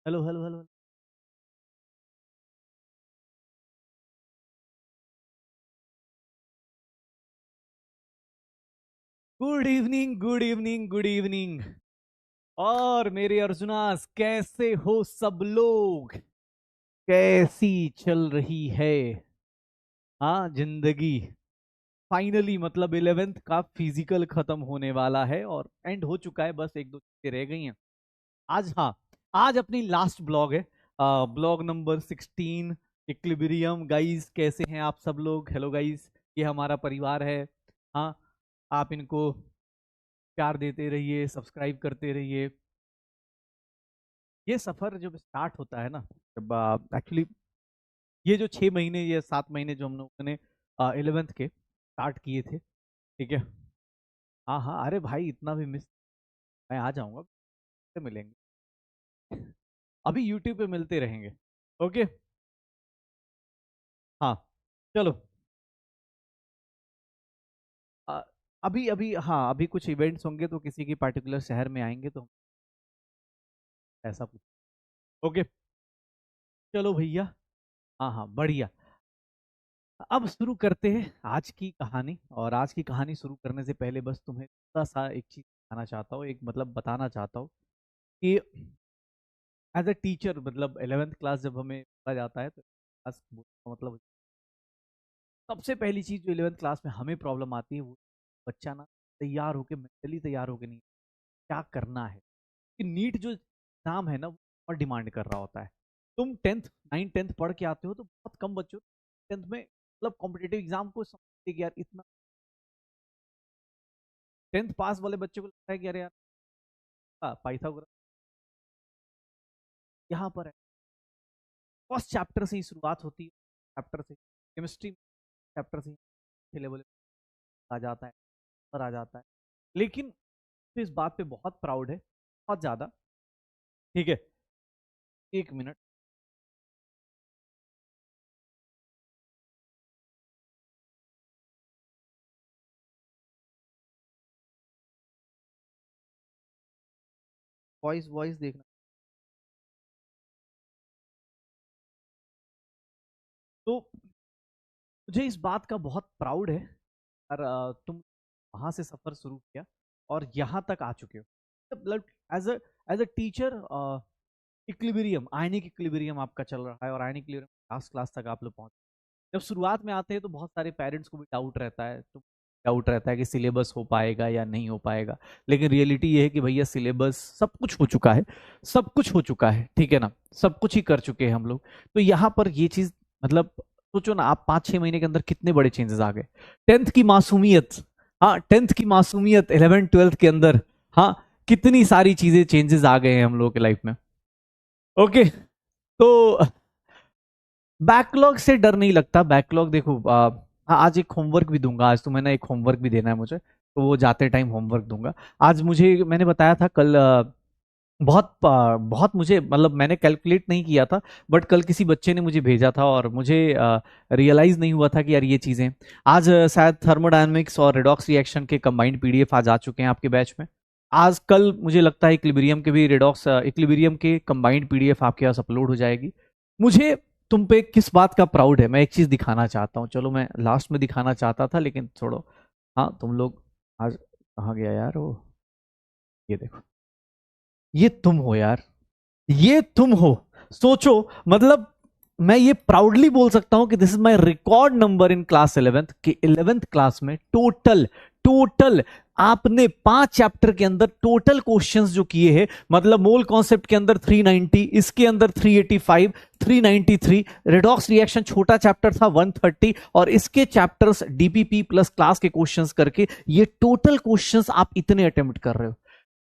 Hello hello hello. Good evening good evening good evening. और मेरे अर्जुनास कैसे हो सब लोग? कैसी चल रही है? हाँ, जिंदगी फाइनली मतलब 11th का फिजिकल खत्म होने वाला है और एंड हो चुका है, बस एक दो चीजें रह गई हैं आज। हाँ, आज अपनी लास्ट ब्लॉग है, ब्लॉग नंबर 16, इक्विलिब्रियम। गाइस कैसे हैं आप सब लोग? हेलो गाइस, ये हमारा परिवार है। हाँ, आप इनको प्यार देते रहिए, सब्सक्राइब करते रहिए। ये सफर जब स्टार्ट होता है ना, जब एक्चुअली ये जो 6 महीने या 7 महीने जो हम लोगों ने 11th के स्टार्ट किए थे, ठीक है। हाँ हाँ, अरे भाई इतना भी मिस, मैं आ जाऊंगा, फिर मिलेंगे। अभी यूट्यूब पे मिलते रहेंगे। ओके। हाँ, चलो। अ, अभी अभी हाँ, अभी कुछ इवेंट्स होंगे तो किसी की पार्टिकुलर शहर में आएंगे तो ऐसा कुछ। ओके, चलो भैया। हाँ हाँ, बढ़िया। अब शुरू करते हैं आज की कहानी। और आज की कहानी शुरू करने से पहले बस तुम्हें थोड़ा सा एक चीज बताना चाहता हूँ, एक मतलब बताना चाहता हूँ कि एज अ टीचर, मतलब 11th क्लास जब हमें पढ़ा जाता है तो क्लास मतलब सबसे पहली चीज जो 11th क्लास में हमें प्रॉब्लम आती है वो बच्चा ना तैयार होके, मेंटली तैयार होके नहीं, क्या करना है। कि नीट जो एग्जाम है ना वो और डिमांड कर रहा होता है। तुम 10th 9 10th पढ़ के आते हो तो बहुत कम बच्चों 10th में मतलब कॉम्पिटेटिव एग्जाम को समझते कि यार इतना। 10th पास वाले बच्चे को लगता है कि अरे यार पाइथागोरस यहाँ पर है। फर्स्ट चैप्टर से ही शुरुआत होती है, चैप्टर से केमिस्ट्री चैप्टर से लेवल आ जाता है, पर आ जाता है। लेकिन तो इस बात पे बहुत प्राउड है, बहुत ज्यादा। ठीक है, एक मिनट। वॉइस वॉइस देखना। तो मुझे इस बात का बहुत प्राउड है, और तुम वहां से सफर शुरू किया और यहाँ तक आ चुके हो। मतलब as a teacher, equilibrium, ionic equilibrium आपका चल रहा है और आयनिक इक्विलिब्रियम लास्ट क्लास तक आप लोग पहुंच। जब शुरुआत में आते हैं तो बहुत सारे पेरेंट्स को भी डाउट रहता है, तो डाउट रहता है कि सिलेबस हो पाएगा या नहीं हो पाएगा। लेकिन रियलिटी ये है कि भैया सिलेबस सब कुछ हो चुका है, सब कुछ हो चुका है, ठीक है ना। सब कुछ ही कर चुके हैं हम लोग। तो यहाँ पर ये चीज मतलब सोचो ना, आप 5-6 महीने के अंदर कितने बड़े चेंजेस आ गए। 10th की मासूमियत, हाँ 10th की मासूमियत 11th 12th के अंदर, हाँ कितनी सारी चीजें चेंजेस आ गए हैं हम लोगों के लाइफ में। ओके। तो बैकलॉग से डर नहीं लगता। बैकलॉग देखो, हाँ, आज एक होमवर्क भी दूंगा। आज तो मैंने एक होमवर्क भी देना है मुझे, तो वो जाते टाइम होमवर्क दूंगा। आज मुझे, मैंने बताया था कल, बहुत मुझे मतलब मैंने कैलकुलेट नहीं किया था, बट कल किसी बच्चे ने मुझे भेजा था और मुझे रियलाइज नहीं हुआ था कि यार ये चीजें आज शायद थर्मोडायनेमिक्स और रेडॉक्स रिएक्शन के कंबाइंड पीडीएफ आज आ चुके हैं आपके बैच में। आज कल मुझे लगता है इक्विलिब्रियम के भी रेडॉक्स इक्विलिब्रियम के कंबाइंड पीडीएफ आपके पास अपलोड हो जाएगी। मुझे तुम पे किस बात का प्राउड है, मैं एक चीज दिखाना चाहता हूँ। चलो मैं लास्ट में दिखाना चाहता था लेकिन छोड़ो। हाँ तुम लोग, आज कहाँ गया यार वो, ये देखो, ये तुम हो यार, ये तुम हो। सोचो, मतलब मैं ये प्राउडली बोल सकता हूं कि this is my record number in class 11th कि 11th क्लास में टोटल टोटल आपने 5 चैप्टर के अंदर टोटल क्वेश्चंस जो किए हैं, मतलब मोल कॉन्सेप्ट के अंदर 390, इसके अंदर 385, 393, रेडॉक्स रिएक्शन छोटा चैप्टर था 130, और इसके चैप्टर्स डीपीपी प्लस क्लास के क्वेश्चंस करके ये टोटल क्वेश्चंस आप इतने अटेम्प्ट कर रहे हो।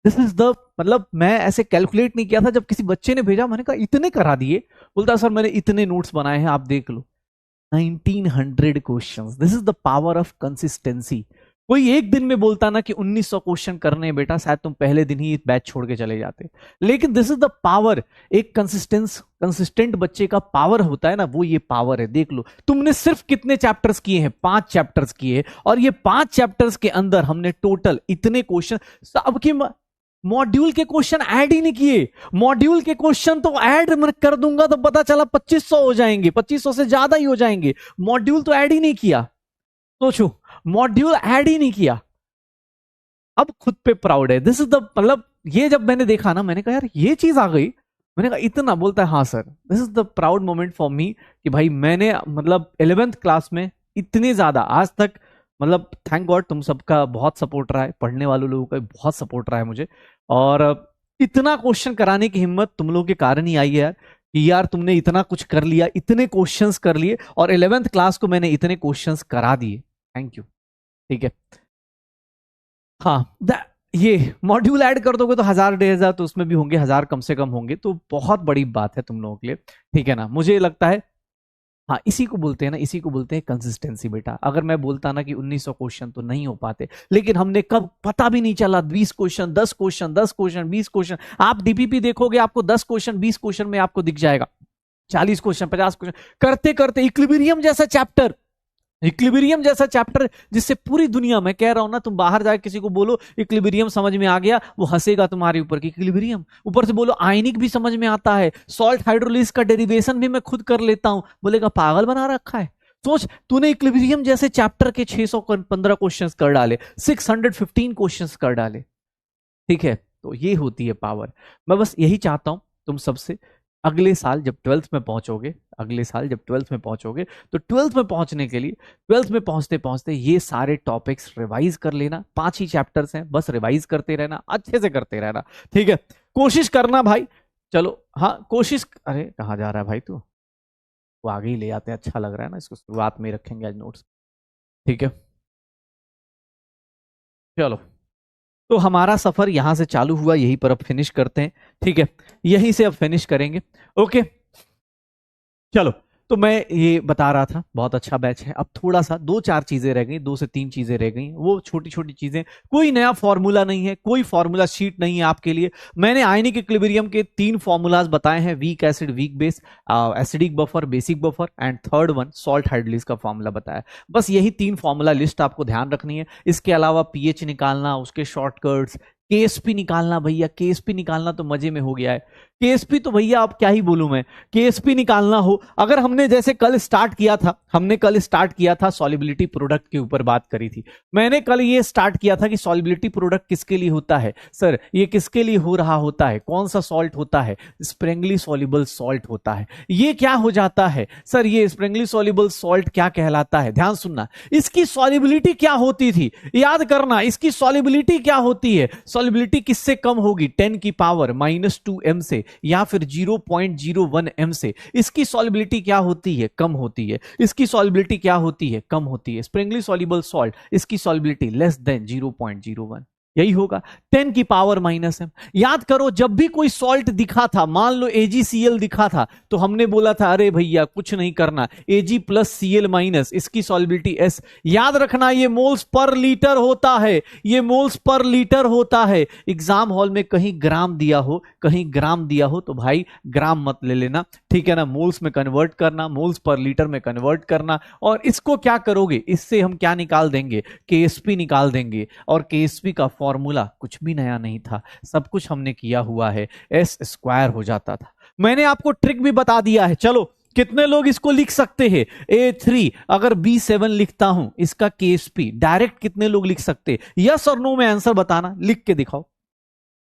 दिस इज द, मतलब मैं ऐसे कैलकुलेट नहीं किया था, जब किसी बच्चे ने भेजा मैंने कहा इतने करा दिए। बोलता सर मैंने इतने नोट्स बनाए हैं, आप देख लो। 1900 questions. This is the power of consistency. कोई एक दिन में बोलता ना कि 1900 क्वेश्चन करने हैं बेटा, शायद तुम पहले दिन ही बैच छोड़ के चले जाते। लेकिन दिस इज द पावर, एक कंसिस्टेंट बच्चे का पावर होता है ना, वो ये पावर है। देख लो तुमने सिर्फ कितने चैप्टर्स किए हैं, 5 चैप्टर्स किए, और ये 5 चैप्टर्स के अंदर हमने टोटल इतने क्वेश्चन। अब की मॉड्यूल के क्वेश्चन ऐड ही नहीं किए। मॉड्यूल के क्वेश्चन तो ऐड कर दूंगा तो पता चला 2500 हो जाएंगे, 2500 से ज्यादा ही हो जाएंगे। मॉड्यूल तो ऐड ही नहीं किया। सोचो, मॉड्यूल ऐड ही नहीं किया। अब खुद पे प्राउड है। दिस इज द मतलब, ये जब मैंने देखा ना, मैंने कहा यार ये चीज आ गई। मैंने कहा इतना बोलता है, हाँ sir, this is the proud moment for me कि भाई मैंने मतलब 11th क्लास में इतने ज्यादा आज तक, मतलब थैंक गॉड तुम सबका बहुत सपोर्ट रहा है, पढ़ने वालों लोगों का बहुत सपोर्ट रहा है मुझे। और इतना क्वेश्चन कराने की हिम्मत तुम लोगों के कारण ही आई है यार, कि यार तुमने इतना कुछ कर लिया, इतने क्वेश्चंस कर लिए, और 11th क्लास को मैंने इतने क्वेश्चंस करा दिए। Thank you. ठीक है, हाँ, ये मॉड्यूल ऐड कर दोगे तो 1000 1500 तो उसमें भी होंगे, 1000 कम से कम होंगे, तो बहुत बड़ी बात है तुम लोगों के लिए। ठीक है ना, मुझे लगता है हाँ, इसी को बोलते हैं ना, इसी को बोलते हैं कंसिस्टेंसी बेटा। अगर मैं बोलता ना कि 1900 क्वेश्चन तो नहीं हो पाते, लेकिन हमने कब पता भी नहीं चला 20 क्वेश्चन, 10 क्वेश्चन, 10 क्वेश्चन, 20 क्वेश्चन। आप डीपीपी देखोगे, आपको 10 क्वेश्चन 20 क्वेश्चन में आपको दिख जाएगा, 40 क्वेश्चन 50 क्वेश्चन करते करते। इक्विलिब्रियम जैसा चैप्टर, इक्विलिब्रियम जैसा चैप्टर जिससे पूरी दुनिया, मैं कह रहा हूं ना, तुम बाहर जाके किसी को बोलो इक्विलिब्रियम समझ में आ गया, वो हंसेगा तुम्हारे ऊपर कि इक्विलिब्रियम। ऊपर से बोलो आयनिक भी समझ में आता है, सॉल्ट हाइड्रोलिस का डेरिवेशन भी मैं खुद कर लेता हूं, बोलेगा पागल बना रखा है। सोच, तूने इक्विलिब्रियम जैसे चैप्टर के 615 क्वेश्चंस कर डाले, 615 क्वेश्चंस कर डाले। ठीक है, तो ये होती है पावर। मैं बस यही चाहता हूं तुम सबसे, अगले साल जब 12th में पहुंचोगे, अगले साल जब 12th में पहुंचोगे, तो 12th में पहुंचने के लिए 12th में पहुंचते पहुंचते ये सारे टॉपिक्स रिवाइज कर लेना। 5 ही चैप्टर्स हैं, बस रिवाइज करते रहना, अच्छे से करते रहना। ठीक है, कोशिश करना भाई। चलो हाँ, कोशिश, अरे कहाँ जा रहा है भाई तू, वो आगे ही ले आते हैं, अच्छा लग रहा है ना, इसको शुरुआत में रखेंगे आज नोट्स। ठीक है, चलो, तो हमारा सफर यहां से चालू हुआ, यहीं पर अब फिनिश करते हैं। ठीक है, यहीं से अब फिनिश करेंगे। ओके, चलो, तो मैं ये बता रहा था, बहुत अच्छा बैच है। अब थोड़ा सा 2-4 चीजें रह गई, 2 से 3 चीजें रह गई, वो छोटी छोटी चीजें। कोई नया फॉर्मूला नहीं है, कोई फॉर्मूला शीट नहीं है आपके लिए। मैंने आयनिक इक्विलिब्रियम के 3 फॉर्मूलाज बताए हैं, weak acid, weak base, acidic buffer, basic buffer, and third one salt hydrolysis का फॉर्मूला बताया। बस यही 3 फॉर्मूला लिस्ट आपको ध्यान रखनी है। इसके अलावा पीएच निकालना, उसके शॉर्टकट्स, केएसपी निकालना, भैया केएसपी निकालना तो मजे में हो गया है। केएसपी तो भैया अब क्या ही बोलूं मैं, केएसपी निकालना हो, अगर हमने जैसे कल स्टार्ट किया था, हमने कल स्टार्ट किया था सॉल्युबिलिटी प्रोडक्ट के ऊपर बात करी थी। मैंने कल ये स्टार्ट किया था कि सॉल्युबिलिटी प्रोडक्ट किसके लिए होता है सर, ये किसके लिए हो रहा होता है, कौन सा सॉल्ट होता है, स्प्रिंगली सॉल्युबल सॉल्ट होता है। ये क्या हो जाता है सर, ये स्प्रिंगली सॉल्युबल सॉल्ट क्या कहलाता है, ध्यान सुनना। इसकी सॉल्युबिलिटी क्या होती थी, याद करना, इसकी सॉल्युबिलिटी क्या होती है। सॉल्युबिलिटी किससे कम होगी, 10 की पावर -2 m से, या फिर 0.01 m से। इसकी सॉल्युबिलिटी क्या होती है, कम होती है। इसकी सॉल्युबिलिटी क्या होती है, कम होती है। स्प्रिंगली सॉल्युबल सॉल्ट, इसकी सॉल्युबिलिटी लेस देन 0.01, यही होगा 10 की पावर -m। याद करो, जब भी कोई सॉल्ट दिखा था, मान लो AgCl दिखा था, तो हमने बोला था अरे भैया कुछ नहीं करना, Ag प्लस Cl-, इसकी सॉल्युबिलिटी S। याद रखना, ये मोल्स पर लीटर होता है, ये मोल्स पर लीटर होता है। एग्जाम हॉल में कहीं ग्राम दिया हो, कहीं ग्राम दिया हो, तो भाई ग्राम मत ले लेना, ठीक है ना। मोल्स में कन्वर्ट करना, मोल्स पर लीटर में कन्वर्ट करना। और इसको क्या करोगे, इससे हम क्या निकाल देंगे, KSP निकाल देंगे। और KSP का फॉर्मूला कुछ भी नया नहीं था, सब कुछ हमने किया हुआ है, S² हो जाता था। मैंने आपको ट्रिक भी बता दिया है। चलो, कितने लोग इसको लिख सकते हैं, A3 अगर B7 लिखता हूं, इसका KSP डायरेक्ट कितने लोग लिख सकते, यस और नो में आंसर बताना, लिख के दिखाओ।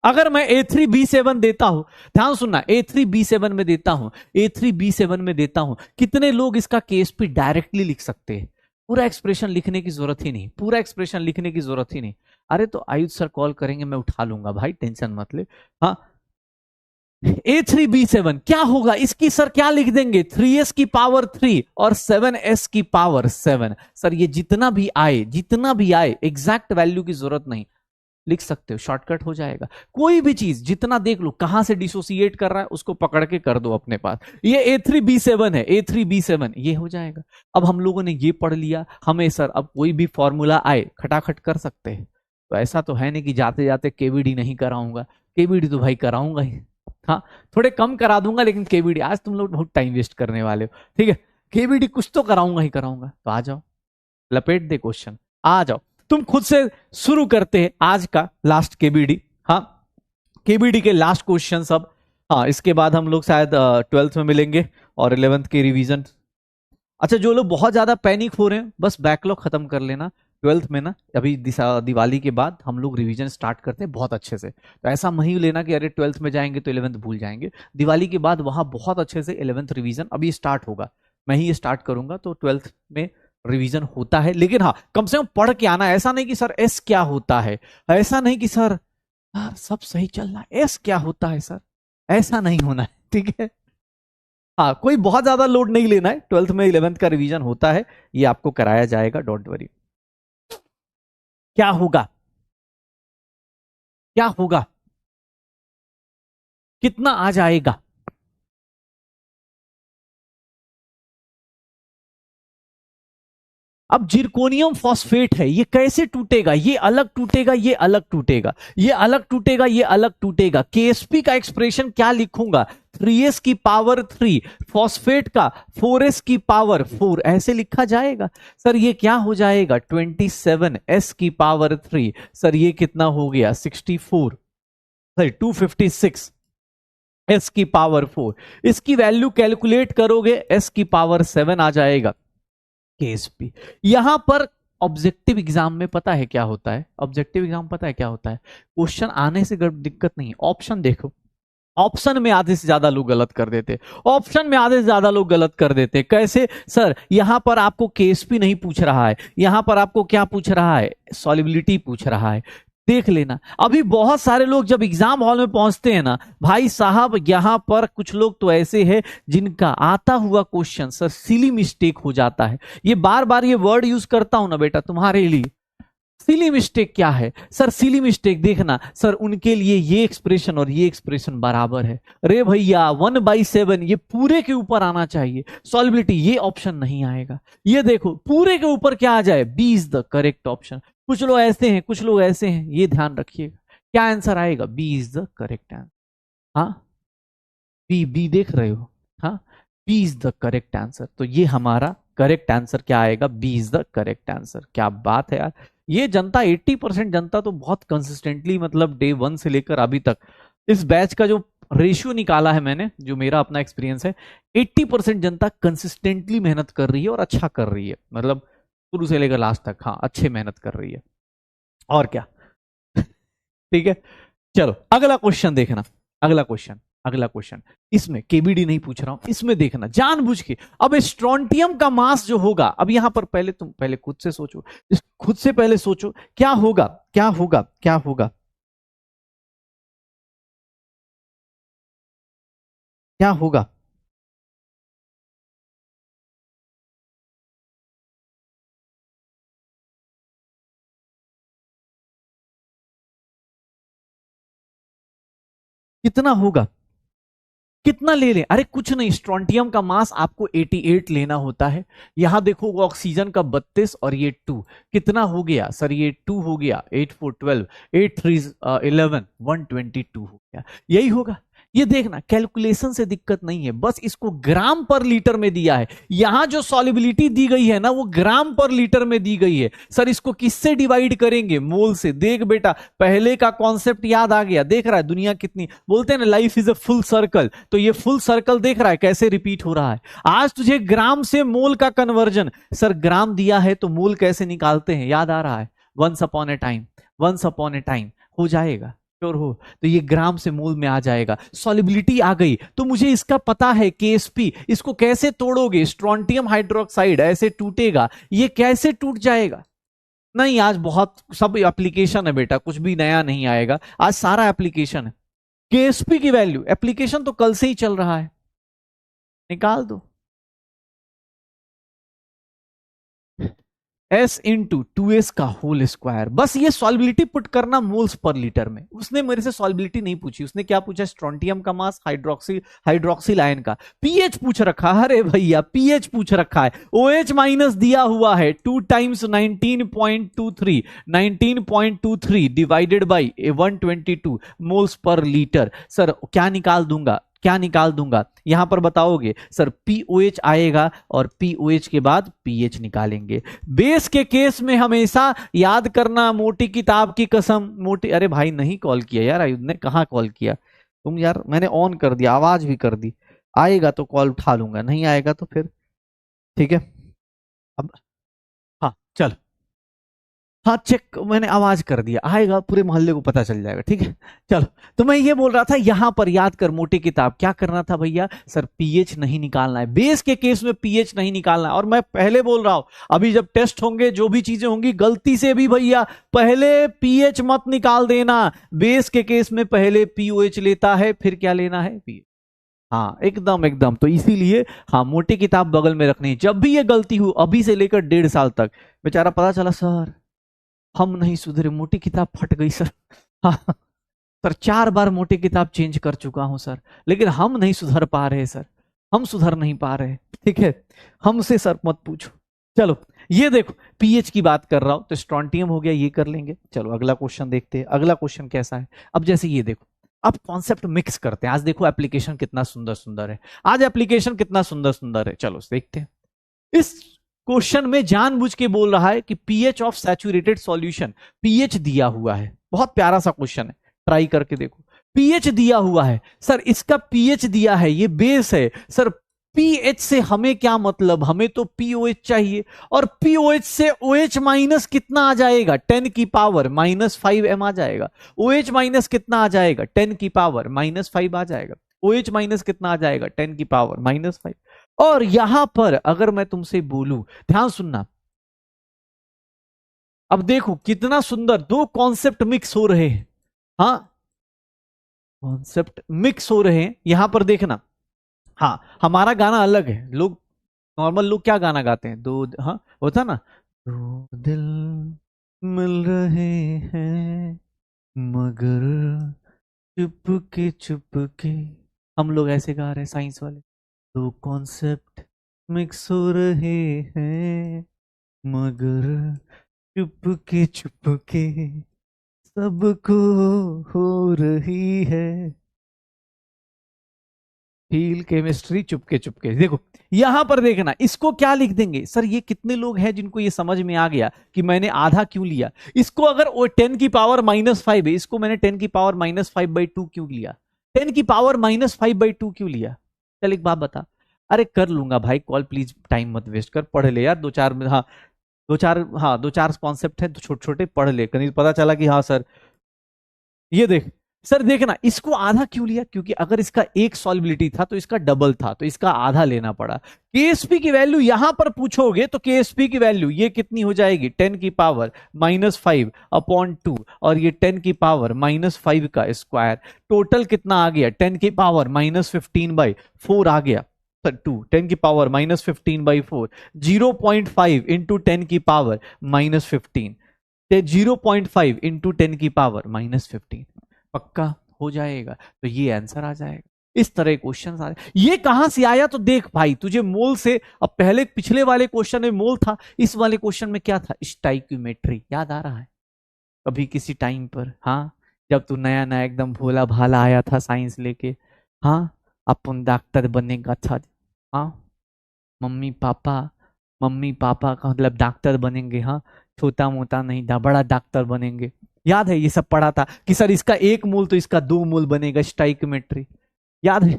अगर मैं A3B7 देता हूं, ध्यान सुनना, A3B7 में देता हूं, A3B7 में देता हूं, कितने लोग इसका KSP डायरेक्टली लिख सकते हैं। पूरा एक्सप्रेशन लिखने की जरूरत ही नहीं, पूरा एक्सप्रेशन लिखने की जरूरत ही नहीं। अरे तो आयुष सर कॉल करेंगे, मैं उठा लूंगा भाई, टेंशन मत ले। हाँ, A3B7 क्या होगा, इसकी सर क्या लिख देंगे, 3s की पावर 3 और 7s की पावर 7। सर ये जितना भी आए, जितना भी आए, एग्जैक्ट वैल्यू की जरूरत नहीं, लिख सकते हो, शॉर्टकट हो जाएगा। कोई भी चीज जितना देख लो, कहां से डिसोसिएट कर रहा है उसको पकड़ के कर दो अपने पास। ये A3B7 है, A3B7 ये हो जाएगा। अब हम लोगों ने ये पढ़ लिया, हमें सर अब कोई भी फॉर्मूला आए खटाखट कर सकते हैं। तो ऐसा तो है नहीं कि जाते जाते KVD नहीं कराऊंगा, KVD तो भाई कराऊंगा ही। हाँ, थोड़े कम करा दूंगा, लेकिन KVD आज तुम लोग बहुत टाइम वेस्ट करने वाले हो, ठीक है। KVD कुछ तो कराऊंगा ही कराऊंगा। तो आ जाओ, लपेट दे क्वेश्चन, आ जाओ। तुम खुद से शुरू करते हैं आज का लास्ट KVD। हाँ, केबीडी के लास्ट क्वेश्चन सब। हाँ, इसके बाद हम लोग शायद 12th में मिलेंगे और 11th के रिवीजन। अच्छा, जो लोग बहुत ज्यादा पैनिक हो रहे हैं, बस बैकलॉग खत्म कर लेना 12th में ना। अभी दिवाली के बाद हम लोग रिवीजन स्टार्ट करते हैं बहुत अच्छे से। तो ऐसा नहीं लेना कि अरे 12th में जाएंगे तो 11th भूल जाएंगे। दिवाली के बाद वहां बहुत अच्छे से 11th रिवीजन अभी स्टार्ट होगा। मैं ही स्टार्ट करूंगा, तो 12th में रिवीजन होता है। लेकिन हाँ, कम से कम पढ़ के आना। ऐसा नहीं कि सर एस क्या होता है, ऐसा नहीं कि सर सब सही चल रहा है, एस क्या होता है सर, ऐसा नहीं होना है, ठीक है। हाँ, कोई बहुत ज्यादा लोड नहीं लेना है। 12th में 11th का रिवीजन होता है, ये आपको कराया जाएगा, डोंट वरी। क्या होगा, क्या होगा, कितना आ जाएगा? अब जिरकोनियम फॉस्फेट है, ये कैसे टूटेगा? ये अलग टूटेगा, ये अलग टूटेगा, ये अलग टूटेगा, ये अलग टूटेगा। केएसपी का एक्सप्रेशन क्या लिखूंगा? 3s की पावर 3, फॉस्फेट का 4s की पावर 4, ऐसे लिखा जाएगा। सर ये क्या हो जाएगा? 27s की पावर 3। सर ये कितना हो गया? 64, सॉरी 256 s की पावर 4। इसकी वैल्यू कैलकुलेट करोगे, s की पावर 7 आ जाएगा केएसपी। यहां पर ऑब्जेक्टिव एग्जाम में पता है क्या होता है? ऑब्जेक्टिव एग्जाम पता है क्या होता है? क्वेश्चन आने से दिक्कत नहीं है, ऑप्शन देखो। ऑप्शन में आधे से ज्यादा लोग गलत कर देते, ऑप्शन में आधे से ज्यादा लोग गलत कर देते। कैसे सर? यहां पर आपको केएसपी नहीं पूछ रहा है, यहां पर आपको क्या पूछ रहा है? सॉल्युबिलिटी पूछ रहा है। देख लेना, अभी बहुत सारे लोग जब एग्जाम हॉल में पहुंचते हैं ना भाई साहब, यहां पर कुछ लोग तो ऐसे हैं जिनका आता हुआ क्वेश्चन सर सिली मिस्टेक हो जाता है। ये बार बार ये वर्ड यूज करता हूं ना बेटा तुम्हारे लिए। सिली मिस्टेक क्या है सर? सिली मिस्टेक देखना सर, उनके लिए ये एक्सप्रेशन और ये एक्सप्रेशन बराबर है। अरे भैया 1/7 ये पूरे के ऊपर आना चाहिए। सॉल्युबिलिटी ये ऑप्शन नहीं आएगा। ये देखो पूरे के ऊपर क्या आ जाए? B is the correct option. कुछ लोग ऐसे हैं, कुछ लोग ऐसे हैं, ये ध्यान रखिएगा। क्या आंसर आएगा? B is the correct answer. हाँ, बी, बी देख रहे हो? हाँ, B is the correct answer. तो ये हमारा करेक्ट आंसर क्या आएगा? B is the correct answer. क्या बात है यार, ये जनता 80% जनता तो बहुत कंसिस्टेंटली, मतलब डे 1 से लेकर अभी तक इस बैच का जो रेशियो निकाला है मैंने, जो मेरा अपना एक्सपीरियंस है, 80% जनता कंसिस्टेंटली मेहनत कर रही है और अच्छा कर रही है। मतलब शुरू से लेकर लास्ट तक, हाँ, अच्छे मेहनत कर रही है। और क्या ठीक है, चलो अगला क्वेश्चन देखना। अगला क्वेश्चन, अगला क्वेश्चन, इसमें केबीडी नहीं पूछ रहा हूं, इसमें देखना जानबूझ के। अब स्ट्रोंटियम का मास जो होगा, अब यहां पर पहले तुम पहले खुद से सोचो, खुद से पहले सोचो क्या होगा, क्या होगा, क्या होगा, क्या होगा? कितना होगा? कितना ले लें? अरे कुछ नहीं, स्ट्रोंटियम का मास आपको 88 लेना होता है। यहां देखो ऑक्सीजन का 32 और ये 2, कितना हो गया सर? ये 2 हो गया, 8 4 12, 8 3 11, 122 हो गया। यही होगा। ये देखना कैलकुलेशन से दिक्कत नहीं है, बस इसको ग्राम पर लीटर में दिया है। यहां जो सॉल्युबिलिटी दी गई है ना वो ग्राम पर लीटर में दी गई है। सर इसको किससे डिवाइड करेंगे? मोल से। देख बेटा, पहले का कॉन्सेप्ट याद आ गया। देख रहा है दुनिया कितनी, बोलते हैं ना life is a full circle, तो ये फुल सर्कल देख रहा है कैसे रिपीट हो रहा है। आज तुझे ग्राम से मोल का कन्वर्जन, सर ग्राम दिया है तो मोल कैसे निकालते हैं याद आ रहा है? Once upon a time, once upon a time हो जाएगा, श्योर हो? तो ये ग्राम से मोल में आ जाएगा। सॉल्युबिलिटी आ गई तो मुझे इसका पता है केएसपी। इसको कैसे तोड़ोगे? स्ट्रोंटियम हाइड्रोक्साइड ऐसे टूटेगा, ये कैसे टूट जाएगा? नहीं, आज बहुत सब एप्लीकेशन है बेटा, कुछ भी नया नहीं आएगा, आज सारा एप्लीकेशन है। केएसपी की वैल्यू, एप्लीकेशन तो कल से ही चल रहा है, निकाल दो। S इंटू 2s का होल स्क्वायर। बस ये सॉल्युबिलिटी पुट करना मोल्स पर लीटर में। उसने मेरे से सॉल्युबिलिटी नहीं पूछी, उसने क्या पूछा? स्ट्रोंटियम का मास, हाइड्रोक्सिल आयन का पीएच पूछ रखा है। अरे भैया पीएच पूछ रखा है, OH माइनस दिया हुआ है 2 times 19.23, 19.23 divided by 122 moles per litre. Sir क्या निकाल दूंगा? क्या निकाल दूंगा यहां पर बताओगे? सर पीओएच आएगा और पीओएच के बाद पीएच निकालेंगे। बेस के केस में हमेशा याद करना, मोटी किताब की कसम, मोटी, अरे भाई नहीं कॉल किया यार, आयुध ने कहाँ कॉल किया तुम यार, मैंने ऑन कर दिया, आवाज भी कर दी, आएगा तो कॉल उठा लूंगा, नहीं आएगा तो फिर ठीक है। अब हाँ चल, हाँ चेक, मैंने आवाज कर दिया, आएगा पूरे मोहल्ले को पता चल जाएगा, ठीक है। चलो, तो मैं ये बोल रहा था यहां पर याद कर, मोटी किताब क्या करना था भैया? सर पीएच नहीं निकालना है, बेस के केस में पीएच नहीं निकालना है। और मैं पहले बोल रहा हूं, अभी जब टेस्ट होंगे, जो भी चीजें होंगी, गलती से भी भैया पहले पीएच मत निकाल देना। बेस के केस में पहले पीओएच लेता है, फिर क्या लेना है? पीएच। हाँ एकदम एकदम, तो इसीलिए हाँ मोटी किताब बगल में रखनी है। जब भी ये गलती हो, अभी से लेकर 1.5 साल तक, बेचारा पता चला सर हम नहीं सुधरे, मोटी किताब फट गई सर। हाँ सर 4 बार मोटी किताब चेंज कर चुका हूं सर, लेकिन हम नहीं सुधर पा रहे सर, हम सुधर नहीं पा रहे, ठीक है, हमसे सर मत पूछो। चलो ये देखो, पीएच की बात कर रहा हूं तो स्ट्रॉन्टियम हो गया, ये कर लेंगे। चलो अगला क्वेश्चन देखते हैं, अगला क्वेश्चन कैसा है। अब जैसे ये देखो, अब कॉन्सेप्ट मिक्स करते हैं। आज देखो एप्लीकेशन कितना सुंदर सुंदर है, आज एप्लीकेशन कितना सुंदर सुंदर है। चलो देखते हैं। इस क्वेश्चन में जानबूझ के बोल रहा है कि pH of saturated solution, pH दिया हुआ है, बहुत प्यारा सा क्वेश्चन है, ट्राई करके देखो। पीएच दिया हुआ है सर, इसका पीएच दिया है, ये बेस है सर। पीएच से हमें क्या मतलब, हमें तो पीओएच चाहिए, और पीओएच से ओएच माइनस कितना आ जाएगा? 10 की पावर -5m आ जाएगा। ओएच माइनस कितना आ जाएगा? 10 की पावर -5 आ जाएगा। ओएच माइनस कितना आ जाएगा? 10 की पावर -5। और यहां पर अगर मैं तुमसे बोलूं, ध्यान सुनना, अब देखो कितना सुंदर दो कॉन्सेप्ट मिक्स हो रहे हैं। हाँ कॉन्सेप्ट मिक्स हो रहे हैं, यहां पर देखना। हाँ हमारा गाना अलग है, लोग नॉर्मल लोग क्या गाना गाते हैं, दो, हाँ होता ना, दो दिल मिल रहे हैं मगर चुपके चुपके, हम लोग ऐसे गा रहे हैं साइंस वाले। दो कॉन्सेप्ट मिक्स हो रहे हैं मगर चुपके चुपके सबको हो रही है फील केमिस्ट्री चुपके चुपके। देखो यहां पर देखना, इसको क्या लिख देंगे? सर ये कितने लोग हैं जिनको ये समझ में आ गया कि मैंने आधा क्यों लिया? इसको अगर वो 10 की पावर -5 है, इसको मैंने 10 की पावर -5/2 क्यों लिया? 10 की पावर -5/2 क्यों लिया? चल एक बात बता। अरे कर लूंगा भाई कॉल, प्लीज टाइम मत वेस्ट कर, पढ़ ले यार दो चार, हाँ दो चार कॉन्सेप्ट है तो छोटे छोटे पढ़ ले, कहीं पता चला कि हाँ सर। ये देख सर, देखना इसको आधा क्यों लिया, क्योंकि अगर इसका एक सॉल्युबिलिटी था तो इसका डबल था, तो इसका आधा लेना पड़ा। केएसपी की वैल्यू यहां पर पूछोगे तो केएसपी की वैल्यू ये कितनी हो जाएगी? 10 की पावर -5/2, और ये 10 की पावर -5 का स्क्वायर, टोटल कितना आ गया? 10 की पावर -15/4 आ गया। 10 की पावर -15/4, 0.5 इंटू 10 की पावर -15, 0.5 इंटू 10 की पावर -15, पक्का हो जाएगा। तो ये आंसर आ जाएगा। इस तरह क्वेश्चन आ रहे। ये कहां से आया? तो देख भाई, तुझे मोल से, अब पहले पिछले वाले क्वेश्चन में मोल था, इस वाले क्वेश्चन में क्या था? स्टाइक्यूमेट्री, याद आ रहा है कभी किसी टाइम पर? हाँ जब तू नया नया एकदम भोला भाला आया था साइंस लेके, हाँ अपन डॉक्टर बनेगा था, हाँ मम्मी पापा का मतलब डॉक्टर बनेंगे, हाँ छोटा मोटा नहीं था, बड़ा डॉक्टर बनेंगे। याद है ये सब पढ़ा था कि सर इसका एक मूल तो इसका 2 मूल बनेगा, स्टाइक्योमेट्री, याद है?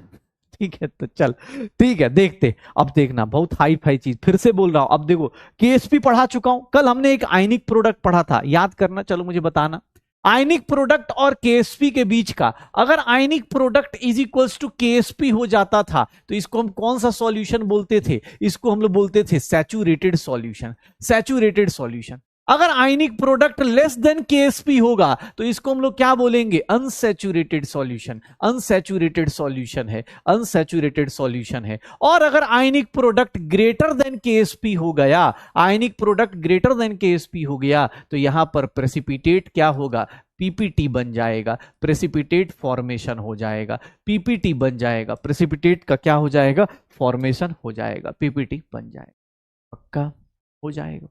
ठीक है तो चल, ठीक है देखते। अब देखना बहुत हाई फाई चीज फिर से बोल रहा हूं। अब देखो केएसपी पढ़ा चुका हूं, कल हमने एक आयनिक प्रोडक्ट पढ़ा था, याद करना, चलो मुझे बताना। आयनिक प्रोडक्ट और केएसपी के बीच का, अगर ionic product is equals to KSP हो जाता था तो इसको हम कौन सा सॉल्यूशन बोलते थे? इसको हम लोग बोलते थे सैचुरेटेड सॉल्यूशन, सैचुरेटेड सॉल्यूशन। अगर ionic product less than KSP होगा तो इसको हम लोग क्या बोलेंगे? अनसैचुरेटेड सॉल्यूशन, अनसैचुरेटेड सॉल्यूशन है, अनसैचुरेटेड सॉल्यूशन है। और अगर ionic product greater than KSP हो गया, ionic product greater than KSP हो गया तो यहां पर प्रेसिपिटेट क्या होगा? पीपीटी बन जाएगा, प्रेसिपिटेट फॉर्मेशन हो जाएगा, पीपीटी बन जाएगा, प्रेसिपिटेट का क्या हो जाएगा? फॉर्मेशन हो जाएगा, पीपीटी बन जाएगा, पक्का हो जाएगा।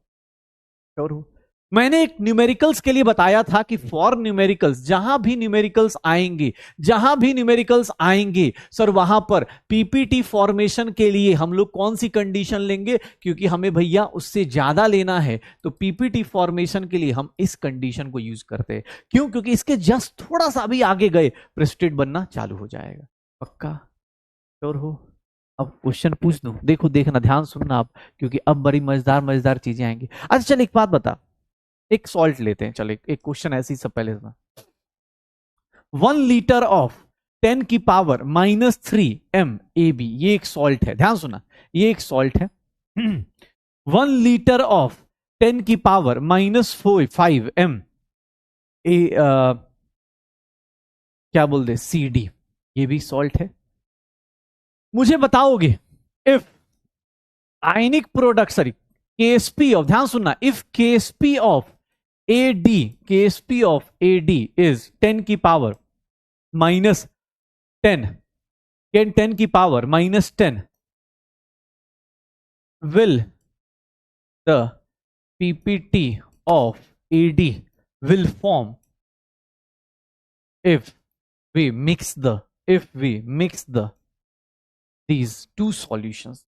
श्योर हो? मैंने एक न्यूमेरिकल्स के लिए बताया था कि फॉर न्यूमेरिकल्स, जहां भी न्यूमेरिकल्स आएंगे, जहां भी न्यूमेरिकल्स आएंगे सर, वहां पर पीपीटी फॉर्मेशन के लिए हम लोग कौन सी कंडीशन लेंगे, क्योंकि हमें भैया उससे ज्यादा लेना है, तो पीपीटी फॉर्मेशन के लिए हम इस कंडीशन को यूज करते हैं। क्यों? क्योंकि इसके जस्ट थोड़ा सा भी आगे गए प्रेसिपिटेट बनना चालू हो जाएगा। पक्का श्योर हो? अब क्वेश्चन पूछ दूं, देखो देखना, ध्यान सुनना आप, क्योंकि अब बड़ी मजेदार मजेदार चीजें आएंगी। अच्छा चल एक बात बता, एक सॉल्ट लेते हैं, चलो एक क्वेश्चन ऐसे ही सब पहले सुना। 1 लीटर ऑफ 10⁻³ MAB, ये एक सॉल्ट है, ध्यान सुना, ये एक सॉल्ट है। 1 लीटर ऑफ 10⁻⁵ क्या बोल दे, CD, ये भी सॉल्ट है। मुझे बताओगे if ionic product, sorry KSP of, ध्यान सुनना, if KSP of AD, KSP of AD is 10⁻⁻10, 10⁻⁻10, will the PPT of AD will form if we mix these two solutions.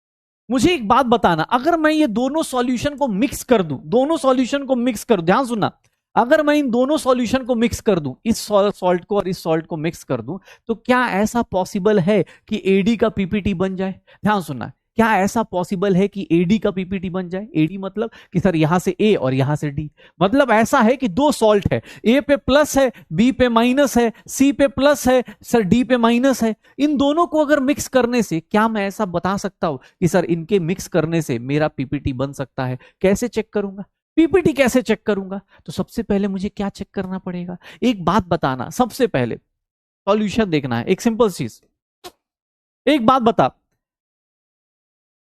मुझे एक बात बताना, अगर मैं ये दोनों सॉल्यूशन को मिक्स कर दूं, दोनों सॉल्यूशन को मिक्स कर दूं, ध्यान सुनना, अगर मैं इन दोनों सॉल्यूशन को मिक्स कर दूं, इस सॉल्ट को और इस सॉल्ट को मिक्स कर दूं, तो क्या ऐसा पॉसिबल है कि एडी का पीपीटी बन जाए? ध्यान सुनना, क्या ऐसा पॉसिबल है कि एडी का पीपीटी बन जाए? एडी मतलब कि सर यहां से ए और यहां से डी, मतलब ऐसा है कि दो सॉल्ट है, ए पे प्लस है, बी पे माइनस है, सी पे प्लस है, सर डी पे माइनस है, इन दोनों को अगर मिक्स करने से क्या मैं ऐसा बता सकता हूं कि सर इनके मिक्स करने से मेरा पीपीटी बन सकता है? कैसे चेक करूंगा पीपीटी, कैसे चेक करूंगा? तो सबसे पहले मुझे क्या चेक करना पड़ेगा, एक बात बताना, सबसे पहले सॉल्यूशन देखना है, एक सिंपल चीज, एक बात बता,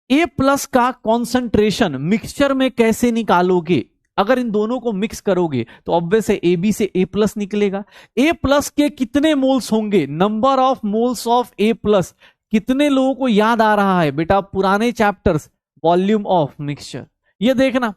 A+ का कॉन्सेंट्रेशन मिक्सचर में कैसे निकालोगे? अगर इन दोनों को मिक्स करोगे तो ऑब्वियस है AB से A+ निकलेगा। A+ के कितने मोल्स होंगे? Number of moles of A+, कितने लोगों को याद आ रहा है बेटा पुराने चैप्टर्स, वॉल्यूम ऑफ मिक्सचर, ये देखना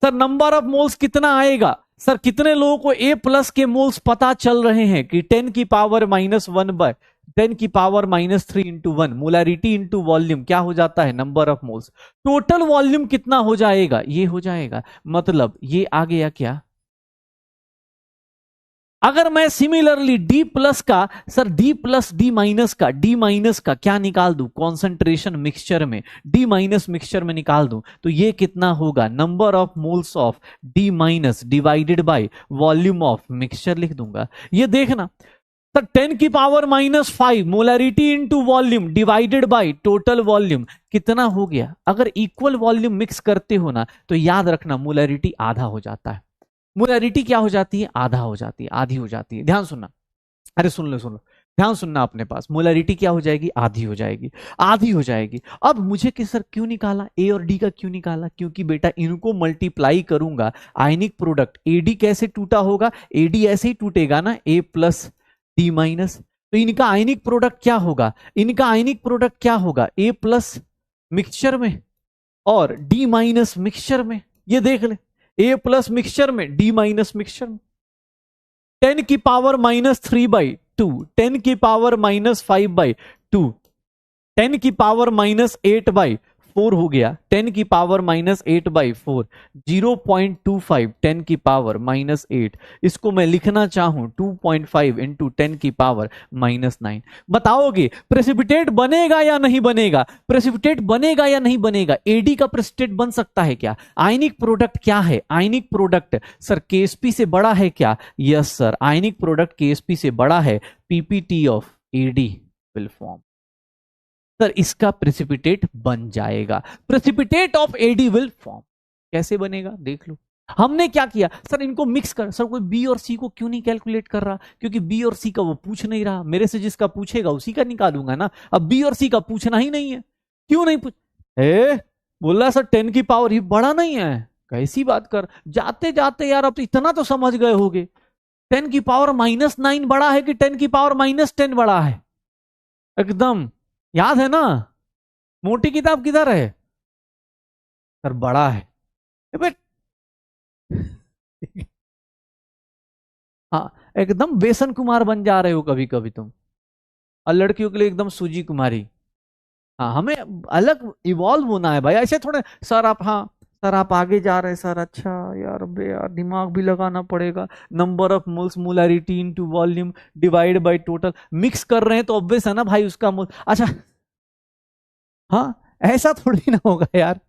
सर, नंबर ऑफ मोल्स कितना आएगा? सर कितने लोगों को A+ के मोल्स पता चल रहे हैं कि 10⁻⁻1/10⁻³ इंटू 1, मोलैरिटी इंटू वॉल्यूम क्या हो जाता है? Number of moles. Total volume कितना हो जाएगा? ये हो जाएगा, मतलब ये आ गया क्या? अगर मैं सिमिलरली D+ का, सर D+ का क्या निकाल दूं कॉन्सेंट्रेशन मिक्सचर में, D- मिक्सचर में निकाल दूं, तो ये कितना होगा? Number of moles of D- divided by volume of mixture लिख दूंगा। ये देखना sir 10⁻⁵ molarity into volume divided by total volume कितना हो गया? अगर इक्वल वॉल्यूम मिक्स करते हो ना तो याद रखना मोलैरिटी आधा हो जाता है। मोलैरिटी क्या हो जाती है? आधा हो जाती है, आधी हो जाती है। ध्यान सुनना, अरे सुन लो ध्यान सुनना, अपने पास मोलैरिटी क्या हो जाएगी? आधी हो जाएगी, आधी हो जाएगी। अब मुझे कि सर क्यों निकाला ए और डी का, क्यों निकाला? क्योंकि बेटा इनको मल्टीप्लाई करूंगा, आयनिक प्रोडक्ट एडी कैसे टूटा होगा? एडी ऐसे ही टूटेगा ना, A+D-, तो इनका आयनिक प्रोडक्ट क्या होगा? इनका आयनिक प्रोडक्ट क्या होगा? A+ मिक्सचर में और D- मिक्सचर में। ये देख ले, A+ मिक्सचर में, D- मिक्सचर में। 10⁻⁻3/2, 10⁻⁻5/2, 10⁻⁻8/4 हो गया, 10⁻⁻8/4, 0.25 10⁻⁻8, इसको मैं लिखना चाहूं 2.5 इंटू 10⁻⁻9। बताओगे प्रेसिपिटेट बनेगा या नहीं बनेगा? प्रेसिपिटेट बनेगा या नहीं बनेगा? एडी का प्रेसिपिटेट बन सकता है क्या? आयनिक प्रोडक्ट क्या है? आयनिक प्रोडक्ट सर KSP से बड़ा है क्या? Yes sir, ionic product KSP से बड़ा है, PPT of AD will form. Sir इसका प्रेसिपिटेट बन जाएगा, precipitate of AD will form. कैसे बनेगा देख लो। हमने क्या किया सर, इनको मिक्स कर, सर कोई बी और सी को क्यों नहीं कैलकुलेट कर रहा? क्योंकि बी और सी का वो पूछ नहीं रहा, मेरे से जिसका पूछेगा उसी का निकालूंगा ना। अब बी और सी का पूछना ही नहीं है, क्यों नहीं पूछ? बोल रहा सर 10 की पावर ही बड़ा नहीं है, कैसी बात कर, जाते जाते यार अब तो इतना तो समझ गए होगे, 10⁻⁻9 बड़ा है कि 10⁻10 बड़ा है? एकदम याद है ना? मोटी किताब किधर है? सर बड़ा है। हाँ, एकदम बेसन कुमार बन जा रहे हो कभी कभी तुम, और लड़कियों के लिए एकदम सूजी कुमारी। हाँ, हमें अलग इवॉल्व होना है भाई, ऐसे थोड़े सर आप, हाँ सर आप आगे जा रहे हैं सर, अच्छा यार बे यार दिमाग भी लगाना पड़ेगा, number of moles molarity into volume divide by total, mix कर रहे हैं तो ऑब्वियस है ना भाई उसका मोल, अच्छा हाँ, ऐसा थोड़ी ना होगा यार,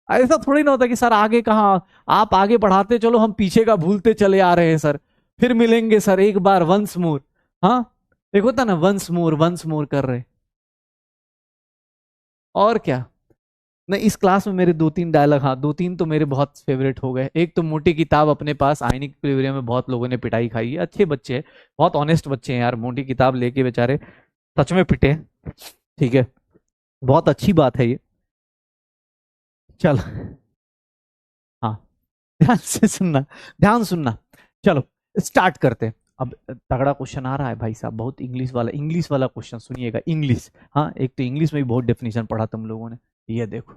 ऐसा थोड़ी ना होता कि सर आगे कहाँ, आप आगे बढ़ाते चलो हम पीछे का भूलते चले आ रहे हैं सर, फिर मिलेंगे सर एक बार वंस मोर। हाँ, एक होता ना वंस मोर कर रहे, और क्या। नहीं, इस क्लास में मेरे दो तीन डायलॉग, हाँ दो तीन तो मेरे बहुत फेवरेट हो गए। एक तो मोटी किताब अपने पास, आईनी प्रिव्यू में बहुत लोगों ने पिटाई खाई है, अच्छे बच्चे हैं, बहुत ऑनेस्ट बच्चे हैं यार, मोटी किताब लेके बेचारे सच में पिटे हैं। ठीक है, बहुत अच्छी बात है ये। चल, हाँ ध्यान से सुनना, ध्यान सुनना। चलो स्टार्ट करते हैं। अब तगड़ा क्वेश्चन आ रहा है भाई साहब, बहुत इंग्लिश वाला क्वेश्चन सुनिएगा, इंग्लिश। हाँ, एक तो इंग्लिश में भी बहुत डेफिनेशन पढ़ा तुम लोगों ने। ये देखो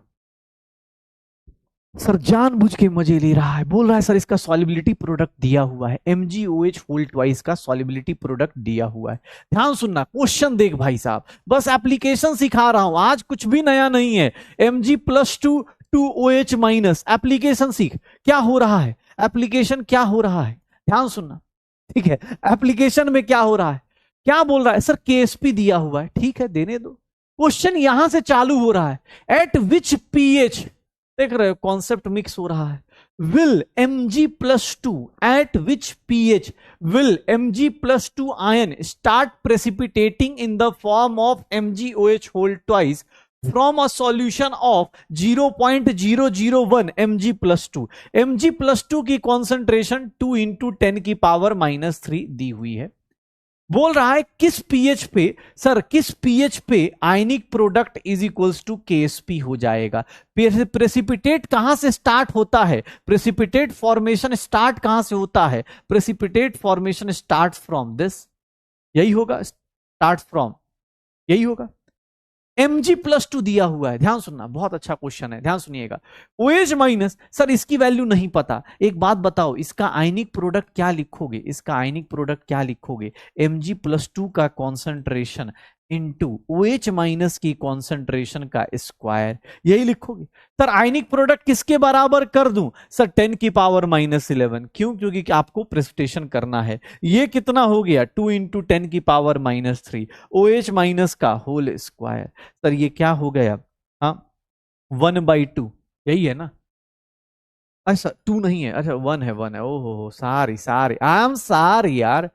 सर, जानबूझ के मजे ले रहा है, बोल रहा है सर इसका सॉलिबिलिटी प्रोडक्ट दिया हुआ है, MgOH होल ट्वाइस का सॉलिबिलिटी प्रोडक्ट दिया हुआ है। ध्यान सुनना, क्वेश्चन देख भाई साहब, बस एप्लीकेशन सिखा रहा हूं आज, कुछ भी नया नहीं है। Mg+2 2OH माइनस, एप्लीकेशन सीख, क्या हो रहा है, एप्लीकेशन क्या हो रहा है, ध्यान सुनना। ठीक है, एप्लीकेशन में क्या हो रहा है, क्या बोल रहा है सर, KSP दिया हुआ है, ठीक है देने दो। क्वेश्चन यहां से चालू हो रहा है, एट विच pH, देख रहे हो कॉन्सेप्ट मिक्स हो रहा है, will Mg+2 at which pH will Mg+2 ion start precipitating in the form of MgOH whole twice from a solution of 0.001 Mg+2। Mg+2 की कॉन्सेंट्रेशन 2 इंटू 10⁻³ दी हुई है। बोल रहा है किस पीएच पे, सर किस पीएच पे आयनिक product is equals to KSP हो जाएगा। प्रेसिपिटेट कहां से स्टार्ट होता है, प्रेसिपिटेट फॉर्मेशन स्टार्ट कहां से होता है, precipitate formation start from this, यही होगा, स्टार्ट फ्रॉम, यही होगा। Mg+2 दिया हुआ है, ध्यान सुनना, बहुत अच्छा क्वेश्चन है, ध्यान सुनिएगा। OH माइनस, सर इसकी वैल्यू नहीं पता, एक बात बताओ, इसका आयनिक प्रोडक्ट क्या लिखोगे, इसका आयनिक प्रोडक्ट क्या लिखोगे, Mg+2 का कॉन्सेंट्रेशन इंटू OH माइनस की कॉन्सेंट्रेशन का स्क्वायर, यही लिखोगे। सर आयनिक प्रोडक्ट किसके बराबर कर दूं, सर 10⁻11, क्यों, क्योंकि आपको प्रेसिपिटेशन करना है। ये कितना हो गया, 2 इंटू 10⁻³ OH माइनस का होल स्क्वायर, सर ये क्या हो गया, हाँ 1/2, यही है ना, अच्छा 2 नहीं है, अच्छा 1 है, 1 है, ओहो सारी सारी, आई एम सारी यार,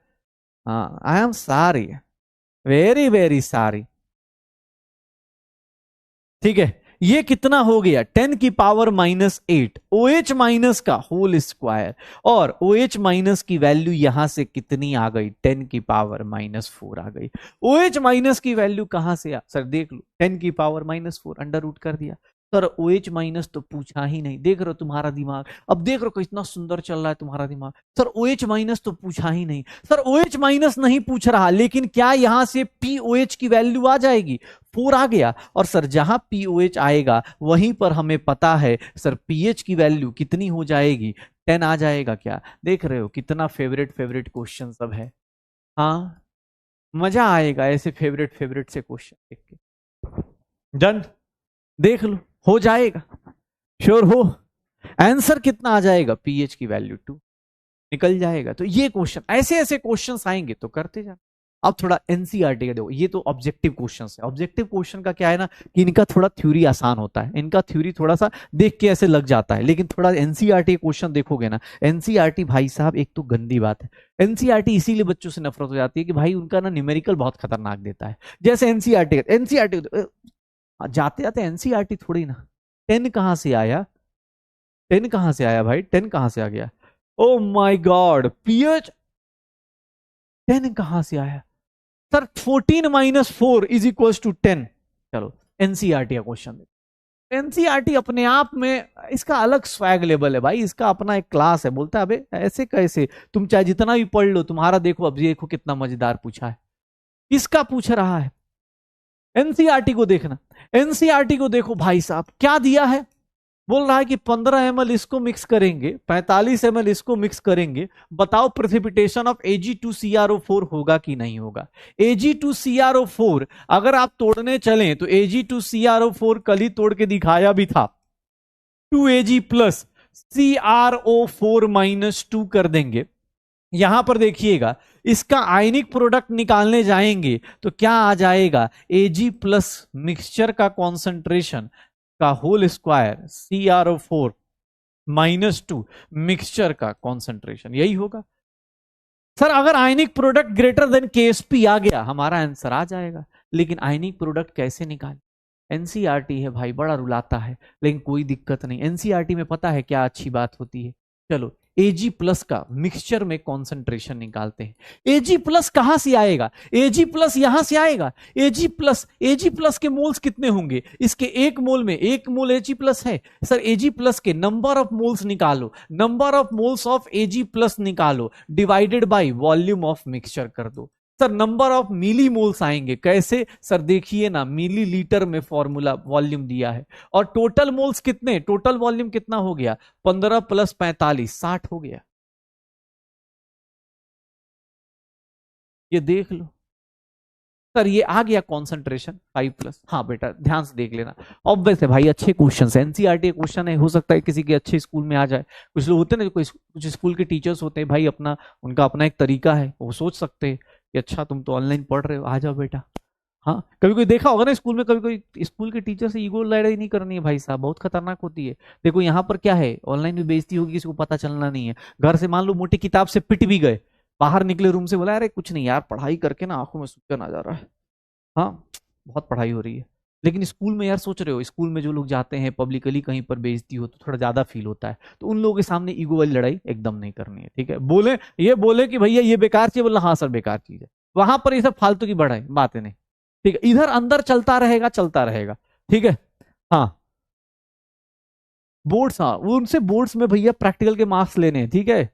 हाँ आई एम सारी, वेरी वेरी सारी। ठीक है, ये कितना हो गया, 10⁻⁻8 OH माइनस का होल स्क्वायर, और OH माइनस की वैल्यू यहां से कितनी आ गई, 10⁻⁻4 आ गई। OH माइनस की वैल्यू कहां से सर देख लो, 10⁻⁻4 अंडर रूट कर दिया। सर OH माइनस तो पूछा ही नहीं, देख रहे हो तुम्हारा दिमाग, अब देख रहे हो कितना सुंदर चल रहा है तुम्हारा दिमाग। सर OH माइनस तो पूछा ही नहीं, सर OH माइनस नहीं पूछ रहा, लेकिन क्या यहां से POH की वैल्यू आ जाएगी, 4 आ गया, और सर जहां POH आएगा वहीं पर हमें पता है सर pH की वैल्यू कितनी हो जाएगी, 10 आ जाएगा क्या। देख रहे हो कितना फेवरेट फेवरेट क्वेश्चन सब है, हाँ मजा आएगा ऐसे फेवरेट फेवरेट से क्वेश्चन देख के। डन, देख लो हो जाएगा, श्योर हो, आंसर कितना आ जाएगा, pH की वैल्यू 2 निकल जाएगा। तो ये क्वेश्चन, ऐसे ऐसे क्वेश्चंस आएंगे तो करते जाना। अब थोड़ा एनसीईआरटी का देखो, ये तो ऑब्जेक्टिव क्वेश्चंस है, ऑब्जेक्टिव क्वेश्चन का क्या है ना कि इनका थोड़ा थ्योरी आसान होता है, इनका थ्योरी थोड़ा सा देख के ऐसे लग जाता है, लेकिन थोड़ा एनसीईआरटी क्वेश्चन देखोगे ना, एनसीईआरटी भाई साहब एक तो गंदी बात है, एनसीईआरटी इसीलिए बच्चों से नफरत हो जाती है कि भाई उनका ना न्यूमेरिकल बहुत खतरनाक देता है। जैसे एनसीईआरटी जाते जाते एनसीईआरटी थोड़ी ना, 10 कहां से आया, 10 कहां से आया भाई, 10 कहां से आ गया, ओ माय गॉड, पीएच 10 कहां से आया सर, 14-4 इज इक्वल टू 10। चलो एनसीईआरटी का क्वेश्चन, एनसीईआरटी अपने आप में इसका अलग स्वैग लेवल है भाई, इसका अपना एक क्लास है, बोलता है अबे ऐसे कैसे, तुम चाहे जितना भी पढ़ लो, तुम्हारा देखो अब देखो कितना मजेदार पूछा है, किसका पूछ रहा है, एनसीईआरटी को देखना, एनसीईआरटी को देखो भाई साहब क्या दिया है, बोल रहा है कि 15 ml इसको मिक्स करेंगे, 45 ml इसको मिक्स करेंगे, बताओ प्रेसिपिटेशन ऑफ Ag2CrO4 होगा कि नहीं होगा। Ag2CrO4 अगर आप तोड़ने चलें तो Ag2CrO4 कल ही तोड़ के दिखाया भी था, 2Ag प्लस CrO4-2 कर देंगे। यहां पर देखिएगा इसका आयनिक प्रोडक्ट निकालने जाएंगे तो क्या आ जाएगा, Ag प्लस मिक्सचर का कॉन्सेंट्रेशन का होल स्क्वायर CrO4-2 मिक्सचर का कॉन्सेंट्रेशन, यही होगा। सर अगर ionic product greater then KSP आ गया हमारा आंसर आ जाएगा, लेकिन आयनिक प्रोडक्ट कैसे निकालें? एनसीईआरटी है भाई, बड़ा रुलाता है, लेकिन कोई दिक्कत नहीं। एनसीईआरटी में पता है क्या अच्छी बात होती है, चलो Ag प्लस का मिक्सचर में कॉन्सेंट्रेशन निकालते हैं। Ag प्लस कहां से आएगा, Ag प्लस यहां से आएगा। Ag प्लस के मोल्स कितने होंगे, इसके एक मोल में एक मोल Ag प्लस है। सर Ag प्लस के नंबर ऑफ मोल्स निकालो, number of moles of Ag plus निकालो, divided by volume of mixture कर दो। Sir number of millimoles आएंगे, कैसे? सर देखिए ना, मिलीलीटर में फॉर्मूला वॉल्यूम दिया है, और टोटल मोल्स कितने, टोटल वॉल्यूम कितना हो गया, 15 प्लस 45 60 हो गया। ये देख लो सर, ये आ गया कॉन्सेंट्रेशन 5+। हाँ बेटा ध्यान से देख लेना, ऑब्वियस है भाई, अच्छे क्वेश्चन है, एनसीईआरटी क्वेश्चन है, हो सकता है किसी के अच्छे स्कूल में आ जाए। कुछ लोग होते हैं ना, कुछ स्कूल के टीचर्स होते हैं भाई, अपना उनका अपना एक तरीका है, वो सोच सकते हैं कि अच्छा तुम तो ऑनलाइन पढ़ रहे हो, आ जाओ बेटा। हाँ कभी कोई देखा होगा ना स्कूल में, कभी कोई स्कूल के टीचर से ईगो लड़ाई नहीं करनी है भाई साहब, बहुत खतरनाक होती है। देखो यहाँ पर क्या है, ऑनलाइन भी बेइज्जती होगी, किसी को पता चलना नहीं है। घर से मान लो मोटी किताब से पिट भी गए, बाहर निकले रूम से, बोला अरे कुछ नहीं यार, पढ़ाई करके ना आंखों में सूजन आ जा रहा है, हाँ बहुत पढ़ाई हो रही है। लेकिन स्कूल में यार सोच रहे हो, स्कूल में जो लोग जाते हैं पब्लिकली कहीं पर बेइज्जती हो तो थोड़ा ज्यादा फील होता है, तो उन लोगों के सामने ईगो वाली लड़ाई एकदम नहीं करनी है, ठीक है। बोले कि भैया ये बेकार चीज, बोला हाँ सर बेकार चीज है, वहां पर ये सब फालतू की बढ़ाई बातें नहीं, ठीक है। इधर अंदर चलता रहेगा चलता रहेगा, ठीक है। हाँ बोर्ड्स, हाँ उनसे बोर्ड्स में भैया प्रैक्टिकल के मार्क्स लेने हैं, ठीक है।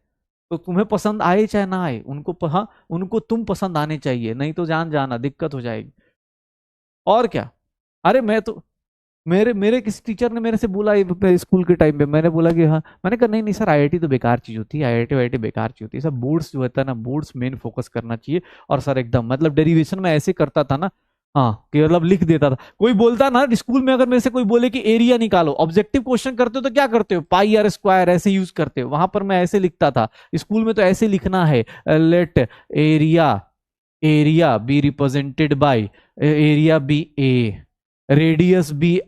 तो तुम्हें पसंद आए चाहे ना आए, हाँ उनको तुम पसंद आने चाहिए, नहीं तो जान जाना दिक्कत हो जाएगी। और क्या, अरे मैं तो, मेरे मेरे किसी टीचर ने मेरे से बोला स्कूल के टाइम पे, मैंने बोला कि हाँ, मैंने कहा नहीं नहीं सर, आईआईटी तो बेकार चीज होती है, आईआईटी वाईआईटी बेकार चीज होती है, सब बोर्ड्स जो होता है ना, बोर्ड्स मेन फोकस करना चाहिए। और सर एकदम मतलब डेरिवेशन में ऐसे करता था ना, हाँ कि मतलब लिख देता था। कोई बोलता ना स्कूल में, अगर मेरे से कोई बोले कि एरिया निकालो, ऑब्जेक्टिव क्वेश्चन करते हो तो क्या करते हो, पाई आर स्क्वायर ऐसे यूज करते हो, वहां पर मैं ऐसे लिखता था। स्कूल में तो ऐसे लिखना है, let area area be represented by area B A, radius भी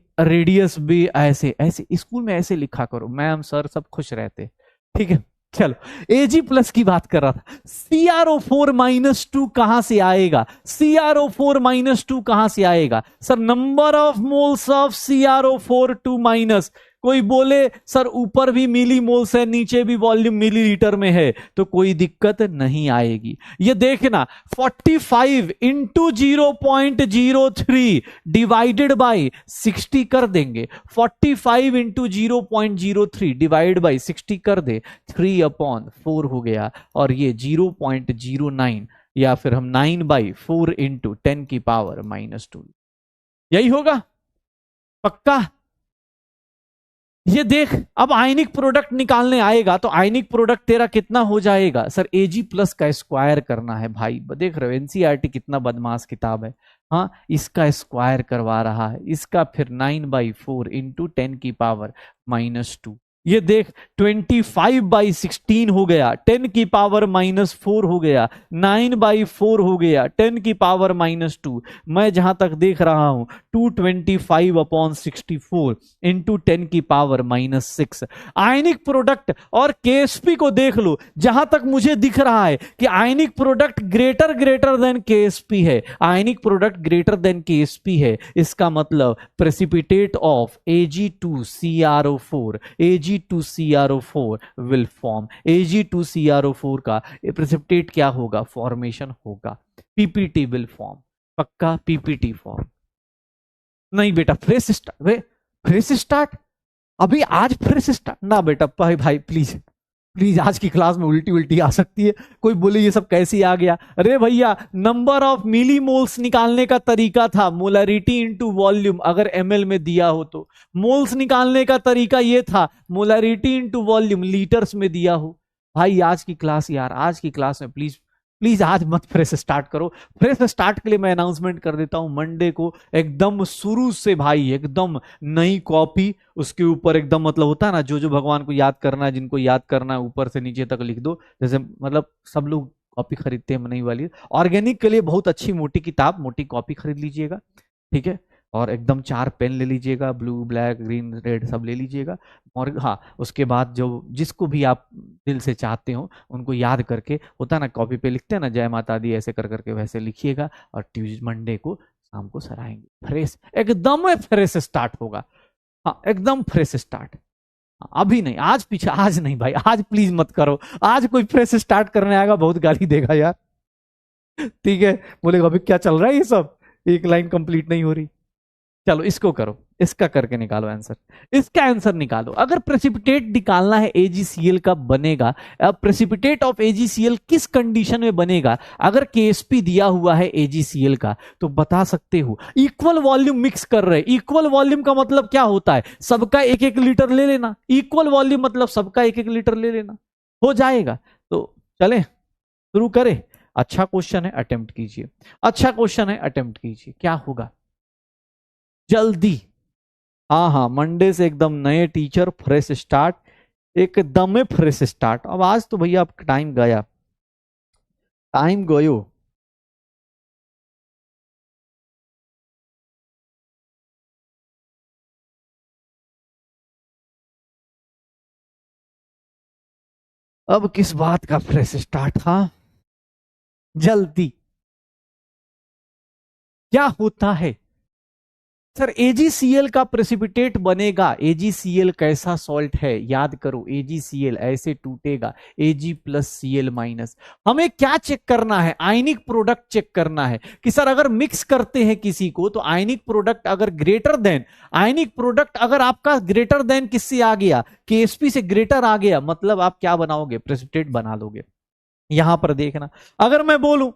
ऐसे ऐसे, स्कूल में ऐसे लिखा करो, मैम सर सब खुश रहते, ठीक है। चलो Ag प्लस की बात कर रहा था, CrO4-2 कहां से आएगा, CrO4-2 कहां से आएगा? Sir number of moles of CrO4-2-, कोई बोले सर ऊपर भी मिली मोल्स है, नीचे भी वॉल्यूम मिलीलीटर में है, तो कोई दिक्कत नहीं आएगी। ये देखना 45 इंटू 0.03 डिवाइडेड बाई 60 कर देंगे, 45 इंटू 0.03 डिवाइड बाई 60 कर दे, 3/4 हो गया, और ये 0.09 या फिर हम 9/4 इंटू 10⁻², यही होगा पक्का। ये देख, अब आयनिक प्रोडक्ट निकालने आएगा तो आयनिक प्रोडक्ट तेरा कितना हो जाएगा, सर Ag प्लस का स्क्वायर करना है भाई, देख रहे हो एनसीईआरटी कितना बदमाश किताब है। हाँ इसका स्क्वायर करवा रहा है, इसका फिर 9/4 इंटू 10⁻²। ये देख 25/16 हो गया, 10⁻⁴ हो गया, 9/4 हो गया, 10⁻²। मैं जहां तक देख रहा हूं 225/64 इंटू 10⁻⁻6। आयनिक प्रोडक्ट और केएसपी को देख लो, जहां तक मुझे दिख रहा है कि ionic product greater than KSP है, ionic product greater than KSP है, इसका मतलब precipitate of Ag2CrO4 Ag2CrO4 will form. Ag2CrO4 का प्रेसिपिटेट क्या होगा, फॉर्मेशन होगा, पीपीटी विल फॉर्म, पक्का पीपीटी फॉर्म। नहीं बेटा फ्रेश स्टार्ट, फ्रेश स्टार्ट अभी आज फ्रेश स्टार्ट ना बेटा, भाई भाई प्लीज प्लीज आज की क्लास में उल्टी उल्टी आ सकती है, कोई बोले ये सब कैसे आ गया। अरे भैया, नंबर ऑफ मिलीमोल्स निकालने का तरीका था मोलरिटी इनटू वॉल्यूम, अगर एमएल में दिया हो तो। मोल्स निकालने का तरीका ये था मोलरिटी इनटू वॉल्यूम लीटर्स में दिया हो। भाई आज की क्लास यार, आज की क्लास में प्लीज प्लीज आज मत फ्रेश स्टार्ट करो। फ्रेश स्टार्ट के लिए मैं अनाउंसमेंट कर देता हूं, मंडे को एकदम शुरू से भाई एकदम नई कॉपी, उसके ऊपर एकदम मतलब होता है ना, जो जो भगवान को याद करना है, जिनको याद करना है ऊपर से नीचे तक लिख दो। जैसे मतलब सब लोग कॉपी खरीदते हैं नई वाली, ऑर्गेनिक के लिए बहुत अच्छी मोटी किताब, मोटी कॉपी खरीद लीजिएगा, ठीक है। और एकदम 4 पेन ले लीजिएगा, ब्लू ब्लैक ग्रीन रेड सब ले लीजिएगा। और हाँ, उसके बाद जो जिसको भी आप दिल से चाहते हो उनको याद करके, होता है ना कॉपी पे लिखते हैं ना जय माता दी, ऐसे कर करके वैसे लिखिएगा। और ट्यूजडे मंडे को शाम को सर आएंगे, फ्रेश एकदम फ्रेश स्टार्ट होगा। हाँ एकदम फ्रेश स्टार्ट। अभी नहीं, आज पीछे, आज नहीं भाई, आज प्लीज मत करो। आज कोई फ्रेश स्टार्ट करने आएगा बहुत गाली देगा यार, ठीक है। बोलेगा अभी क्या चल रहा है ये सब, एक लाइन कंप्लीट नहीं हो रही। चलो इसको करो, इसका करके निकालो आंसर, इसका आंसर निकालो। अगर प्रेसिपिटेट निकालना है एजीसीएल का बनेगा, अब प्रेसिपिटेट ऑफ एजीसीएल किस कंडीशन में बनेगा? अगर केएसपी दिया हुआ है एजीसीएल का तो बता सकते हो इक्वल वॉल्यूम मिक्स कर रहे। इक्वल वॉल्यूम का मतलब क्या होता है? सबका 1-1 लीटर ले लेना। इक्वल वॉल्यूम मतलब सबका 1-1 लीटर ले लेना, हो जाएगा। तो चले शुरू करें। अच्छा क्वेश्चन है, अटेम्प्ट कीजिए। अच्छा क्वेश्चन है, अटेम्प्ट कीजिए। क्या होगा जल्दी? हाँ हाँ, मंडे से एकदम नए टीचर, फ्रेश स्टार्ट, एकदम फ्रेश स्टार्ट। अब आज तो भैया आपका टाइम गया, टाइम गयो। अब किस बात का फ्रेश स्टार्ट? हाँ जल्दी। क्या होता है सर? एजीसीएल का प्रेसिपिटेट बनेगा। एजीसीएल कैसा सॉल्ट है याद करो, एजीसीएल ऐसे टूटेगा, एजी प्लस सीएल माइनस। हमें क्या चेक करना है? आयनिक प्रोडक्ट चेक करना है कि सर अगर मिक्स करते हैं किसी को तो आयनिक प्रोडक्ट अगर ग्रेटर देन, आयनिक प्रोडक्ट अगर आपका ग्रेटर देन किससे आ गया? केएसपी से ग्रेटर आ गया, मतलब आप क्या बनाओगे? प्रेसिपिटेट बना लोगे। यहां पर देखना, अगर मैं बोलूं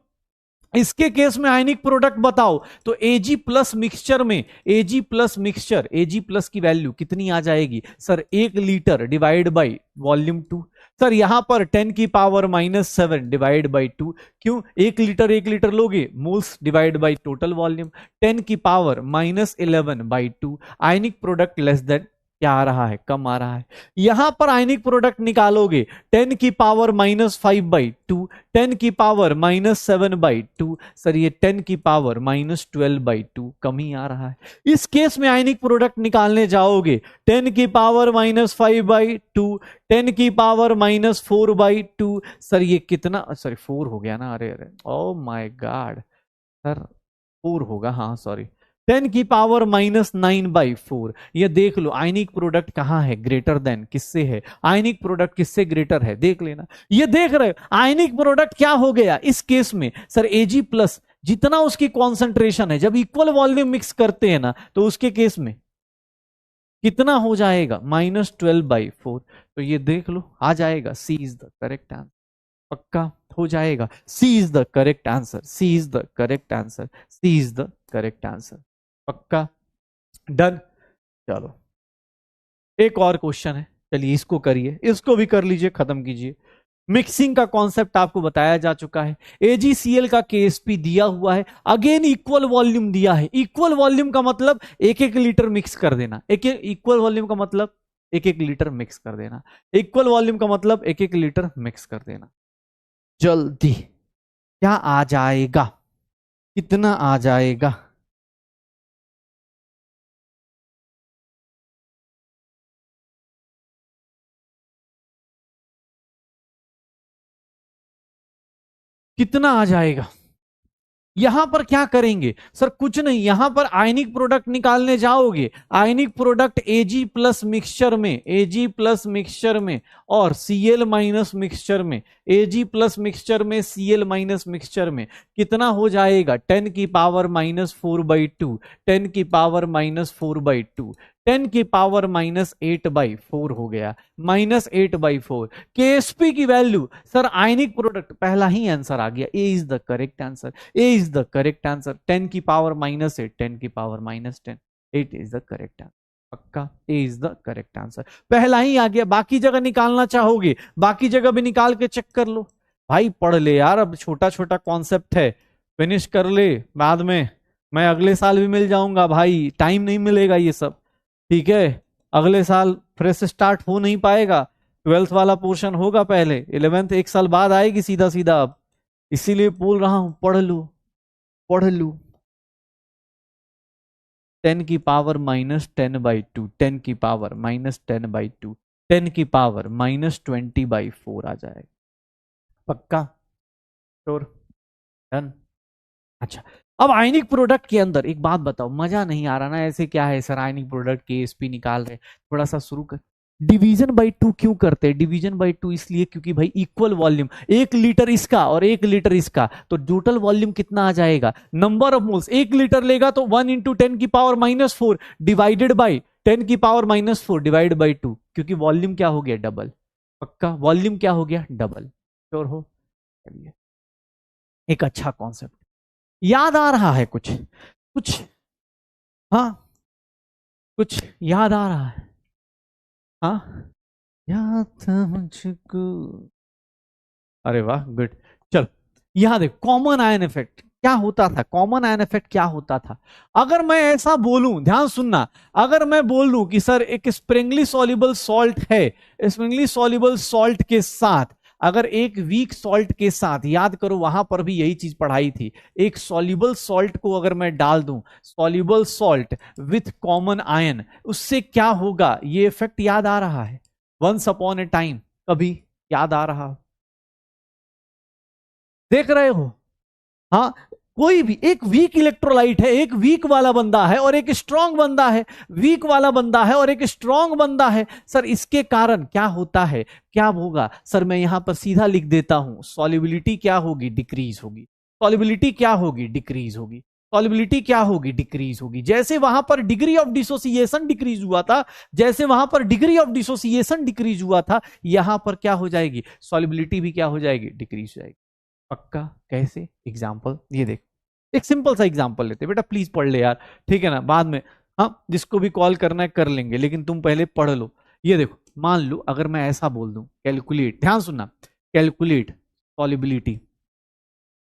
इसके केस में आयनिक प्रोडक्ट बताओ तो एजी प्लस मिक्सचर में, एजी प्लस मिक्सचर, एजी प्लस की वैल्यू कितनी आ जाएगी sir? 1 litre divide by volume 2। Sir यहां पर 10 की पावर -7 डिवाइड बाई 2। क्यों? 1 लीटर लोगे, moles divide by total volume, 10 की power -11 by 2। Ionic product less then क्या आ रहा है? कम आ रहा है। यहां पर आयनिक प्रोडक्ट निकालोगे 10 की पावर -5/2, 10 की पावर -7/2। सर ये 10 की पावर -12/2, कम ही आ रहा है। इस केस में आयनिक प्रोडक्ट निकालने जाओगे 10 की पावर -5/2, 10 की पावर -4/2। सर ये कितना, सॉरी 4 हो गया ना, अरे अरे ओ माय गॉड सर, 4 होगा, हाँ सॉरी, 10 की पावर -9/4। ये देख लो आयनिक प्रोडक्ट कहां है? ग्रेटर देन किससे है? आयनिक प्रोडक्ट किससे ग्रेटर है? देख लेना। ये देख रहे हो आयनिक प्रोडक्ट क्या हो गया इस केस में सर? एजी प्लस जितना उसकी कॉन्सेंट्रेशन है, जब इक्वल वॉल्यूम मिक्स करते हैं ना तो उसके केस में कितना हो जाएगा? -12/4। तो ये देख लो आ जाएगा, C is the correct answer. पक्का हो जाएगा, C is the correct answer, C is the correct answer, C is the correct answer. पक्का डन। चलो एक और क्वेश्चन है, चलिए इसको करिए, इसको भी कर लीजिए, खत्म कीजिए। मिक्सिंग का कॉन्सेप्ट आपको बताया जा चुका है। एजीसीएल का केएसपी दिया हुआ है, अगेन इक्वल वॉल्यूम दिया है। इक्वल वॉल्यूम का मतलब 1-1 लीटर मिक्स कर देना। एक इक्वल वॉल्यूम का मतलब 1-1 लीटर मिक्स कर देना। इक्वल वॉल्यूम का मतलब 1-1 लीटर मिक्स कर देना। जल्दी क्या आ जाएगा? कितना आ जाएगा? कितना आ जाएगा? यहां पर क्या करेंगे सर? कुछ नहीं, यहां पर आयनिक प्रोडक्ट निकालने जाओगे। आयनिक प्रोडक्ट एजी प्लस मिक्सचर में, एजी प्लस मिक्सचर में और सीएल माइनस मिक्सचर में, एजी प्लस मिक्सचर में, सीएल माइनस मिक्सचर में कितना हो जाएगा? 10 की पावर -4/2, 10 की पावर -4/2, 10⁻⁴ हो गया, -8/4। केएसपी की वैल्यू सर आयनिक प्रोडक्ट, पहला ही आंसर आ गया, A is the correct answer, A is the correct answer. 10⁻⁻8, 10⁻10, 8 is the correct answer. पक्का A is the correct answer, पहला ही आ गया। बाकी जगह निकालना चाहोगे, बाकी जगह भी निकाल के चेक कर लो भाई, पढ़ ले यार, अब छोटा छोटा कॉन्सेप्ट है, फिनिश कर ले, बाद में मैं अगले साल भी मिल जाऊंगा भाई, टाइम नहीं मिलेगा ये सब, ठीक है। अगले साल फ्रेश स्टार्ट हो नहीं पाएगा, 12th वाला पोर्शन होगा पहले, 11th एक साल बाद आएगी सीधा सीधा, अब इसीलिए बोल रहा हूं पढ़ लू, पढ़ लू। 10⁻⁻10/2, 10⁻⁻10/2, 10⁻⁻20/4 आ जाएगा। पक्का, श्योर, डन। अच्छा, अब आयनिक प्रोडक्ट के अंदर एक बात बताओ, मजा नहीं आ रहा ना ऐसे, क्या है सर आयनिक प्रोडक्ट के एसपी निकाल रहे, थोड़ा सा शुरू कर। डिवीजन बाई 2 क्यों करते हैं? डिवीजन बाई 2 इसलिए क्योंकि भाई इक्वल वॉल्यूम, 1 लीटर इसका और 1 लीटर इसका, तो टोटल वॉल्यूम कितना आ जाएगा, नंबर ऑफ मोल्स। 1 लीटर लेगा तो 1 × 10⁻⁻4 डिवाइडेड बाई 10⁻⁻4 डिवाइड बाई 2, क्योंकि वॉल्यूम क्या हो गया, डबल। पक्का वॉल्यूम क्या हो गया, डबल, श्योर हो। चलिए, एक अच्छा कॉन्सेप्ट याद आ रहा है, कुछ कुछ, हाँ कुछ याद आ रहा है, हाँ याद था मुझको। अरे वाह, गुड। चल, यहां देख, कॉमन आयन इफेक्ट क्या होता था, कॉमन आयन इफेक्ट क्या होता था। अगर मैं ऐसा बोलूं, ध्यान सुनना, अगर मैं बोल दूं कि सर एक स्प्रिंगली सॉल्युबल सॉल्ट है, स्प्रिंगली सॉल्युबल सॉल्ट के साथ अगर एक वीक सॉल्ट के साथ, याद करो वहां पर भी यही चीज पढ़ाई थी, एक सॉल्युबल सॉल्ट को अगर मैं डाल दूं, soluble salt with common ion, उससे क्या होगा, ये इफेक्ट याद आ रहा है, वंस अपॉन ए टाइम, कभी याद आ रहा, देख रहे हो। हाँ, कोई भी एक वीक इलेक्ट्रोलाइट है, एक वीक वाला बंदा है और एक स्ट्रांग बंदा है, वीक वाला बंदा है और एक स्ट्रांग बंदा है, सर इसके कारण क्या होता है, क्या होगा सर, मैं यहां पर सीधा लिख देता हूं, सॉल्युबिलिटी क्या होगी, डिक्रीज होगी, सॉल्युबिलिटी क्या होगी, डिक्रीज होगी, सॉल्युबिलिटी क्या होगी, डिक्रीज होगी। जैसे वहां पर डिग्री ऑफ डिसोसिएशन डिक्रीज हुआ था, जैसे वहां पर डिग्री ऑफ डिसोसिएशन डिक्रीज हुआ था, यहां पर क्या हो जाएगी, सॉल्युबिलिटी भी क्या हो जाएगी, डिक्रीज हो जाएगी। पक्का, कैसे, एग्जाम्पल ये देख, एक सिंपल सा एग्जांपल लेते बेटा, प्लीज पढ़ ले यार, ठीक है ना, बाद में हाँ जिसको भी कॉल करना है कर लेंगे, लेकिन तुम पहले पढ़ लो। ये देखो, मान लो अगर मैं ऐसा बोल दूं, कैलकुलेट, ध्यान सुनना, कैलकुलेट सॉल्युबिलिटी,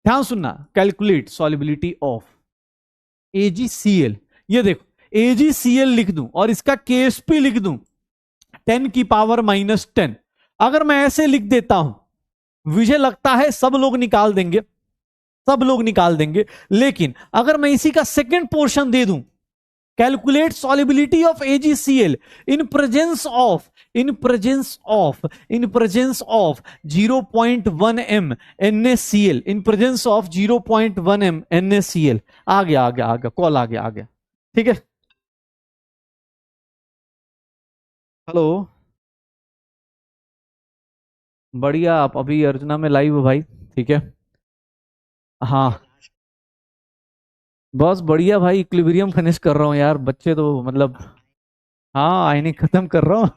ध्यान सुनना, कैलकुलेट सॉल्युबिलिटी ऑफ AgCl। ये देखो, AgCl लिख दूं और इसका KSP लिख दूं 10⁻⁻10, अगर मैं ऐसे लिख देता हूं, मुझे लगता है सब लोग निकाल देंगे, सब लोग निकाल देंगे, लेकिन अगर मैं इसी का सेकंड पोर्शन दे दूं, calculate solubility of AgCl in presence of 0.1 m NaCl, in presence of 0.1 m NaCl, आ गया आ गया आ गया, कॉल आ गया आ गया, ठीक है। हेलो, बढ़िया, आप अभी अर्चना में लाइव हो भाई, ठीक है। हाँ, बस बढ़िया भाई, इक्विलिब्रियम फिनिश कर रहा हूँ यार, बच्चे तो मतलब, हाँ आयनिक खत्म कर रहा हूँ,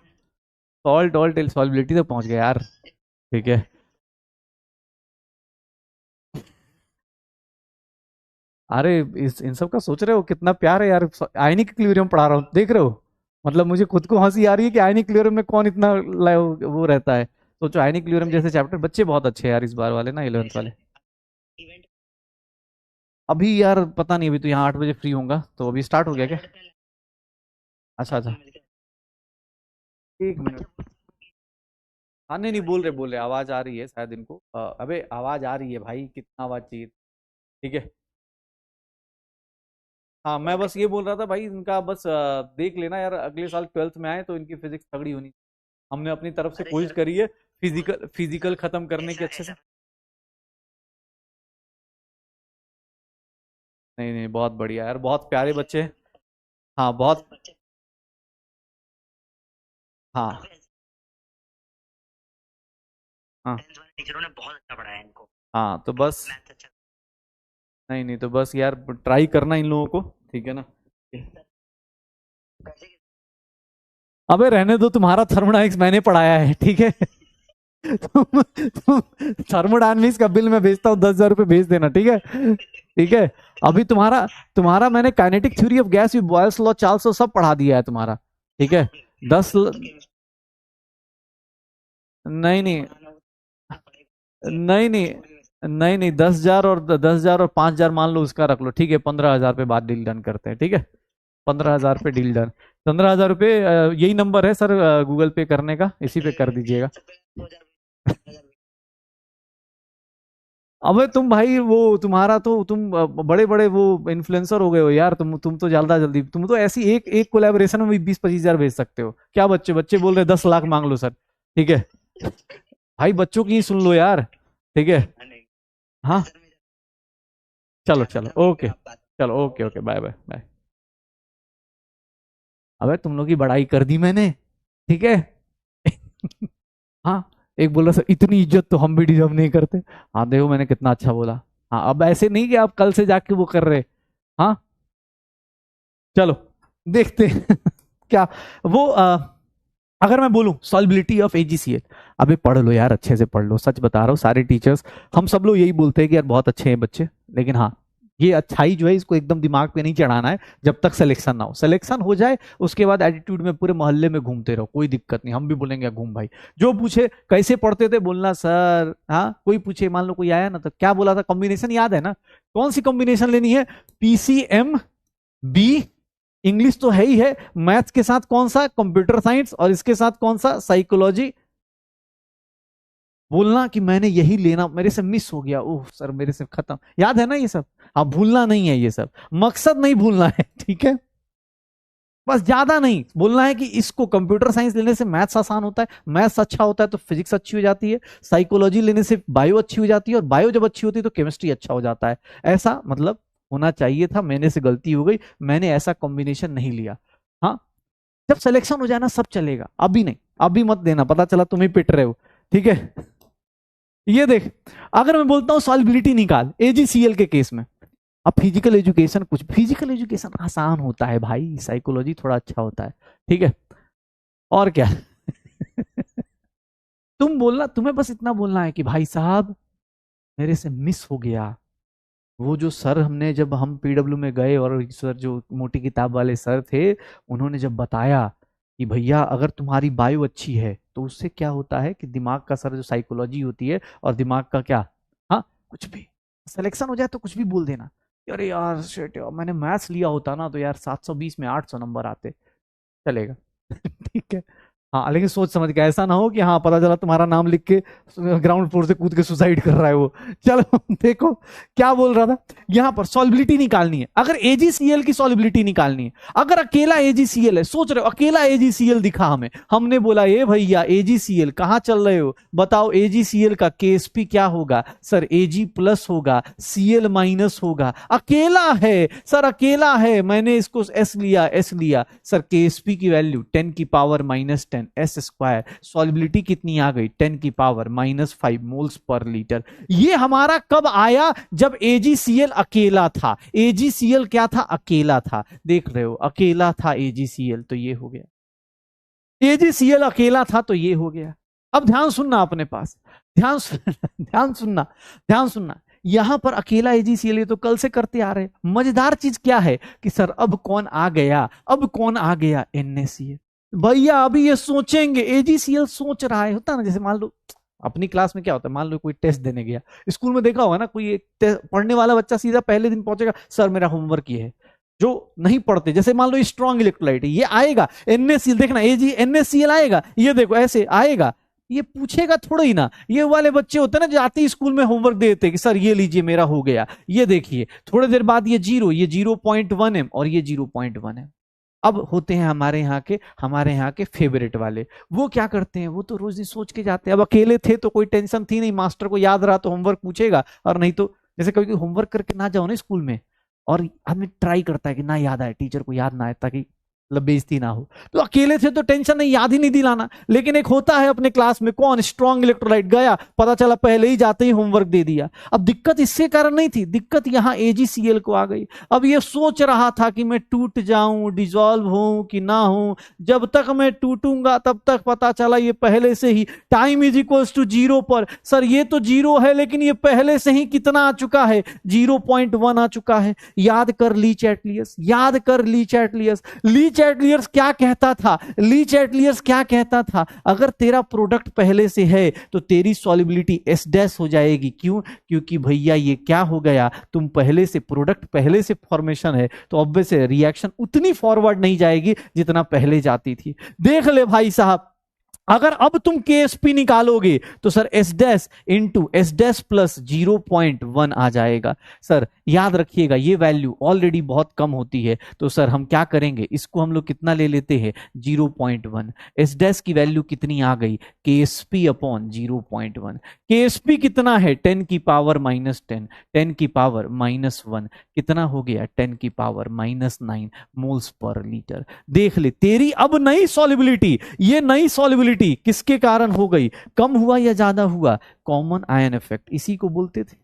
सॉल्ट ऑल्ट सॉल्युबिलिटी तक पहुंच गया यार, ठीक है। अरे इस इन सब का सोच रहे हो, कितना प्यार है यार, आयनिक इक्विलिब्रियम पढ़ा रहा हूँ, देख रहे हो, मतलब मुझे खुद को हंसी आ रही है कि आयनिक इक्विलिब्रियम में कौन इतना वो रहता है। सोचो, आयनिक इक्विलिब्रियम जैसे चैप्टर, बच्चे बहुत अच्छे हैं यार इस बार वाले ना, 11th वाले। अभी यार पता नहीं, अभी तो यहाँ 8 बजे फ्री होऊंगा, तो अभी स्टार्ट हो गया क्या? अच्छा अच्छा, 1 मिनट, हाँ नहीं नहीं, बोल रहे, आवाज आ रही है शायद इनको, अबे आवाज आ रही है भाई, कितना आवाज चाहिए, ठीक है। हाँ, मैं बस ये बोल रहा था भाई, इनका बस देख लेना यार, अगले साल 12th में आए तो इनकी फिजिक्स तगड़ी होनी, हमने अपनी तरफ से कोशिश करी है, फिजिकल फिजिकल खत्म करने की अच्छे से। नहीं नहीं, बहुत बढ़िया यार, बहुत प्यारे बच्चे हैं। हाँ बहुत, हाँ हाँ हाँ, तो बस, नहीं नहीं, तो बस यार ट्राई करना इन लोगों को, ठीक है ना। अबे रहने दो, तुम्हारा थर्मोडायनेमिक्स मैंने पढ़ाया है, ठीक है। तुम थर्मोडायनेमिक्स का बिल मैं भेजता हूँ, 10,000 रुपये भेज देना, ठीक है, ठीक है। अभी तुम्हारा तुम्हारा मैंने kinetic theory of gas, Boyle's law, Charles law सब पढ़ा दिया है तुम्हारा, ठीक है। 10 नहीं नहीं नहीं नहीं नहीं नहीं, 10,000 और 10,000 और 5,000 मान लो उसका रख लो, ठीक है। 15,000 पे बात डील डन करते हैं, ठीक है। 15,000 पे डील डन। 15,000 रुपये यही नंबर है सर गूगल पे करने का, इसी पे कर दीजिएगा। अबे तुम भाई वो तुम्हारा तो तुम बड़े बड़े वो इन्फ्लुएंसर हो गए हो यार, तुम तो ज्यादा जल्दी, तुम तो ऐसी एक एक कोलैबोरेशन में भी 20-25 हजार भेज सकते हो। क्या बच्चे बच्चे बोल रहे 10 लाख मांग लो सर, ठीक है। भाई बच्चों की ही सुन लो यार, ठीक है। हाँ चलो चलो ओके, चलो okay okay, bye bye bye. अबे तुम लोग की बड़ाई कर दी मैंने, ठीक है। हाँ, एक बोला सर इतनी इज्जत तो हम भी डिजर्व नहीं करते। हाँ देखो मैंने कितना अच्छा बोला। हाँ अब ऐसे नहीं कि आप कल से जाके वो कर रहे। हाँ चलो देखते हैं। क्या वो अगर मैं बोलूं सॉल्बिलिटी ऑफ एजीसीएल, अभी पढ़ लो यार, अच्छे से पढ़ लो, सच बता रहा हूँ। सारे टीचर्स हम सब लोग यही बोलते हैं कि यार बहुत अच्छे हैं बच्चे, लेकिन हाँ ये अच्छाई जो है इसको एकदम दिमाग पे नहीं चढ़ाना है जब तक सिलेक्शन ना हो। सिलेक्शन हो जाए उसके बाद एटीट्यूड में पूरे मोहल्ले में घूमते रहो, कोई दिक्कत नहीं, हम भी बोलेंगे घूम भाई। जो पूछे कैसे पढ़ते थे बोलना सर, हाँ कोई पूछे, मान लो कोई आया ना तो क्या बोला था, कॉम्बिनेशन याद है ना, कौन सी कॉम्बिनेशन लेनी है, पीसीएम बी, इंग्लिश तो है ही है, मैथ्स के साथ कौन सा, कंप्यूटर साइंस, और इसके साथ कौन सा, साइकोलॉजी। बोलना कि मैंने यही लेना, मेरे से मिस हो गया, ओह सर मेरे से खत्म, याद है ना ये सब। हाँ भूलना नहीं है ये सब, मकसद नहीं भूलना है, ठीक है। बस ज्यादा नहीं बोलना है कि इसको कंप्यूटर साइंस लेने से मैथ्स आसान होता है, मैथ्स अच्छा होता है तो फिजिक्स अच्छी हो जाती है, साइकोलॉजी लेने से बायो अच्छी हो जाती है, और बायो जब अच्छी होती है तो केमिस्ट्री अच्छा हो जाता है। ऐसा मतलब होना चाहिए था, मैंने से गलती हो गई, मैंने ऐसा कॉम्बिनेशन नहीं लिया। हाँ जब सिलेक्शन हो जाए ना सब चलेगा, अभी नहीं, अभी मत देना, पता चला तुम ही पिट रहे हो, ठीक है। ये देख, अगर मैं बोलता हूं सॉल्बिलिटी निकाल एजीसीएल के केस में, अब फिजिकल एजुकेशन, कुछ फिजिकल एजुकेशन आसान होता है भाई, साइकोलॉजी थोड़ा अच्छा होता है, ठीक है। और क्या। तुम बोलना, तुम्हें बस इतना बोलना है कि भाई साहब मेरे से मिस हो गया, वो जो सर हमने जब हम पीडब्ल्यू में गए और सर जो मोटी किताब वाले सर थे, उन्होंने जब बताया कि भैया अगर तुम्हारी बायो अच्छी है तो उससे क्या होता है कि दिमाग का सर जो साइकोलॉजी होती है और दिमाग का क्या, हाँ कुछ भी सिलेक्शन हो जाए तो कुछ भी बोल देना, अरे यार शिट यार मैंने मैथ्स लिया होता ना तो यार 720 में 800 नंबर आते, चलेगा। ठीक है। हाँ लेकिन सोच समझ के, ऐसा ना हो कि हाँ पता चला तुम्हारा नाम लिख के ग्राउंड फ्लोर से कूद के सुसाइड कर रहा है वो। चलो देखो क्या बोल रहा था, यहां पर सॉल्बिलिटी निकालनी है, अगर एजीसीएल की सॉल्बिलिटी निकालनी है, अगर अकेला एजीसीएल है, सोच रहे हो अकेला एजीसीएल दिखा हमें, हमने बोला ये भैया एजीसीएल कहां चल रहे हो, बताओ एजीसीएल का केएसपी क्या होगा, सर एजी प्लस होगा, सीएल माइनस होगा, अकेला है सर, अकेला है, मैंने इसको एस लिया, एस लिया, सर केएसपी की वैल्यू 10 की पावर -10 एस स्क्वायर, सॉल्बिलिटी कितनी आ गई 10 की पावर -5 मोल्स पर लीटर। ये हमारा कब आया, जब एजीसीएल अकेला था, एजीसीएल क्या था, अकेला था, देख रहे हो अकेला था एजीसीएल तो ये हो गया, एजीसीएल अकेला था तो ये हो गया। अब ध्यान सुनना अपने पास, ध्यान सुनना, ध्यान सुनना, ध्यान सुनना, यहां पर अकेला एजीसीएल ये तो कल से करते आ रहे, मजेदार चीज क्या है कि सर अब कौन आ गया, अब कौन आ गया, एनएसीएल। भैया अभी ये सोचेंगे, एजीसीएल सोच रहा है, होता ना जैसे मान लो अपनी क्लास में क्या होता है, मान लो कोई टेस्ट देने गया, स्कूल में देखा होगा ना, कोई एक पढ़ने वाला बच्चा सीधा पहले दिन पहुंचेगा, सर मेरा होमवर्क ये है, जो नहीं पढ़ते जैसे मान लो स्ट्रॉन्ग इलेक्ट्रोलाइट ये आएगा, एनएससीएल देखना, एजी एनएससीएल आएगा, ये देखो ऐसे आएगा, ये पूछेगा थोड़ा ही ना, ये वाले बच्चे होते हैं ना जो आते ही स्कूल में होमवर्क देते कि सर ये लीजिए मेरा हो गया, ये देखिए थोड़ी देर बाद ये 0.1 एम और ये 0.1 एम। अब होते हैं हमारे यहाँ के फेवरेट वाले, वो क्या करते हैं, वो तो रोज ही सोच के जाते हैं, अब अकेले थे तो कोई टेंशन थी नहीं, मास्टर को याद रहा तो होमवर्क पूछेगा, और नहीं तो जैसे कभी होमवर्क करके ना जाओ ना स्कूल में, और आदमी ट्राई करता है कि ना याद आए, टीचर को याद ना आए, ताकि मतलब बेइज्जती ना हो। तो अकेले थे तो टेंशन नहीं, याद ही नहीं दिलाना, लेकिन एक होता है अपने क्लास में कौन स्ट्रॉन्ग इलेक्ट्रोलाइट, गया पता चला पहले ही जाते ही होमवर्क दे दिया। अब दिक्कत इससे कारण नहीं थी, दिक्कत यहाँ AgCl को आ गई। अब ये सोच रहा था कि मैं टूट जाऊं, डिजॉल्व हूं कि ना हूं, जब तक मैं टूटूंगा तब तक पता चला ये पहले से ही टाइम इज इक्वल्स टू 0 पर। सर ये तो 0 है लेकिन ये पहले से ही कितना आ चुका है, 0.1 आ चुका है। याद कर लीच एटलियस, याद कर लीच एटलियस। लीच एटलियस क्या कहता था, लीच एटलियस क्या कहता था, अगर तेरा प्रोडक्ट पहले से है तो तेरी सॉल्युबिलिटी S डैश हो जाएगी। क्यों? क्योंकि भैया ये क्या हो गया, तुम पहले से प्रोडक्ट पहले से फॉर्मेशन है तो ऑब्वियस रिएक्शन उतनी फॉरवर्ड नहीं जाएगी जितना पहले जाती थी। देख ले भाई साहब, अगर अब तुम KSP निकालोगे तो sir S dash into S dash plus 0.1 आ जाएगा। सर याद रखिएगा ये वैल्यू ऑलरेडी बहुत कम होती है, तो सर हम क्या करेंगे, इसको हम लोग कितना ले लेते हैं 0.1। S डैश की वैल्यू कितनी आ गई, KSP अपॉन 0.1। KSP कितना है 10 की पावर -10, 10 की पावर -1 कितना हो गया 10 की पावर -9 मोल्स पर लीटर। देख ले तेरी अब नई सॉल्युबिलिटी, ये नई सॉल्युबिलिटी किसके कारण हो गई, कम हुआ या ज्यादा हुआ, कॉमन आयन इफेक्ट, इसी को बोलते थे।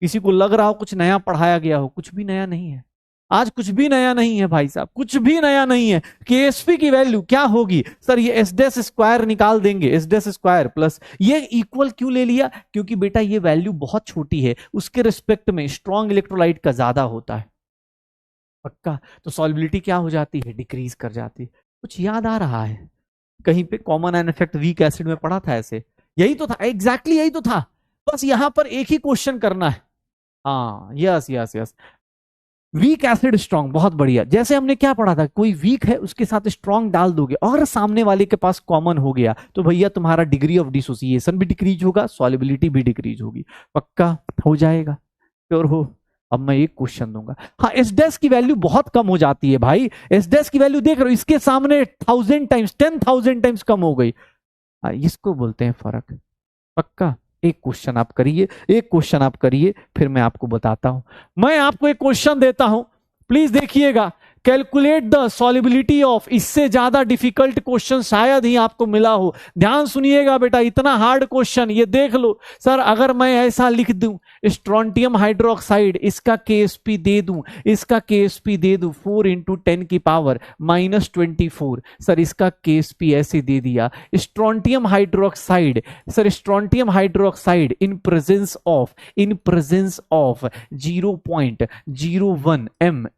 किसी को लग रहा हो कुछ नया पढ़ाया गया हो, कुछ भी नया नहीं है, आज कुछ भी नया नहीं है भाई साहब, कुछ भी नया नहीं है। KSP की वैल्यू क्या होगी, सर ये S डैश स्क्वायर निकाल देंगे, S डैश स्क्वायर प्लस ये इक्वल क्यों ले लिया, क्योंकि बेटा ये वैल्यू बहुत छोटी है, उसके रिस्पेक्ट में स्ट्रॉन्ग इलेक्ट्रोलाइट का ज्यादा होता है पक्का, तो सॉल्युबिलिटी क्या हो जाती है, डिक्रीज कर जाती है। कुछ याद आ रहा है, कहीं पे common ion effect weak acid में पढ़ा था ऐसे, यही तो था एग्जैक्टली यही तो था, बस यहां पर एक ही क्वेश्चन करना है। हाँ yes yes yes, weak acid strong, बहुत बढ़िया। जैसे हमने क्या पढ़ा था, कोई वीक है उसके साथ स्ट्रॉन्ग डाल दोगे और सामने वाले के पास कॉमन हो गया तो भैया तुम्हारा डिग्री ऑफ डिसोसिएशन भी डिक्रीज होगा, सॉल्युबिलिटी भी डिक्रीज होगी, पक्का हो जाएगा, श्योर हो। अब मैं एक क्वेश्चन दूंगा, हाँ S डैश की वैल्यू बहुत कम हो जाती है भाई, S डैश की वैल्यू देख रहे हो इसके सामने 1000 टाइम्स 10,000 टाइम्स कम हो गई, इसको बोलते हैं फर्क, पक्का। एक क्वेश्चन आप करिए, एक क्वेश्चन आप करिए, फिर मैं आपको बताता हूं। मैं आपको एक क्वेश्चन देता हूं, प्लीज देखिएगा, कैलकुलेट द सॉल्युबिलिटी ऑफ, इससे ज्यादा डिफिकल्ट क्वेश्चन शायद ही आपको मिला हो, ध्यान सुनिएगा बेटा, इतना हार्ड क्वेश्चन, ये देख लो। सर अगर मैं ऐसा लिख दूं स्ट्रोंटियम हाइड्रोक्साइड, इसका KSP दे दूं, इसका KSP दे दूं 4 इंटू 10 की पावर -24, सर इसका KSP ऐसे दे दिया, strontium hydroxide, sir strontium hydroxide in presence of 0.01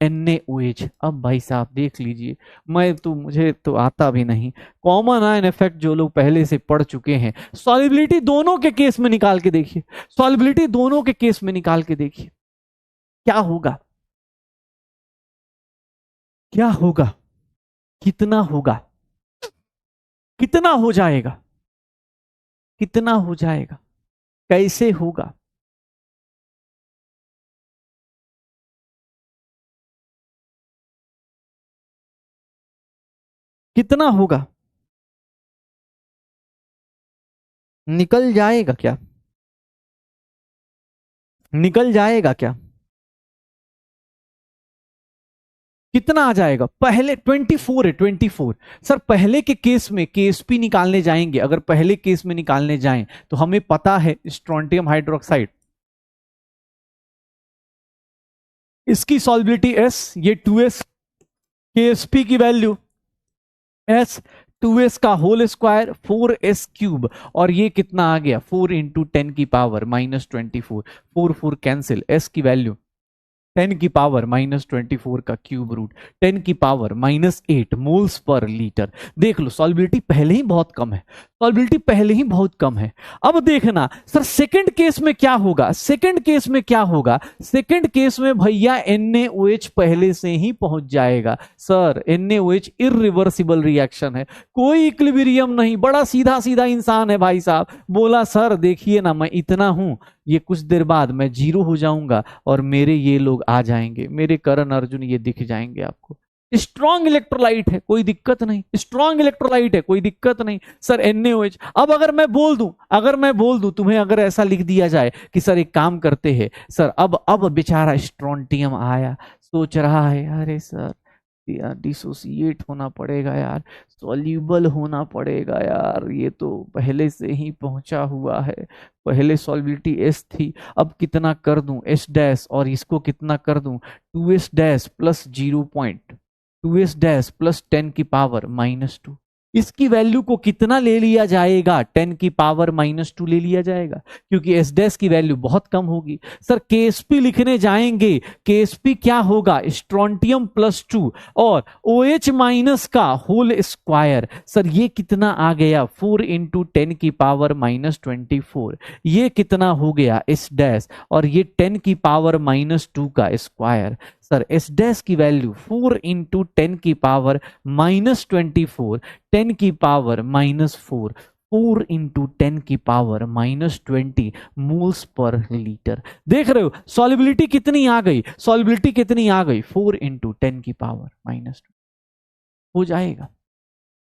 MnOH। अब भाई साहब देख लीजिए, मुझे तो आता भी नहीं, कॉमन आयन इफेक्ट जो लोग पहले से पढ़ चुके हैं, सॉल्युबिलिटी दोनों के केस में निकाल के देखिए, सॉल्युबिलिटी दोनों के केस में निकाल के देखिए क्या होगा, क्या होगा, कितना होगा, कितना हो जाएगा, कितना हो जाएगा, कैसे होगा, कितना होगा, निकल जाएगा क्या, निकल जाएगा क्या, कितना आ जाएगा, पहले 24 है 24। सर पहले के केस में KSP निकालने जाएंगे, अगर पहले केस में निकालने जाएं तो हमें पता है स्ट्रोंटियम हाइड्रोक्साइड, इसकी सॉल्युबिलिटी S, ये 2S, KSP की वैल्यू S, 2S का होल स्क्वायर 4S क्यूब, और ये कितना आ गया 4 इंटू 10 की पावर -24, 4 4 कैंसिल, S की वैल्यू 10 की पावर -24 का क्यूब रूट, 10 की पावर -8 मोल्स पर लीटर। देख लो सॉल्युबिलिटी पहले ही बहुत कम है, सॉल्युबिलिटी पहले ही बहुत कम है। अब देखना सर सेकंड केस में क्या होगा, सेकंड केस में क्या होगा, सेकंड केस में भैया NaOH पहले से ही पहुंच जाएगा। सर NaOH इरिवर्सिबल रिएक्शन है, कोई इक्विलिब्रियम नहीं, बड़ा सीधा सीधा इंसान है भाई साहब। बोला सर देखिए ना मैं इतना हूं, ये कुछ देर बाद मैं 0 हो जाऊंगा और मेरे ये लोग आ जाएंगे, मेरे करण अर्जुन ये दिख जाएंगे आपको। स्ट्रॉन्ग इलेक्ट्रोलाइट है कोई दिक्कत नहीं, स्ट्रॉन्ग इलेक्ट्रोलाइट है कोई दिक्कत नहीं सर NaOH। अब अगर मैं बोल दूं, अगर मैं बोल दूं तुम्हें, अगर ऐसा लिख दिया जाए कि सर एक काम करते हैं सर, अब बेचारा स्ट्रोंटियम आया, सोच रहा है अरे सर डिसोसिएट होना पड़ेगा यार, सॉल्यूबल होना पड़ेगा यार, ये तो पहले से ही पहुंचा हुआ है। पहले सॉल्युबिलिटी एस थी, अब कितना कर दूं एस डैश, और इसको कितना कर दूं 2s dash plus 0.2s dash plus 10⁻²। इसकी वैल्यू को कितना ले लिया जाएगा, 10⁻² ले लिया जाएगा, क्योंकि एस डैश की वैल्यू बहुत कम होगी। सर केएसपी लिखने जाएंगे, केएसपी क्या होगा, स्ट्रोंटियम +2 और OH माइनस का होल स्क्वायर। सर ये कितना आ गया, 4 × 10⁻²4। ये कितना हो गया एस डैश, और ये 10⁻² का स्क्वायर। सर एस डैश की वैल्यू 4 × 10⁻²4, 10⁻⁻4, 4 × 10⁻20 मोल्स पर लीटर। देख रहे हो सॉल्युबिलिटी कितनी आ गई, सॉल्युबिलिटी कितनी आ गई, 4 × 10⁻⁻20 हो जाएगा।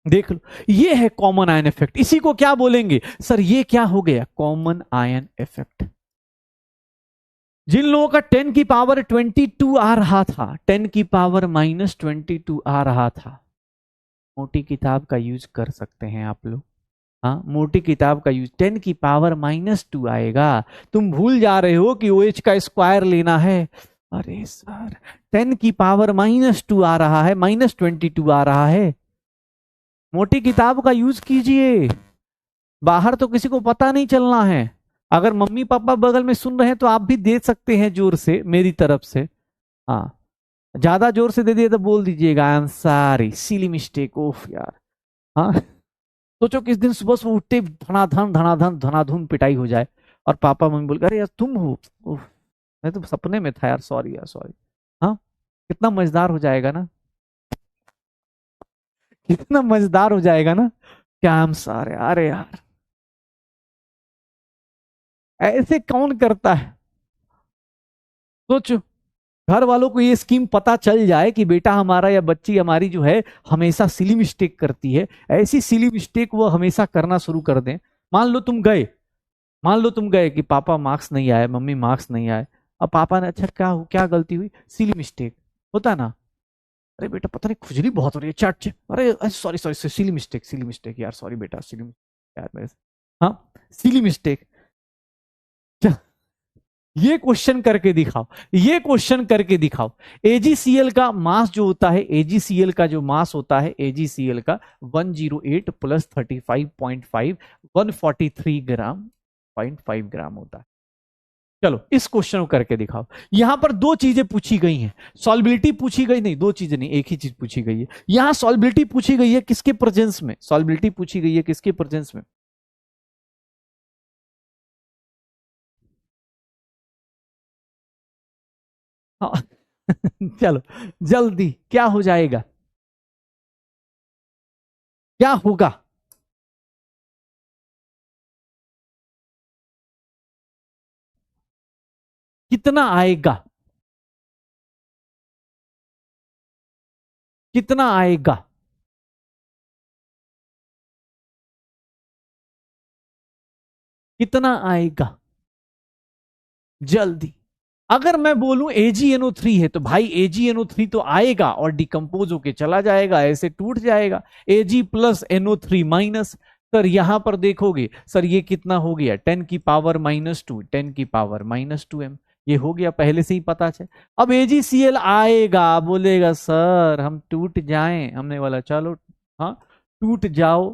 देख लो ये है कॉमन आयन इफेक्ट। इसी को क्या बोलेंगे सर, ये क्या हो गया, कॉमन आयन इफेक्ट। जिन लोगों का 10⁻22 आ रहा था, 10⁻22 आ रहा था, मोटी किताब का यूज कर सकते हैं आप लोग। हाँ मोटी किताब का यूज, 10⁻2 आएगा। तुम भूल जा रहे हो कि OH का स्क्वायर लेना है। अरे सर 10⁻2 आ रहा है, -22 आ रहा है। मोटी किताब का यूज कीजिए, बाहर तो किसी को पता नहीं चलना है। अगर मम्मी पापा बगल में सुन रहे हैं तो आप भी दे सकते हैं जोर से मेरी तरफ से। हाँ ज्यादा जोर से दे दिए तो बोल दीजिएगा I am sorry, silly mistake, ओफ यार। हाँ सोचो किस दिन सुबह सुबह उठते धनाधन धनाधन धनाधुन पिटाई हो जाए और पापा मम्मी बोल अरे यार तुम हो, ओफ मैं तो सपने में था यार, सॉरी यार सॉरी। हाँ कितना मजेदार हो जाएगा ना, कितना मजेदार हो जाएगा ना, क्या हम सारे, अरे यार ऐसे कौन करता है। सोचो घर वालों को ये स्कीम पता चल जाए कि बेटा हमारा या बच्ची हमारी जो है हमेशा सिली मिस्टेक करती है, ऐसी सिली मिस्टेक वो हमेशा करना शुरू कर दें। मान लो तुम गए, मान लो तुम गए कि पापा मार्क्स नहीं आए, मम्मी मार्क्स नहीं आए। अब पापा ने अच्छा क्या गलती हुई, सिली मिस्टेक होता ना, अरे बेटा पता नहीं खुजली बहुत हो रही है, चट अरे सॉरी सॉरी सिली मिस्टेक यार, सॉरी बेटा सिली मिस्टेक यार मेरे से। हाँ सिली मिस्टेक, ये क्वेश्चन करके दिखाओ, ये क्वेश्चन करके दिखाओ। AgCl का मास जो होता है, AgCl का जो मास होता है, AgCl का 108 + 35.5 143 ग्राम 0.5 ग्राम होता है। चलो इस क्वेश्चन को करके दिखाओ। यहां पर दो चीजें पूछी गई हैं, सॉल्युबिलिटी पूछी गई, नहीं दो चीजें नहीं एक ही चीज पूछी गई है। यहां सॉल्युबिलिटी पूछी गई है किसके प्रेजेंस में, सॉल्युबिलिटी पूछी गई है किसके प्रेजेंस में, हाँ चलो जल्दी क्या हो जाएगा, क्या होगा, कितना आएगा, कितना आएगा, कितना आएगा जल्दी। अगर मैं बोलूं AgNO3 है तो भाई AgNO3 तो आएगा और डिकम्पोज होके चला जाएगा, ऐसे टूट जाएगा। Ag + NO3-, सर यहां पर देखोगे सर ये कितना हो गया 10⁻², 10⁻²m, ये हो गया पहले से ही पता है। अब AgCl आएगा, बोलेगा सर हम टूट जाएं, हमने बोला चलो हाँ टूट जाओ।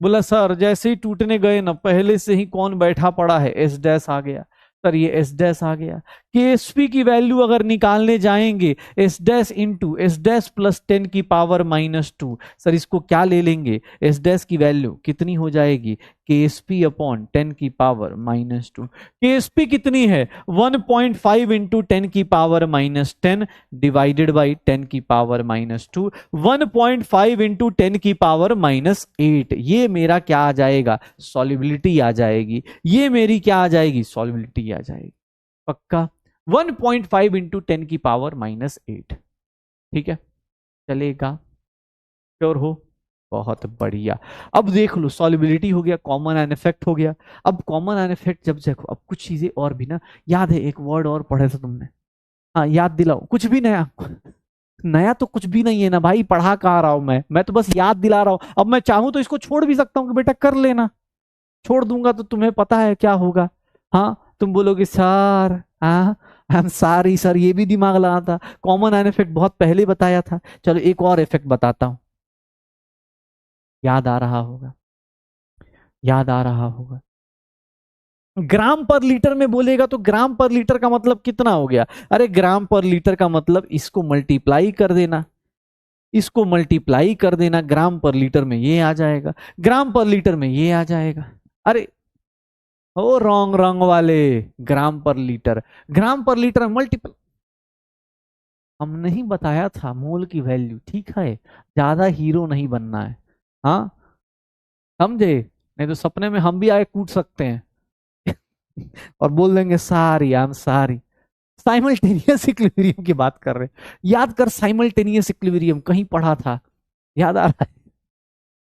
बोला सर जैसे ही टूटने गए ना पहले से ही कौन बैठा पड़ा है, एस डैश आ गया। सर ये एस डैश आ गया। केएसपी की वैल्यू अगर निकालने जाएंगे S dash into S dash plus 10⁻²। Sir इसको क्या ले लेंगे, एस डैश की वैल्यू कितनी हो जाएगी, केएसपी अपॉन 10⁻²। केएसपी कितनी है 1.5 इंटू 10⁻10 डिवाइडेड बाई 10⁻², 1.5 इंटू 10⁻8। ये मेरा क्या आ जाएगा, सॉल्युबिलिटी आ जाएगी। ये मेरी क्या आ जाएगी, सॉल्युबिलिटी आ जाएगी। पक्का 1.5 इंटू 10⁻8। ठीक है चलेगा, श्योर हो, बहुत बढ़िया। अब देख लो सॉल्युबिलिटी हो गया, कॉमन आयन इफेक्ट हो गया। अब कॉमन आयन इफेक्ट जब देखो, अब कुछ चीजें और भी ना याद है, एक वर्ड और पढ़े थे तुमने, हाँ याद दिलाओ, कुछ भी नया नया तो कुछ भी नहीं है ना भाई, पढ़ा कहाँ रहा हूं मैं तो बस याद दिला रहा हूं। अब मैं चाहूं तो इसको छोड़ भी सकता हूं कि बेटा कर लेना, छोड़ दूंगा तो तुम्हें पता है क्या होगा। हाँ तुम बोलोगे सर, हाँ आई एम सॉरी सर, ये भी दिमाग लगा था, कॉमन आयन इफेक्ट बहुत पहले बताया था। चलो एक और इफेक्ट बताता हूं, याद आ रहा होगा, याद आ रहा होगा। ग्राम पर लीटर में बोलेगा तो ग्राम पर लीटर का मतलब कितना हो गया? अरे ग्राम पर लीटर का मतलब इसको मल्टीप्लाई कर देना, इसको मल्टीप्लाई कर देना, ग्राम पर लीटर में ये आ जाएगा, ग्राम पर लीटर में ये आ जाएगा। अरे ओ रॉन्ग रॉन्ग वाले, ग्राम पर लीटर, ग्राम पर लीटर मल्टीपल, हम नहीं बताया था मोल की वैल्यू, ठीक है, ज्यादा हीरो नहीं बनना है। हाँ समझे, नहीं तो सपने में हम भी आए कूट सकते हैं और बोल देंगे सारी आई एम सारी। साइमल्टेनियस इक्विलिब्रियम की बात कर रहे हैं, याद कर साइमल्टेनियस इक्विलिब्रियम कहीं पढ़ा था, याद आ रहा है?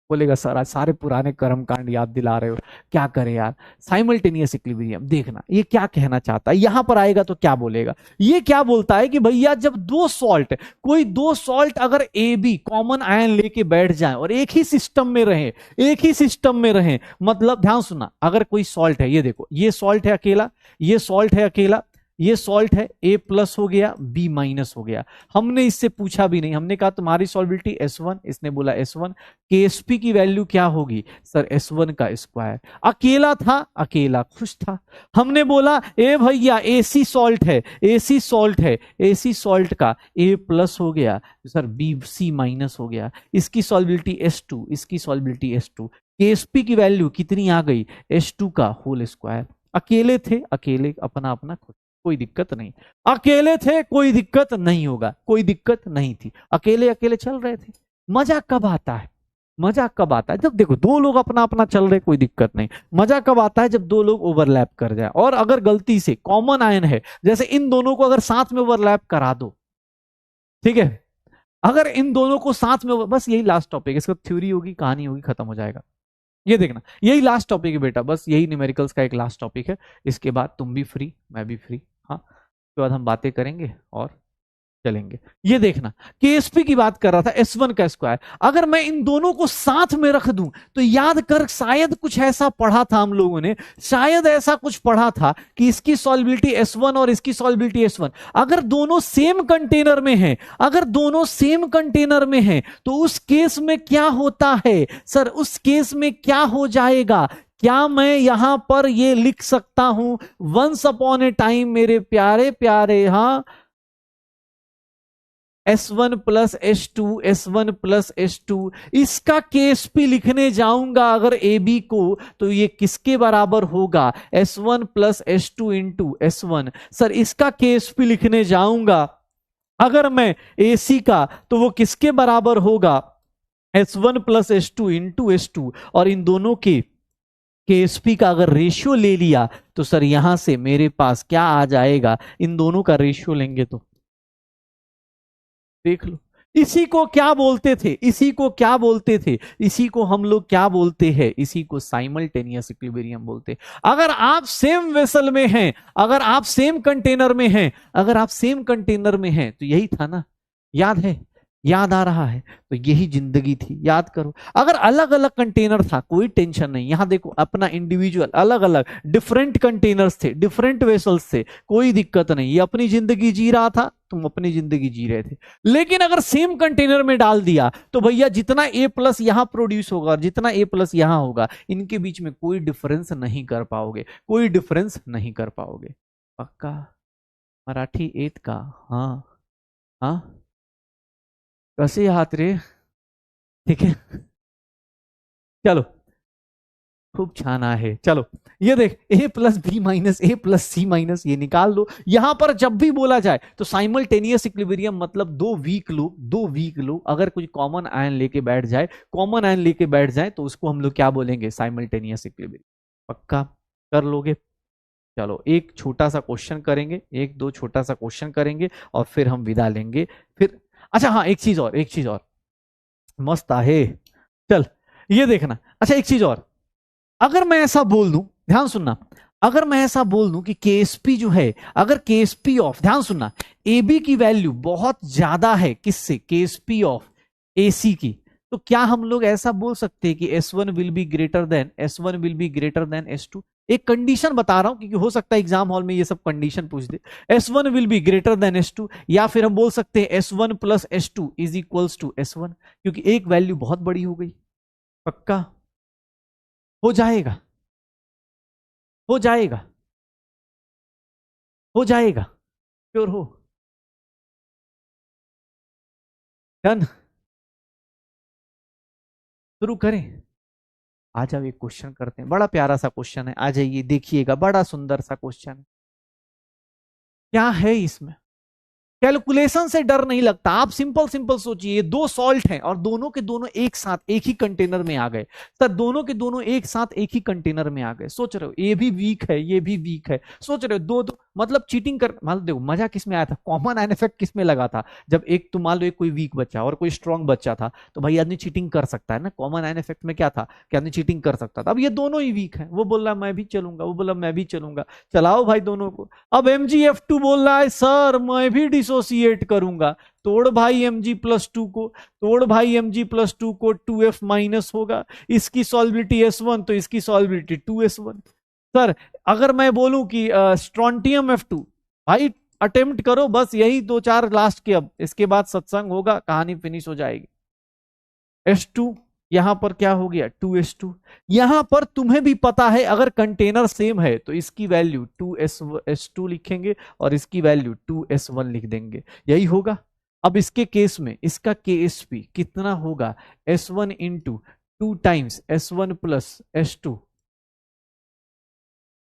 बोलेगा सर आज सारे पुराने कर्म कांड याद दिला रहे हो, क्या करे यार। साइमल्टेनियस इक्विलिब्रियम देखना ये क्या कहना चाहता है, यहां पर आएगा तो क्या बोलेगा, ये क्या बोलता है कि भैया जब दो सॉल्ट, कोई दो सॉल्ट अगर ए बी कॉमन आयन लेके बैठ जाए और एक ही सिस्टम में रहे, एक ही सिस्टम में रहे, मतलब ध्यान सुनना, अगर कोई सॉल्ट है, ये देखो ये सॉल्ट है अकेला, ये सॉल्ट है अकेला, ये सॉल्ट है, ए प्लस हो गया बी माइनस हो गया, हमने इससे पूछा भी नहीं, हमने कहा तुम्हारी सॉल्बिलिटी S1, इसने बोला S1, KSP की वैल्यू क्या होगी सर S1 का स्क्वायर, अकेला था, अकेला खुश था, हमने बोला ए भैया AC सॉल्ट है, AC सॉल्ट है, AC सॉल्ट का A प्लस हो गया सर B C माइनस हो गया, इसकी सॉल्बिलिटी S2, इसकी सॉल्बिलिटी S2, KSP की वैल्यू कितनी आ गई S2 का होल स्क्वायर, अकेले थे अकेले अपना अपना खुश, कोई दिक्कत नहीं, अकेले थे कोई दिक्कत नहीं होगा, कोई दिक्कत नहीं थी, अकेले अकेले चल रहे थे। मजा कब आता है, मजा कब आता है जब देखो दो लोग अपना अपना चल रहे, कोई दिक्कत नहीं, मजा कब आता है जब दो लोग ओवरलैप कर जाए, और अगर गलती से कॉमन आयन है, जैसे इन दोनों को अगर साथ में ओवरलैप करा दो, ठीक है, अगर इन दोनों को साथ में, बस यही लास्ट टॉपिक, इसका थ्योरी होगी, कहानी होगी, खत्म हो जाएगा। ये देखना यही लास्ट टॉपिक है बेटा, बस यही न्यूमेरिकल्स का एक लास्ट टॉपिक है, इसके बाद तुम भी फ्री मैं भी फ्री, हाँ उसके बाद हम बातें करेंगे और चलेंगे। ये देखना KSP की बात कर रहा था, S1 का स्क्वायर, अगर मैं इन दोनों को साथ में रख दूं तो याद कर, शायद कुछ ऐसा पढ़ा था हम लोगों ने, शायद ऐसा कुछ पढ़ा था कि इसकी सॉल्बिलिटी S1 और इसकी सॉल्बिलिटी S1 अगर दोनों सेम कंटेनर में हैं, अगर दोनों सेम कंटेनर में हैं तो उस केस में क्या होता है सर, उस केस में क्या हो जाएगा, क्या मैं यहां पर ये लिख सकता हूं, वंस अपॉन ए टाइम मेरे प्यारे प्यारे, हाँ S1 plus S2, S1 plus S2, इसका KSP लिखने जाऊंगा अगर AB को तो ये किसके बराबर होगा, S1 plus S2 into S1, sir इसका KSP लिखने जाऊंगा अगर मैं AC का तो वो किसके बराबर होगा, S1 plus S2 into S2, और इन दोनों के KSP का अगर रेशियो ले लिया तो सर यहां से मेरे पास क्या आ जाएगा, इन दोनों का रेशियो लेंगे तो देख लो, इसी को क्या बोलते थे, इसी को क्या बोलते थे, इसी को हम लोग क्या बोलते हैं, इसी को साइमल्टेनियस इक्विलिब्रियम बोलते हैं। अगर आप सेम वेसल में हैं, अगर आप सेम कंटेनर में हैं, अगर आप सेम कंटेनर में हैं तो यही था ना, याद है, याद आ रहा है, तो यही जिंदगी थी, याद करो। अगर अलग अलग कंटेनर था कोई टेंशन नहीं, यहां देखो अपना इंडिविजुअल अलग अलग डिफरेंट कंटेनर्स थे, डिफरेंट वेसल्स थे, कोई दिक्कत नहीं, ये अपनी जिंदगी जी रहा था, तुम अपनी जिंदगी जी रहे थे। लेकिन अगर सेम कंटेनर में डाल दिया तो भैया जितना A प्लस यहां प्रोड्यूस होगा और जितना A प्लस यहां होगा, इनके बीच में कोई डिफरेंस नहीं कर पाओगे, कोई डिफरेंस नहीं कर पाओगे। पक्का मराठी 8 का, हाँ हाँ कैसे हाथ रे, ठीक है चलो खूब छाना है। चलो ये देख A plus B minus A plus C minus, ये निकाल लो, यहां पर जब भी बोला जाए तो साइमल्टेनियस इक्विलिब्रियम मतलब दो वीक लोग, दो वीक लोग अगर कुछ कॉमन आयन लेके बैठ जाए, कॉमन आयन लेके बैठ जाए तो उसको हम लोग क्या बोलेंगे, साइमल्टेनियस इक्विलिब्रियम। पक्का कर लोगे। चलो एक छोटा सा क्वेश्चन करेंगे, एक दो छोटा सा क्वेश्चन करेंगे और फिर हम विदा लेंगे। फिर अच्छा हाँ एक चीज और, एक चीज और मस्त आहे, चल ये देखना। अच्छा एक चीज और, अगर मैं ऐसा बोल दूं, ध्यान सुनना, अगर मैं ऐसा बोल दूं कि केएसपी जो है, अगर केएसपी ऑफ, ध्यान सुनना, एबी की वैल्यू बहुत ज्यादा है किससे, केएसपी ऑफ एसी की, तो क्या हम लोग ऐसा बोल सकते हैं कि S1 will be greater than, S1 will be greater than S2? एक कंडीशन बता रहा हूं क्योंकि हो सकता है एग्जाम हॉल में ये सब कंडीशन पूछ दे। S1 will be greater than S2, या फिर हम बोल सकते हैं S1 plus S2 is equals to S1, क्योंकि एक वैल्यू बहुत बड़ी हो गई। पक्का हो जाएगा, हो जाएगा, हो जाएगा, श्योर हो? डन, शुरू करें? आ जाओ, एक क्वेश्चन करते हैं, बड़ा प्यारा सा क्वेश्चन है, आ जाइए देखिएगा, बड़ा सुंदर सा क्वेश्चन है। क्या है इसमें? कैलकुलेशन से डर नहीं लगता, आप सिंपल सिंपल सोचिए, ये दो सॉल्ट हैं और दोनों के दोनों एक साथ एक ही कंटेनर में आ गए। सर दोनों के दोनों एक साथ एक ही कंटेनर में आ गए, सोच रहे हो ये भी वीक है ये भी वीक है, सोच रहे हो दो दो, मतलब चीटिंग कर, मान देखो मजा किस में आया था, कॉमन एन इफेक्ट किस में लगा था, जब एक तो मान लो एक कोई वीक बच्चा और कोई स्ट्रॉन्ग बच्चा था, तो भाई आदमी चीटिंग कर सकता है ना, कॉमन एन इफेक्ट में क्या था कि आदमी चीटिंग कर सकता था। अब ये दोनों ही वीक है, वो बोल रहा मैं भी चलूंगा, वो बोला मैं भी चलूंगा, चलाओ भाई दोनों को। अब MgF2 बोल रहा है सर मैं भी डिसोसिएट करूंगा, तोड़ भाई Mg+2 को, तोड़ भाई Mg+2 को, 2F माइनस होगा, इसकी सॉल्बिलिटी S1 तो इसकी सॉल्बिलिटी 2S1। सर अगर मैं बोलूं कि स्ट्रॉन्टियम F2, भाई अटेम्प्ट करो, बस यही दो चार लास्ट के, अब इसके बाद सत्संग होगा, कहानी फिनिश हो जाएगी। S2 यहां पर क्या हो गया 2S2, यहां पर तुम्हें भी पता है अगर कंटेनर सेम है तो इसकी वैल्यू 2S2 लिखेंगे और इसकी वैल्यू 2S1 लिख देंगे, यही होगा। अब इसके केस में इसका KSP कितना होगा, S1 into 2 times S1 plus S2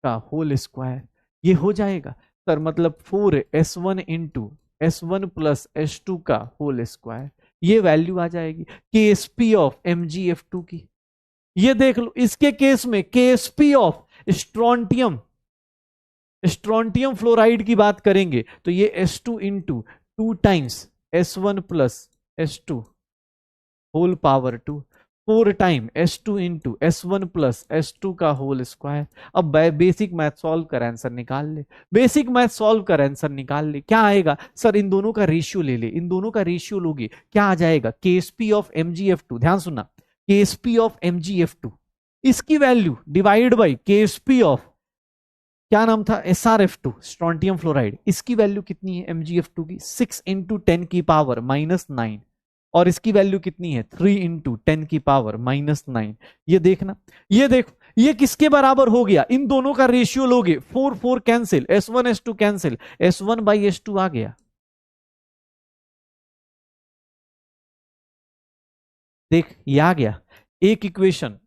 का होल स्क्वायर, ये हो जाएगा सर, मतलब 4S1 into S1 plus S2 का होल स्क्वायर, ये वैल्यू आ जाएगी KSP ऑफ MgF2 की। ये देख लो इसके केस में KSP of strontium, strontium fluoride की बात करेंगे तो ये S2 into 2 times S1 plus S2 whole power 2, 4 time S2 into S1 plus S2 का होल स्क्वायर। अब बेसिक मैथ सॉल्व कर आंसर निकाल ले, बेसिक मैथ सॉल्व कर आंसर निकाल ले, क्या आएगा सर, इन दोनों का रेशियो ले ले, इन दोनों का रेशियो लोगे क्या आ जाएगा, KSP ऑफ MgF2, ध्यान सुनना, KSP ऑफ MgF2 इसकी value divide by KSP of, क्या नाम था, SrF2 स्ट्रॉन्टियम फ्लोराइड, इसकी वैल्यू कितनी है MgF2 की, 6 इंटू 10⁻⁻⁹, और इसकी वैल्यू कितनी है 3 इंटू 10⁻⁻⁹। ये देखना, ये देखो ये किसके बराबर हो गया, इन दोनों का रेशियो लोगे, 4 4 cancel, S1 S2 cancel, S1 by S2 आ गया। देख ये आ गया, एक इक्वेशन,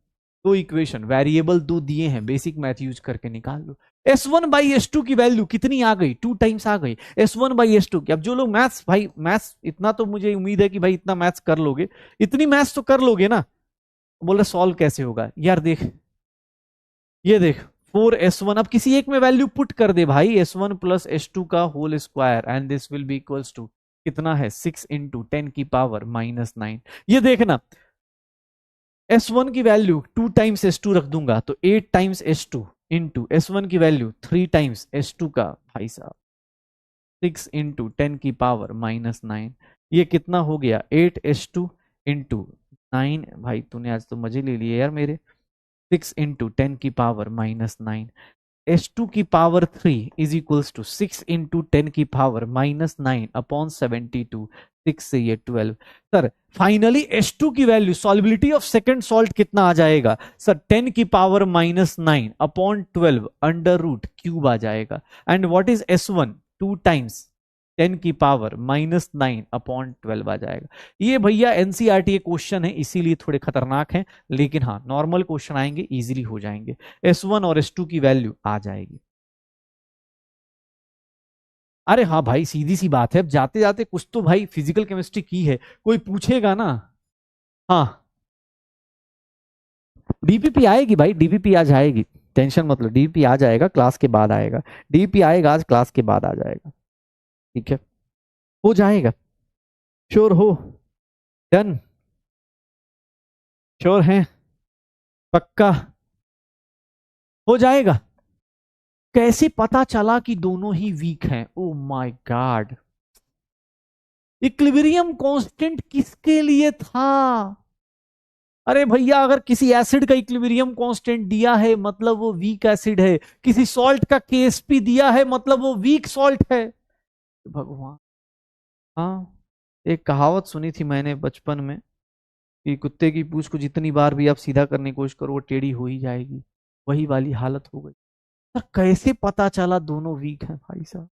दो इक्वेशन, वेरिएबल दो दिए हैं, बेसिक मैथ यूज करके निकाल लो। S1 बाई S2 की वैल्यू कितनी आ गई, 2 टाइम्स आ गई S1 बाई S2 की। अब जो लोग मैथ्स, भाई मैथ्स इतना तो मुझे उम्मीद है कि भाई इतना मैथ्स कर लोगे, इतनी मैथ्स तो कर लोगे ना। बोल रहे सॉल्व कैसे होगा यार, देख ये देख 4S1, अब किसी एक में वैल्यू पुट कर दे भाई, S1 प्लस S2 का whole square and this will be equals to कितना है 6 इंटू 10⁻⁹। ये देखना S1 की वैल्यू 2 टाइम्स S2 रख दूंगा तो 8 टाइम्स S2 इंटू S1 की वैल्यू 3 टाइम्स S2 का, भाई साहब 6 इंटू 10⁻⁹, ये कितना हो गया 8S2 इंटू 9, भाई तूने आज तो मजे ले लिए यार मेरे, 6 इंटू 10⁻⁹, S2 की power 3 is equals to 6 into 10⁻⁹ upon 72, 6 से ये 12। सर फाइनली S2 की value, solubility of second salt कितना आ जाएगा sir, 10⁻⁹ upon 12 under root cube आ जाएगा। And what is S1, 2 times 10⁻⁹ upon 12 आ जाएगा। ये भैया NCERT क्वेश्चन है इसीलिए थोड़े खतरनाक हैं, लेकिन हाँ नॉर्मल क्वेश्चन आएंगे इजीली हो जाएंगे, S1 और S2 की वैल्यू आ जाएगी। अरे हाँ भाई सीधी सी बात है, अब जाते जाते कुछ तो भाई फिजिकल केमिस्ट्री की है, कोई पूछेगा ना। हाँ डीपीपी आएगी भाई, डीपीपी आज आएगी, टेंशन मतलब, डीपीपी आ जाएगा, क्लास के बाद आएगा, डीपीपी आएगा आज, क्लास के बाद आ जाएगा, ठीक है, हो जाएगा, श्योर हो, डन, श्योर है, पक्का हो जाएगा। कैसे पता चला कि दोनों ही वीक हैं? Oh my God, equilibrium constant किसके लिए था? अरे भैया, अगर किसी एसिड का इक्विलिब्रियम कांस्टेंट दिया है मतलब वो वीक एसिड है, किसी सॉल्ट का केएसपी दिया है मतलब वो वीक सॉल्ट है। भगवान। हाँ, एक कहावत सुनी थी मैंने बचपन में कि कुत्ते की पूंछ को जितनी बार भी आप सीधा करने की कोशिश करो वो टेढ़ी हो ही जाएगी। वही वाली हालत हो गई। सर कैसे पता चला दोनों वीक हैं भाई साहब?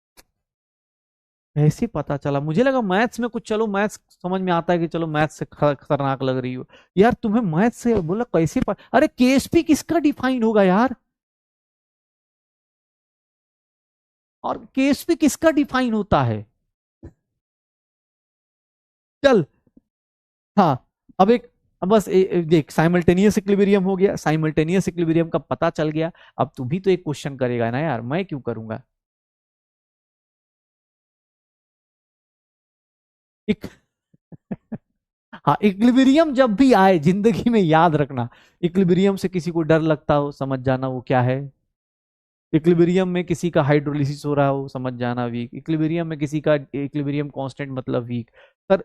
कैसे पता चला? मुझे लगा मैथ्स में कुछ, चलो मैथ्स समझ में आता है कि चलो मैथ्स से खतरनाक लग रही हो यार, तुम्हें मैथ्स से बोला कैसे अरे केएसपी किसका डिफाइंड होगा यार? और केएसपी किसका डिफाइन होता है? चल। हाँ। अब बस देख, साइमल्टेनियस इक्विलिब्रियम हो गया, साइमल्टेनियस इक्विलिब्रियम का पता चल गया। अब तू भी तो एक क्वेश्चन करेगा ना यार, मैं क्यों करूंगा? एक हाँ, इक्विलिब्रियम जब भी आए जिंदगी में याद रखना, इक्विलिब्रियम से किसी को डर लगता हो समझ जाना वो क्या है। इक्विलिब्रियम में किसी का हाइड्रोलिसिस हो रहा हो समझ जाना वीक। इक्विलिब्रियम में किसी का इक्विलिब्रियम कांस्टेंट मतलब वीक। पर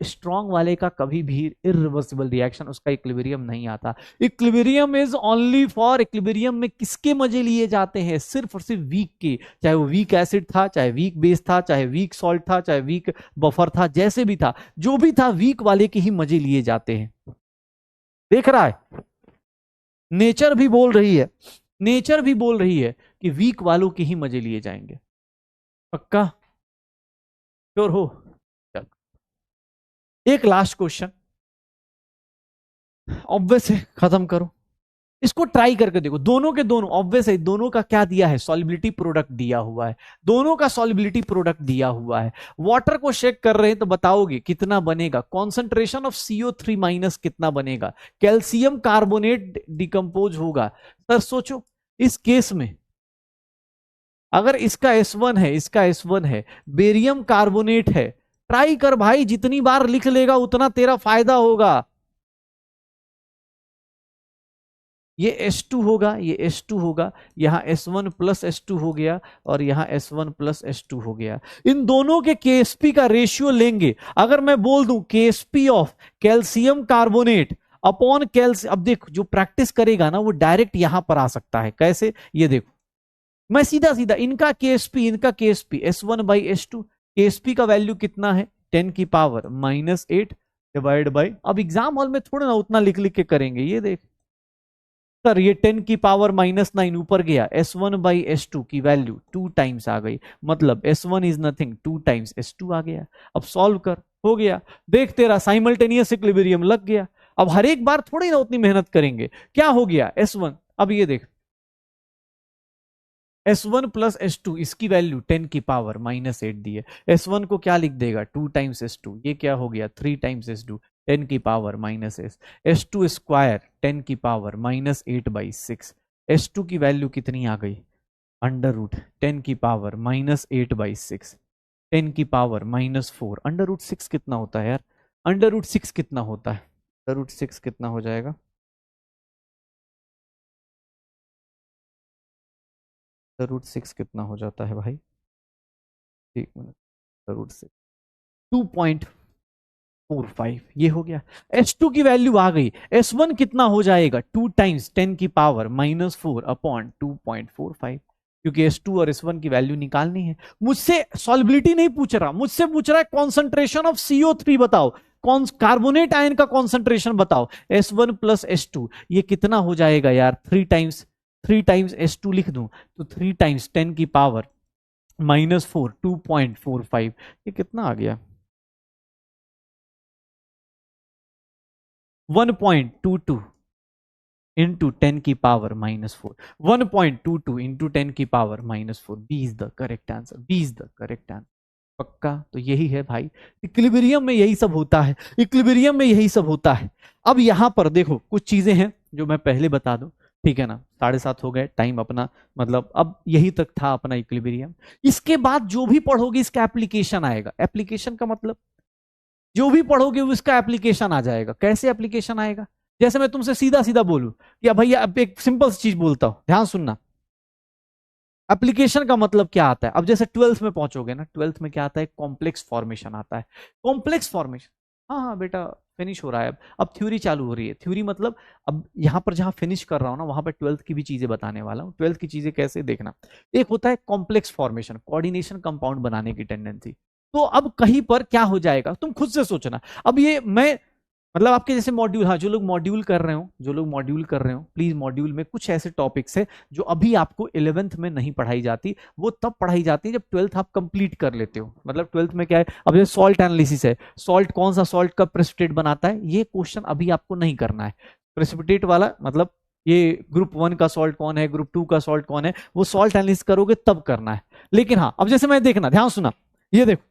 स्ट्रॉन्ग वाले का कभी भी इरिवर्सिबल रिएक्शन, उसका इक्विलिब्रियम नहीं आता। Equilibrium is only for, equilibrium में किसके मजे लिए जाते हैं? सिर्फ और सिर्फ वीक के। चाहे वो वीक एसिड था, चाहे वीक बेस था, चाहे वीक सॉल्ट था, चाहे वीक बफर था, जैसे भी था, जो भी था, वीक वाले के ही मजे लिए जाते हैं। देख रहा है? नेचर भी बोल रही है, नेचर भी बोल रही है कि वीक वालों के ही मजे लिए जाएंगे। पक्का? श्योर हो? चल, एक लास्ट क्वेश्चन, ऑब्वियस है, खत्म करो। इसको ट्राई करके देखो, दोनों के दोनों ऑब्वियस है, दोनों का क्या दिया है? सॉलिबिलिटी प्रोडक्ट दिया हुआ है। दोनों का सॉलिबिलिटी प्रोडक्ट दिया हुआ है। वाटर को शेक कर रहे हैं तो बताओगे कितना बनेगा? कॉन्सेंट्रेशन ऑफ CO3 माइनस कितना बनेगा? कैल्शियम कार्बोनेट डिकम्पोज होगा। सर सोचो, इस केस में अगर इसका S1 है, इसका S1 है, बेरियम कार्बोनेट है, ट्राई कर भाई, जितनी बार लिख लेगा उतना तेरा फायदा होगा। ये S2 होगा, ये S2 होगा, यहाँ S1 प्लस S2 हो गया, और यहाँ S1 प्लस S2 हो गया। इन दोनों के KSP का रेशियो लेंगे। अगर मैं बोल दूं KSP of calcium carbonate upon calcium, अब देख जो प्रैक्टिस करेगा ना वो डायरेक्ट यहां पर आ सकता है। कैसे? ये देखो, मैं सीधा सीधा इनका केएसपी, इनका केएसपी S1/S2, केएसपी का वैल्यू कितना है? 10⁻⁻8 डिवाइड बाई, अब एग्जाम हॉल में थोड़ा ना उतना लिख लिख के करेंगे। ये देख सर, ये 10⁻⁹ ऊपर गया, S1/S2 की वैल्यू 2 टाइम्स आ गई, मतलब S1 is nothing, 2 times S2 आ गया। अब सॉल्व कर, हो गया। देख तेरा साइमल्टेनियस इक्विलिब्रियम लग गया। अब हर एक बार थोड़ी ना उतनी मेहनत करेंगे। क्या हो गया? S1। अब ये देख, S1 प्लस S2, इसकी वैल्यू 10⁻⁻8 दी है। S1 को क्या लिख देगा? 2 टाइम्स S2, ये क्या हो गया? 3 times S2, 10⁻⁻8। S2 square 10⁻⁻8/6। S2 की वैल्यू कितनी आ गई? Under root 10⁻⁻8/6, 10⁻⁻4। अंडर रूट 6 कितना होता है यार? अंडर रूट 6 कितना होता है? अंडर रूट 6 कितना हो जाएगा? अंडर रूट 6 कितना हो जाता है भाई? एक मिनट, अंडर रूट 6 2.45, ये हो गया। S2 की वैल्यू आ गई। S1 कितना हो जाएगा? 2 टाइम्स 10⁻⁻4 अपॉन 2.45, क्योंकि S2 और S1 की वैल्यू निकालनी है। मुझसे सॉल्बिलिटी नहीं पूछ रहा, मुझसे पूछ रहा है कॉन्सेंट्रेशन ऑफ CO3 बताओ, कौन कार्बोनेट आयन का कॉन्सेंट्रेशन बताओ। S1 प्लस S2, ये कितना हो जाएगा यार? 3 टाइम्स S2 लिख दूं तो 3 टाइम्स 10⁻⁻4, 2.45, ये कितना आ गया? 1.22 into 10⁻⁻4, 1.22 into 10⁻⁻4। B is the correct answer, B is the correct answer. पक्का? तो यही है भाई, इक्विलिब्रियम में यही सब होता है, इक्विलिब्रियम में यही सब होता है। अब यहां पर देखो कुछ चीजें हैं जो मैं पहले बता दूं, ठीक है ना? 7:30 हो गए, टाइम अपना, मतलब अब यही तक था अपना इक्विलिब्रियम। इसके बाद जो भी पढ़ोगे इसका एप्लीकेशन आएगा। एप्लीकेशन का मतलब जो भी पढ़ोगे उसका एप्लीकेशन आ जाएगा। कैसे एप्लीकेशन आएगा? जैसे मैं तुमसे सीधा सीधा बोलूं, या भैया अब एक सिंपल चीज बोलता हूं, ध्यान सुनना। एप्लीकेशन का मतलब क्या आता है? अब जैसे ट्वेल्थ में पहुंचोगे ना, ट्वेल्थ में क्या आता है? कॉम्प्लेक्स फॉर्मेशन आता है। कॉम्प्लेक्स फॉर्मेशन, हाँ हाँ बेटा फिनिश हो रहा है अब थ्योरी चालू हो रही है। थ्योरी मतलब अब यहाँ पर जहां फिनिश कर रहा हूँ ना, वहां पर ट्वेल्थ की भी चीजें बताने वाला हूँ। ट्वेल्थ की चीजें कैसे देखना, एक होता है कॉम्प्लेक्स फॉर्मेशन, कोऑर्डिनेशन कंपाउंड बनाने की टेंडेंसी। तो अब कहीं पर क्या हो जाएगा तुम खुद से सोचना। अब ये मैं मतलब आपके जैसे मॉड्यूल, हाँ जो लोग मॉड्यूल कर रहे हो, जो लोग मॉड्यूल कर रहे हो, प्लीज मॉड्यूल में कुछ ऐसे टॉपिक्स है जो अभी आपको 11th में नहीं पढ़ाई जाती, वो तब पढ़ाई जाती है जब 12th आप कंप्लीट कर लेते हो। मतलब 12th में क्या है, अब जैसे सॉल्ट एनालिसिस है, सॉल्ट कौन सा सॉल्ट कब प्रेसिपिटेट बनाता है, ये क्वेश्चन अभी आपको नहीं करना है। प्रेसिपिटेट वाला मतलब ये ग्रुप 1 का सॉल्ट कौन है, ग्रुप 2 का सॉल्ट कौन है, वो सॉल्ट एनालिसिस करोगे तब करना है। लेकिन हाँ अब जैसे मैं देखना, ध्यान सुना, ये देखो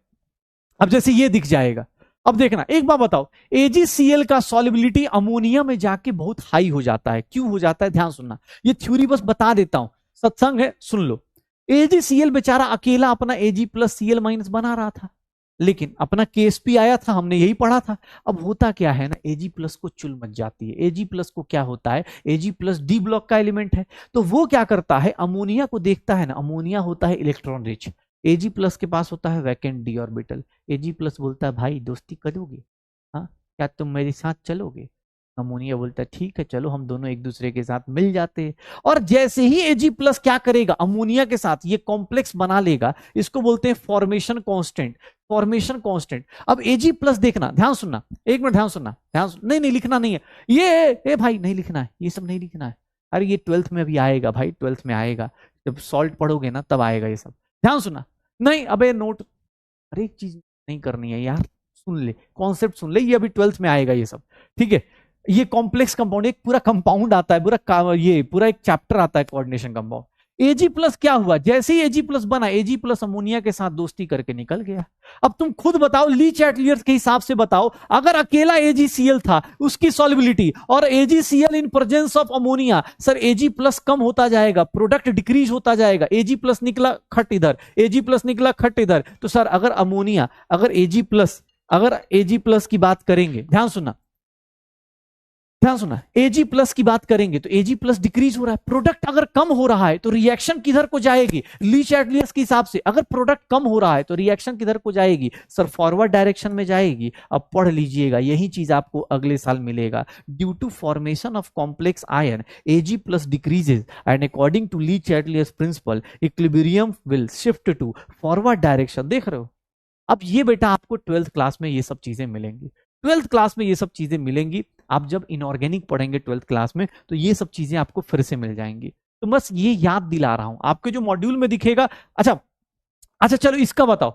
अब जैसे ये दिख जाएगा। अब देखना, एक बात बताओ, AgCl का सॉल्युबिलिटी अमोनिया में जाके बहुत हाई हो जाता है, क्यों हो जाता है? ध्यान सुनना, ये थ्योरी बस बता देता हूं, सत्संग है सुन लो। AgCl बेचारा अकेला अपना Ag+Cl- बना रहा था, लेकिन अपना KSP आया था, हमने यही पढ़ा था। अब होता क्या है ना, Ag+ को चुल मच जाती है। Ag+ को क्या होता है, Ag+ D ब्लॉक का एलिमेंट है, तो वो क्या करता है, अमोनिया को देखता है ना, अमोनिया होता है इलेक्ट्रॉन रिच, Ag+ के पास होता है वैकेंट D ऑर्बिटल। Ag+ बोलता है भाई दोस्ती करोगे, हाँ क्या तुम मेरे साथ चलोगे? अमोनिया बोलता है ठीक है चलो, हम दोनों एक दूसरे के साथ मिल जाते हैं। और जैसे ही Ag+ क्या करेगा, अमोनिया के साथ ये कॉम्प्लेक्स बना लेगा, इसको बोलते हैं फॉर्मेशन कांस्टेंट। Formation constant. अब Ag+ देखना, ध्यान सुनना, एक मिनट ध्यान सुनना, नहीं नहीं लिखना नहीं है ये भाई नहीं लिखना है, ये सब नहीं लिखना है। अरे ये 12th में अभी आएगा भाई, 12th में आएगा, जब सॉल्ट पढ़ोगे ना तब आएगा ये सब। ध्यान सुनना, नहीं अबे नोट, हर एक चीज नहीं करनी है यार, सुन ले कॉन्सेप्ट सुन ले, ये अभी 12th में आएगा ये सब, ठीक है। ये कॉम्प्लेक्स कंपाउंड, एक पूरा कंपाउंड आता है, ये पूरा एक चैप्टर आता है कोऑर्डिनेशन कंपाउंड। Ag+ क्या हुआ, जैसे ही Ag+ बना, Ag+ अमोनिया के साथ दोस्ती करके निकल गया। अब तुम खुद बताओ, ली चैटलियर्स के हिसाब से बताओ, अगर अकेला AgCl था, उसकी सॉल्युबिलिटी और AgCl in presence of ammonia, sir Ag+ कम होता जाएगा, प्रोडक्ट डिक्रीज होता जाएगा। Ag+ निकला खट इधर, Ag+ निकला खट इधर, तो सर अगर अमोनिया, अगर Ag+ की बात करेंगे, ध्यान सुनना, Ag+ की बात करेंगे तो Ag+ डिक्रीज हो रहा है, प्रोडक्ट अगर कम हो रहा है तो रिएक्शन किधर को जाएगी, ली चैटलियर्स के हिसाब से अगर प्रोडक्ट कम हो रहा है तो रिएक्शन किधर को जाएगी, सर फॉरवर्ड डायरेक्शन में जाएगी। अब पढ़ लीजिएगा, यही चीज आपको अगले साल मिलेगा। Due to formation of complex ion, Ag+ decreases and according to Le Chatelier's principle equilibrium will shift to forward direction. देख रहे हो, अब ये बेटा आपको 12th क्लास में ये सब चीजें मिलेंगी, 12th क्लास में ये सब चीजें मिलेंगी। आप जब इनऑर्गेनिक पढ़ेंगे 12th क्लास में तो ये सब चीजें आपको फिर से मिल जाएंगी। तो बस ये याद दिला रहा हूं, आपके जो मॉड्यूल में दिखेगा। अच्छा अच्छा चलो इसका बताओ,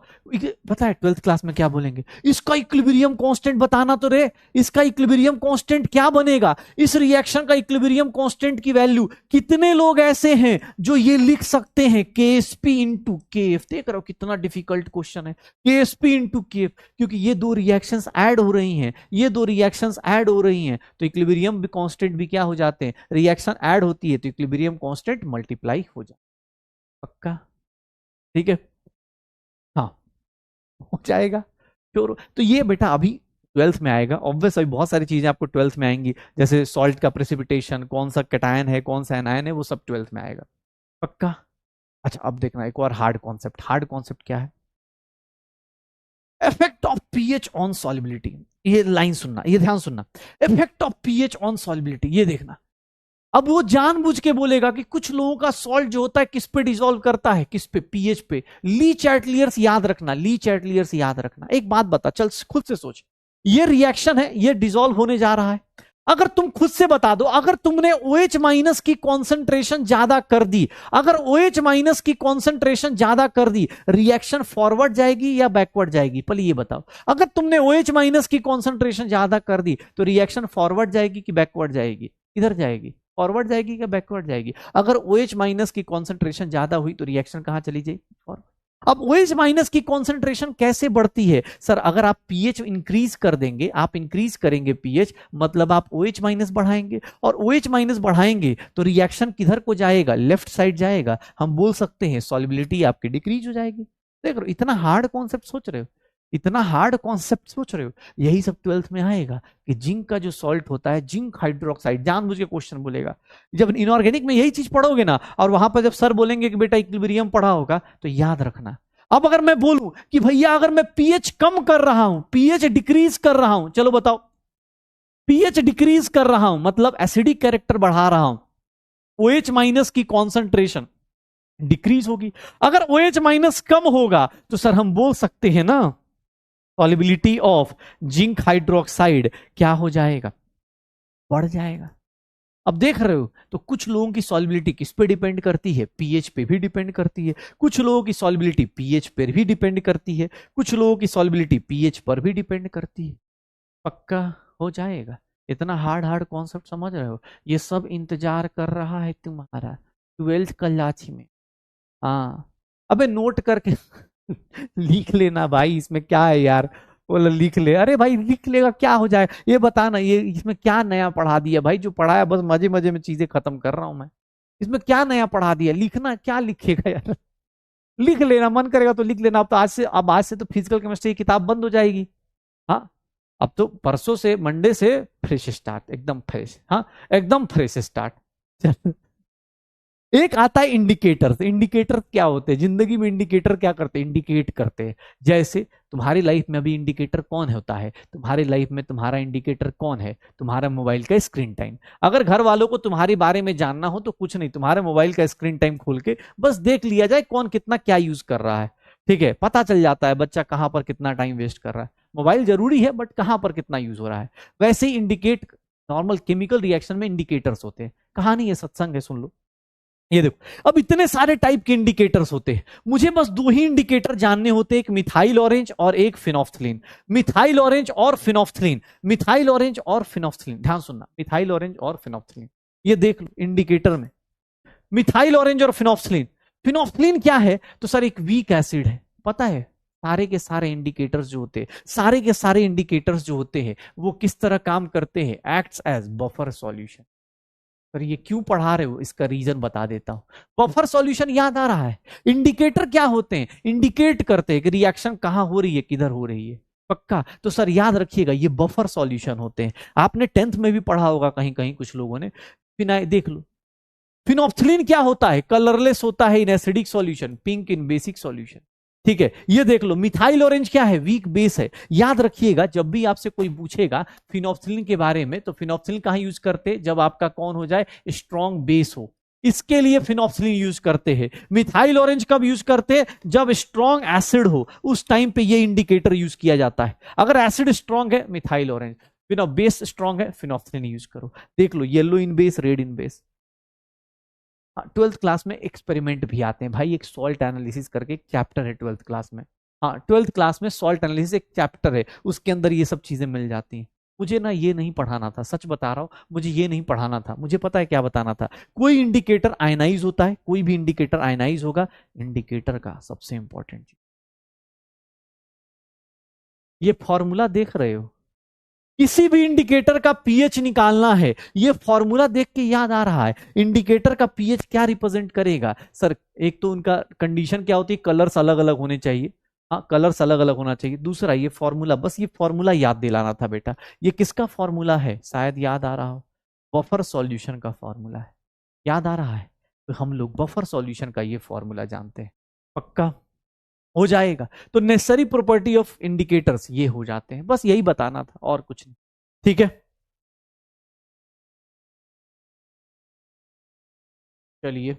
पता है 12th क्लास में क्या बोलेंगे, इसका इक्विलिब्रियम कांस्टेंट बताना तो रे, इसका इक्विलिब्रियम कांस्टेंट क्या बनेगा, इस रिएक्शन का इक्विलिब्रियम कांस्टेंट की वैल्यू। कितने लोग ऐसे हैं जो ये लिख सकते हैं, KSP इंटू KF। देख रहे हो कितना डिफिकल्ट क्वेश्चन है, KSP इंटू KF, क्योंकि ये दो रिएक्शंस ऐड हो रही हैं, ये दो रिएक्शंस ऐड हो रही हैं, तो इक्विलिब्रियम कांस्टेंट भी क्या हो जाते हैं, रिएक्शन ऐड होती है तो इक्विलिब्रियम कांस्टेंट मल्टीप्लाई हो जाता है। पक्का, ठीक है, हाँ हो जाएगा श्योर। तो ये बेटा अभी 12th में आएगा, ऑब्वियस अभी बहुत सारी चीजें आपको 12th में आएंगी, जैसे सॉल्ट का प्रेसिपिटेशन, कौन सा कैटायन है कौन सा एनायन है, वो सब 12th में आएगा पक्का। अच्छा अब देखना एक और हार्ड कॉन्सेप्ट, हार्ड कॉन्सेप्ट क्या है, effect of pH on solubility. ये लाइन सुनना, ये ध्यान सुनना, effect of pH on solubility, ये देखना। अब वो जानबूझ के बोलेगा कि कुछ लोगों का सॉल्ट जो होता है किस पे डिसॉल्व करता है, किस पे, पीएच पे। ली चैटलियर्स याद रखना, ली चैटलियर्स याद रखना। एक बात बता, चल खुद से सोच, ये रिएक्शन है, ये डिसॉल्व होने जा रहा है, अगर तुम खुद से बता दो, अगर तुमने OH- की कॉन्सेंट्रेशन ज्यादा कर दी, अगर OH- की कॉन्सेंट्रेशन ज्यादा कर दी, रिएक्शन फॉरवर्ड जाएगी या बैकवर्ड जाएगी, पहले ये बताओ। अगर तुमने OH- की कॉन्सेंट्रेशन ज्यादा कर दी तो रिएक्शन फॉरवर्ड जाएगी कि बैकवर्ड जाएगी, किधर जाएगी, फॉरवर्ड जाएगी क्या बैकवर्ड जाएगी। अगर OH- की कॉन्सेंट्रेशन ज्यादा हुई तो रिएक्शन कहां चली जाएगी, फॉरवर्ड। अब OH- की कॉन्सेंट्रेशन कैसे बढ़ती है, सर अगर आप पीएच इंक्रीज कर देंगे, आप इंक्रीज करेंगे पीएच, मतलब आप OH- बढ़ाएंगे, और OH- बढ़ाएंगे तो रिएक्शन किधर को जाएगा, लेफ्ट साइड जाएगा, हम बोल सकते हैं सॉल्युबिलिटी आपकी डिक्रीज हो जाएगी। देख रहे हो इतना हार्ड कॉन्सेप्ट सोच रहे हो, इतना हार्ड कॉन्सेप्ट सोच रहे हो? यही सब ट्वेल्थ में आएगा कि जिंक का जो सॉल्ट होता है, जिंक हाइड्रोक्साइड, जानबूझ के क्वेश्चन बोलेगा। जब इनऑर्गेनिक में यही चीज पढ़ोगे ना, और वहां पर जब सर बोलेंगे कि बेटा इक्विलिब्रियम पढ़ा होगा, तो याद रखना। अब अगर मैं बोलूं कि भैया अगर मैं पीएच कम कर रहा हूं, पीएच डिक्रीज कर रहा हूं, चलो बताओ, पीएच डिक्रीज कर रहा हूं मतलब एसिडिक कैरेक्टर बढ़ा रहा हूं, ओएच माइनस की कॉन्सेंट्रेशन डिक्रीज होगी। अगर OH माइनस कम होगा तो सर हम बोल सकते हैं ना, सॉलिबिलिटी ऑफ जिंक हाइड्रोक्साइड क्या हो जाएगा, बढ़ जाएगा। अब देख रहे हो, तो कुछ लोगों की सॉलिबिलिटी किस पे डिपेंड करती है, पीएच पे भी डिपेंड करती है। कुछ लोगों की सॉलिबिलिटी पीएच पर भी डिपेंड करती है, कुछ लोगों की सॉलिबिलिटी पीएच पर भी डिपेंड करती है। पक्का हो जाएगा। इतना हार्ड हार्ड कॉन्सेप्ट समझ रहे हो? ये सब इंतजार कर रहा है तुम्हारा ट्वेल्थ कलाची में। हाँ, अबे नोट करके लिख लेना भाई, इसमें क्या है यार। बोला लिख ले, अरे भाई लिख लेगा क्या हो जाए, ये बता ना, ये इसमें क्या नया पढ़ा दिया भाई, जो पढ़ाया बस मजे मजे में चीजें खत्म कर रहा हूं मैं। इसमें क्या नया पढ़ा दिया, लिखना क्या लिखेगा यार। लिख लेना, मन करेगा तो लिख लेना। अब तो आज से, अब आज से तो फिजिकल केमिस्ट्री की किताब बंद हो जाएगी। हाँ, अब तो परसों से, मंडे से फ्रेश स्टार्ट, एकदम फ्रेश, हाँ एकदम फ्रेश स्टार्ट। एक आता है इंडिकेटर। इंडिकेटर क्या होते हैं जिंदगी में, इंडिकेटर क्या करते हैं, इंडिकेट करते हैं। जैसे तुम्हारी लाइफ में अभी इंडिकेटर कौन होता है, तुम्हारी लाइफ में तुम्हारा इंडिकेटर कौन है, तुम्हारा मोबाइल का स्क्रीन टाइम। अगर घर वालों को तुम्हारे बारे में जानना हो तो कुछ नहीं, तुम्हारे मोबाइल का स्क्रीन टाइम खोल के बस देख लिया जाए कौन कितना क्या यूज कर रहा है। ठीक है, पता चल जाता है बच्चा कहां पर कितना टाइम वेस्ट कर रहा है। मोबाइल जरूरी है बट कहां पर कितना यूज हो रहा है। वैसे ही इंडिकेट, नॉर्मल केमिकल रिएक्शन में इंडिकेटर्स होते हैं। कहानी है, सत्संग है, सुन लो। ये देखो, अब इतने सारे टाइप के इंडिकेटर्स होते हैं, मुझे बस दो ही इंडिकेटर जानने होते हैं, एक मिथाइल ऑरेंज और एक फिनोफ्थलीन। मिथाइल ऑरेंज और फिनोफ्थलीन, मिथाइल ऑरेंज और फिनोफ्थलीन, ध्यान सुनना, मिथाइल ऑरेंज और फिनोफ्थलीन। ये देख लो इंडिकेटर में, मिथाइल ऑरेंज और फिनोफ्थलीन। फिनोफ्थलीन क्या है, तो सर एक वीक एसिड है, पता है। सारे के सारे इंडिकेटर्स जो होते हैं, सारे के सारे इंडिकेटर्स जो होते हैं, वो किस तरह काम करते हैं, एक्ट्स एज बफर सॉल्यूशन। पर ये क्यों पढ़ा रहे हो, इसका रीजन बता देता हूं। बफर सॉल्यूशन याद आ रहा है। इंडिकेटर क्या होते हैं, इंडिकेट करते हैं कि रिएक्शन कहां हो रही है, किधर हो रही है। पक्का, तो सर याद रखिएगा ये बफर सॉल्यूशन होते हैं। आपने टेंथ में भी पढ़ा होगा कहीं कहीं कुछ लोगों ने। फिनाइल देख लो, फिनोप्थलीन क्या होता है, कलरलेस होता है in acidic solution, pink in basic solution. ठीक है, ये देख लो, मिथाइल ऑरेंज क्या है, वीक बेस है। याद रखिएगा जब भी आपसे कोई पूछेगा फिनोप्थलीन के बारे में, तो फिनोप्थलीन कहां यूज करते, जब आपका कौन हो जाए, स्ट्रॉन्ग बेस हो, इसके लिए फिनोप्थलीन यूज करते हैं। मिथाइल ऑरेंज कब यूज करते हैं, जब स्ट्रॉन्ग एसिड हो, उस टाइम पे ये इंडिकेटर यूज किया जाता है। अगर एसिड स्ट्रॉन्ग है, मिथाइल ऑरेंज, फिर बेस स्ट्रॉन्ग है, फिनोप्थलीन यूज करो। देख लो, yellow in base, red in base. हाँ, ट्वेल्थ क्लास में एक्सपेरिमेंट भी आते हैं भाई, एक सॉल्ट एनालिसिस करके एक चैप्टर है ट्वेल्थ क्लास में। हाँ, ट्वेल्थ क्लास में सॉल्ट एनालिसिस एक चैप्टर है, उसके अंदर ये सब चीजें मिल जाती हैं। मुझे ना ये नहीं पढ़ाना था, सच बता रहा हूँ, मुझे ये नहीं पढ़ाना था। मुझे पता है क्या बताना था, कोई इंडिकेटर आयनाइज होता है, कोई भी इंडिकेटर आयनाइज होगा। इंडिकेटर का सबसे इंपॉर्टेंट चीज, ये फॉर्मूला देख रहे हो, किसी भी इंडिकेटर का पीएच निकालना है, ये फॉर्मूला देख के याद आ रहा है। इंडिकेटर का पीएच क्या रिप्रेजेंट करेगा सर, एक तो उनका कंडीशन क्या होती है, कलर्स अलग अलग होने चाहिए। हाँ, कलर्स अलग अलग होना चाहिए। दूसरा ये फॉर्मूला, बस ये फॉर्मूला याद दिलाना था बेटा। ये किसका फॉर्मूला है, शायद याद आ रहा हो, बफर सॉल्यूशन का फॉर्मूला है। याद आ रहा है, तो हम लोग बफर सॉल्यूशन का ये फॉर्मूला जानते हैं। पक्का हो जाएगा। तो नेसेसरी प्रॉपर्टी ऑफ इंडिकेटर्स ये हो जाते हैं, बस यही बताना था और कुछ नहीं। ठीक है, चलिए।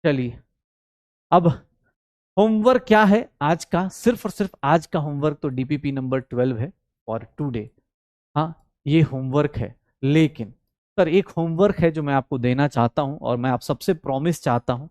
चलिए, अब होमवर्क क्या है आज का, सिर्फ और सिर्फ आज का होमवर्क तो डीपीपी नंबर 12 है फॉर टुडे। हाँ, ये होमवर्क है, लेकिन सर एक होमवर्क है जो मैं आपको देना चाहता हूं, और मैं आप सबसे प्रॉमिस चाहता हूं।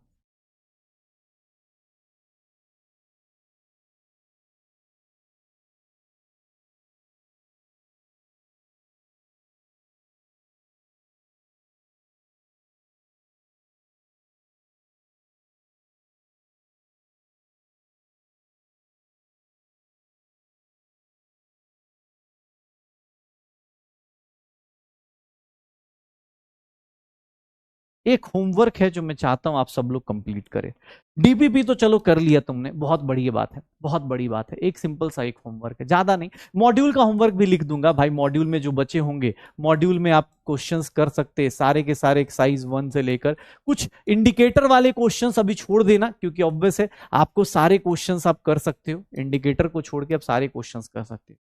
एक होमवर्क है जो मैं चाहता हूं आप सब लोग कंप्लीट करें। डीपीपी तो चलो कर लिया तुमने, बहुत बड़ी बात है, बहुत बड़ी बात है। एक सिंपल सा एक होमवर्क है, ज्यादा नहीं। मॉड्यूल का होमवर्क भी लिख दूंगा भाई, मॉड्यूल में जो बचे होंगे, मॉड्यूल में आप क्वेश्चंस कर सकते हैं सारे के सारे, एक्सरसाइज 1 से लेकर। कुछ इंडिकेटर वाले क्वेश्चंस अभी छोड़ देना, क्योंकि ऑब्वियस है आपको सारे क्वेश्चंस आप कर सकते हो, इंडिकेटर को छोड़ के आप सारे क्वेश्चंस कर सकते हो।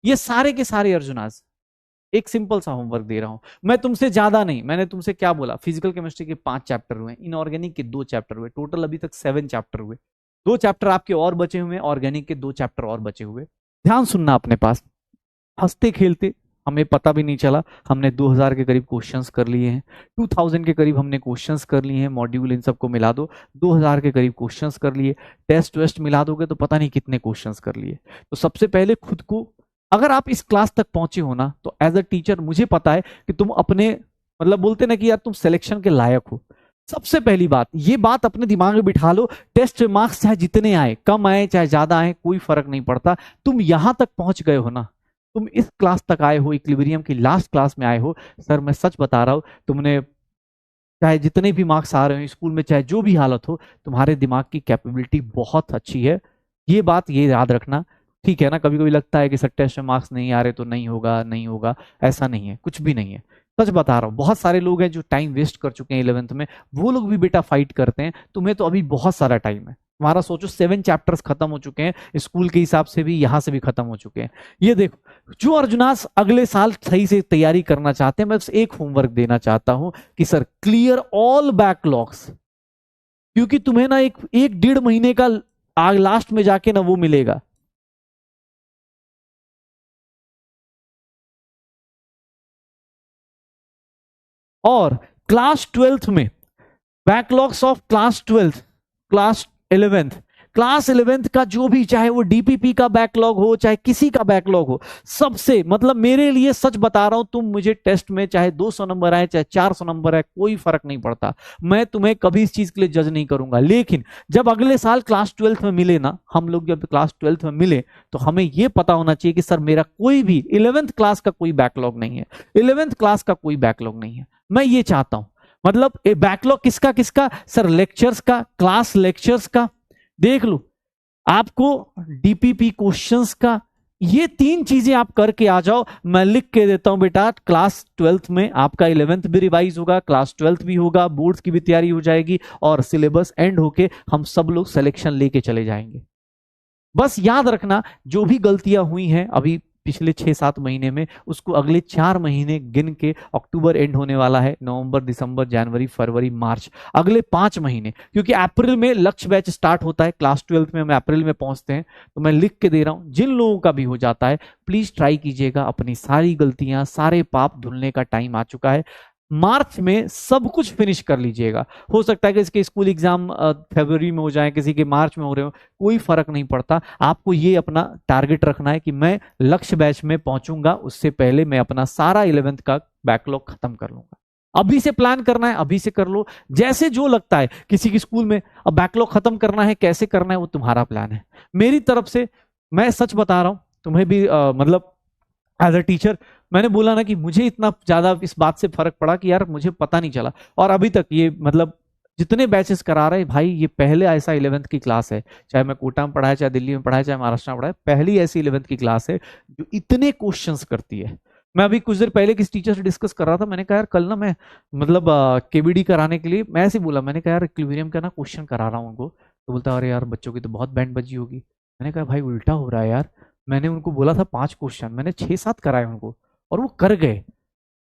ये सारे के सारे अर्जुनाज एक सिंपल सा होमवर्क दे रहा हूं मैं, तुमसे ज्यादा नहीं। मैंने तुमसे क्या बोला, फिजिकल केमिस्ट्री के 5 चैप्टर हुए, इनऑर्गेनिक के 2 चैप्टर हुए, टोटल अभी तक 7 चैप्टर हुए। 2 चैप्टर आपके और बचे हुए, ऑर्गेनिक के 2 चैप्टर और बचे हुए। ध्यान सुनना अपने पास, हंसते खेलते हमें पता भी नहीं चला, हमने 2000 के करीब क्वेश्चंस कर लिए हैं, 2000 के करीब हमने क्वेश्चंस कर लिए हैं, मॉड्यूल इन सबको मिला दो 2000 के करीब क्वेश्चंस कर लिए, टेस्ट वेस्ट मिला दोगे तो पता नहीं कितने क्वेश्चंस कर लिए। तो सबसे पहले खुद को, अगर आप इस क्लास तक पहुंचे हो ना, तो एज अ टीचर मुझे पता है कि तुम अपने, मतलब बोलते ना कि यार तुम सिलेक्शन के लायक हो। सबसे पहली बात, ये बात अपने दिमाग में बिठा लो, टेस्ट मार्क्स चाहे जितने आए, कम आए चाहे ज्यादा आए, कोई फर्क नहीं पड़ता। तुम यहां तक पहुंच गए हो ना, तुम इस क्लास तक आए हो, इक्विलिब्रियम की लास्ट क्लास में आए हो। सर मैं सच बता रहा हूं, तुमने चाहे जितने भी मार्क्स आ रहे हो स्कूल में, चाहे जो भी हालत हो, तुम्हारे दिमाग की कैपेबिलिटी बहुत अच्छी है। ये बात ये याद रखना, ठीक है ना। कभी कभी लगता है कि सर टेस्ट में मार्क्स नहीं आ रहे तो नहीं होगा, नहीं होगा, ऐसा नहीं है, कुछ भी नहीं है। सच बता रहा हूँ, बहुत सारे लोग हैं जो टाइम वेस्ट कर चुके हैं 11th में, वो लोग भी बेटा फाइट करते हैं। तुम्हें तो अभी बहुत सारा टाइम है, तुम्हारा सोचो 7 चैप्टर्स खत्म हो चुके हैं, स्कूल के हिसाब से भी यहां से भी खत्म हो चुके हैं। ये देखो, जो अर्जुनास अगले साल सही से तैयारी करना चाहते हैं, मैं बस एक होमवर्क देना चाहता हूं कि सर क्लियर ऑल बैकलॉग्स, क्योंकि तुम्हें ना एक 1-1.5 महीने का आग लास्ट में जाके ना वो मिलेगा। और क्लास 12th में backlogs of class 12th, class 11th, class 11th का जो भी, चाहे वो डीपीपी का बैकलॉग हो, चाहे किसी का बैकलॉग हो, सबसे, मतलब मेरे लिए सच बता रहा हूं, तुम मुझे टेस्ट में चाहे 200 नंबर आए चाहे 400 नंबर आए, कोई फर्क नहीं पड़ता। मैं तुम्हें कभी इस चीज के लिए जज नहीं करूंगा। लेकिन जब अगले साल क्लास 12th में मिले ना, हम लोग जब क्लास 12th में मिले, तो हमें यह पता होना चाहिए कि सर मेरा कोई भी 11th क्लास का कोई बैकलॉग नहीं है, 11th क्लास का कोई बैकलॉग नहीं है। मैं ये चाहता हूं, मतलब बैकलॉग किसका किसका, सर लेक्चर्स का, क्लास लेक्चर्स का, देख लो आपको डीपीपी क्वेश्चंस का, ये 3 चीजें आप करके आ जाओ। मैं लिख के देता हूं बेटा, क्लास 12th में आपका 11th भी रिवाइज होगा, क्लास 12th भी होगा, बोर्ड्स की भी तैयारी हो जाएगी, और सिलेबस एंड होके हम सब लोग सिलेक्शन लेके चले जाएंगे। बस याद रखना, जो भी गलतियां हुई हैं अभी पिछले 6-7 महीने में, उसको अगले 4 महीने गिन के, अक्टूबर एंड होने वाला है, नवंबर, दिसंबर, जनवरी, फरवरी, मार्च, अगले 5 महीने, क्योंकि अप्रैल में लक्ष्य बैच स्टार्ट होता है, क्लास 12th में हम अप्रैल में पहुंचते हैं। तो मैं लिख के दे रहा हूं, जिन लोगों का भी हो जाता है प्लीज ट्राई कीजिएगा, अपनी सारी गलतियां, सारे पाप धुलने का टाइम आ चुका है। मार्च में सब कुछ फिनिश कर लीजिएगा। हो सकता है कि इसके स्कूल एग्जाम फरवरी में हो जाए, किसी के मार्च में हो रहे हो, कोई फर्क नहीं पड़ता। आपको ये अपना टारगेट रखना है कि मैं लक्ष्य बैच में पहुंचूंगा, उससे पहले मैं अपना सारा 11th का बैकलॉग खत्म कर लूंगा। अभी से प्लान करना है, अभी से कर लो, जैसे जो लगता है। किसी की स्कूल में अब बैकलॉग खत्म करना है, कैसे करना है, वो तुम्हारा प्लान है। मेरी तरफ से मैं सच बता रहा हूं, तुम्हें भी मतलब एज अ टीचर, मैंने बोला ना कि मुझे इतना ज्यादा इस बात से फर्क पड़ा कि यार मुझे पता नहीं चला। और अभी तक ये, मतलब जितने बैचेस करा रहे भाई, ये पहले ऐसा 11th की क्लास है, चाहे मैं कोटा में पढ़ाया, चाहे दिल्ली में पढ़ाया, चाहे महाराष्ट्र में पढ़ाया, पहली ऐसी 11th की क्लास है जो इतने क्वेश्चंस करती है। मैं अभी कुछ देर पहले किस टीचर से डिस्कस कर रहा था, मैंने कहा यार कल ना मैं, मतलब केबीडी कराने के लिए मैं ऐसे बोला, मैंने कहा यार इक्विलिब्रियम का ना क्वेश्चन करा रहा हूँ उनको। तो बोलता अरे यार बच्चों की तो बहुत बैंड बजी होगी। मैंने कहा भाई उल्टा हो रहा है यार, मैंने उनको बोला था 5 क्वेश्चन, मैंने 6-7 कराए उनको, और वो कर गए।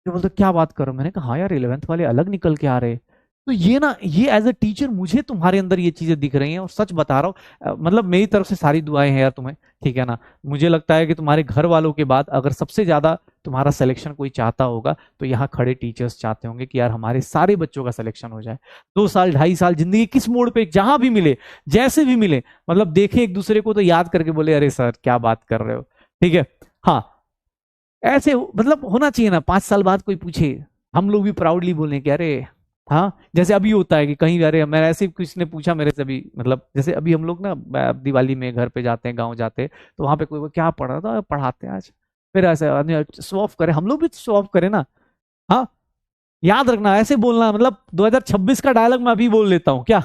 तो बोलते क्या बात करो, मैंने कहा हाँ यार 11th वाले अलग निकल के आ रहे। तो ये ना, ये एज अ टीचर मुझे तुम्हारे अंदर ये चीजें दिख रही हैं, और सच बता रहा हूँ, मतलब मेरी तरफ से सारी दुआएं हैं यार तुम्हें, ठीक है ना। मुझे लगता है कि तुम्हारे घर वालों के बाद अगर सबसे ज्यादा तुम्हारा सिलेक्शन कोई चाहता होगा, तो यहाँ खड़े टीचर्स चाहते होंगे कि यार हमारे सारे बच्चों का सिलेक्शन हो जाए। 2 साल 2.5 साल जिंदगी किस मोड़ पे जहां भी मिले, जैसे भी मिले, मतलब देखे एक दूसरे को तो याद करके बोले अरे सर क्या बात कर रहे हो, ठीक है। हाँ, ऐसे मतलब होना चाहिए ना, 5 साल बाद कोई पूछे, हम लोग भी प्राउडली बोलें कि अरे हाँ। जैसे अभी होता है कि कहीं, अरे मैं ऐसे किसी ने पूछा मेरे से भी, मतलब जैसे अभी हम लोग ना दिवाली में घर पे जाते हैं, गांव जाते हैं, तो वहां पे कोई क्या पढ़ रहा था, पढ़ाते हैं आज, फिर ऐसे शो ऑफ करे, हम लोग भी शो ऑफ करें ना। हाँ, याद रखना, ऐसे बोलना, मतलब 2026 का डायलॉग मैं अभी बोल लेता हूँ क्या।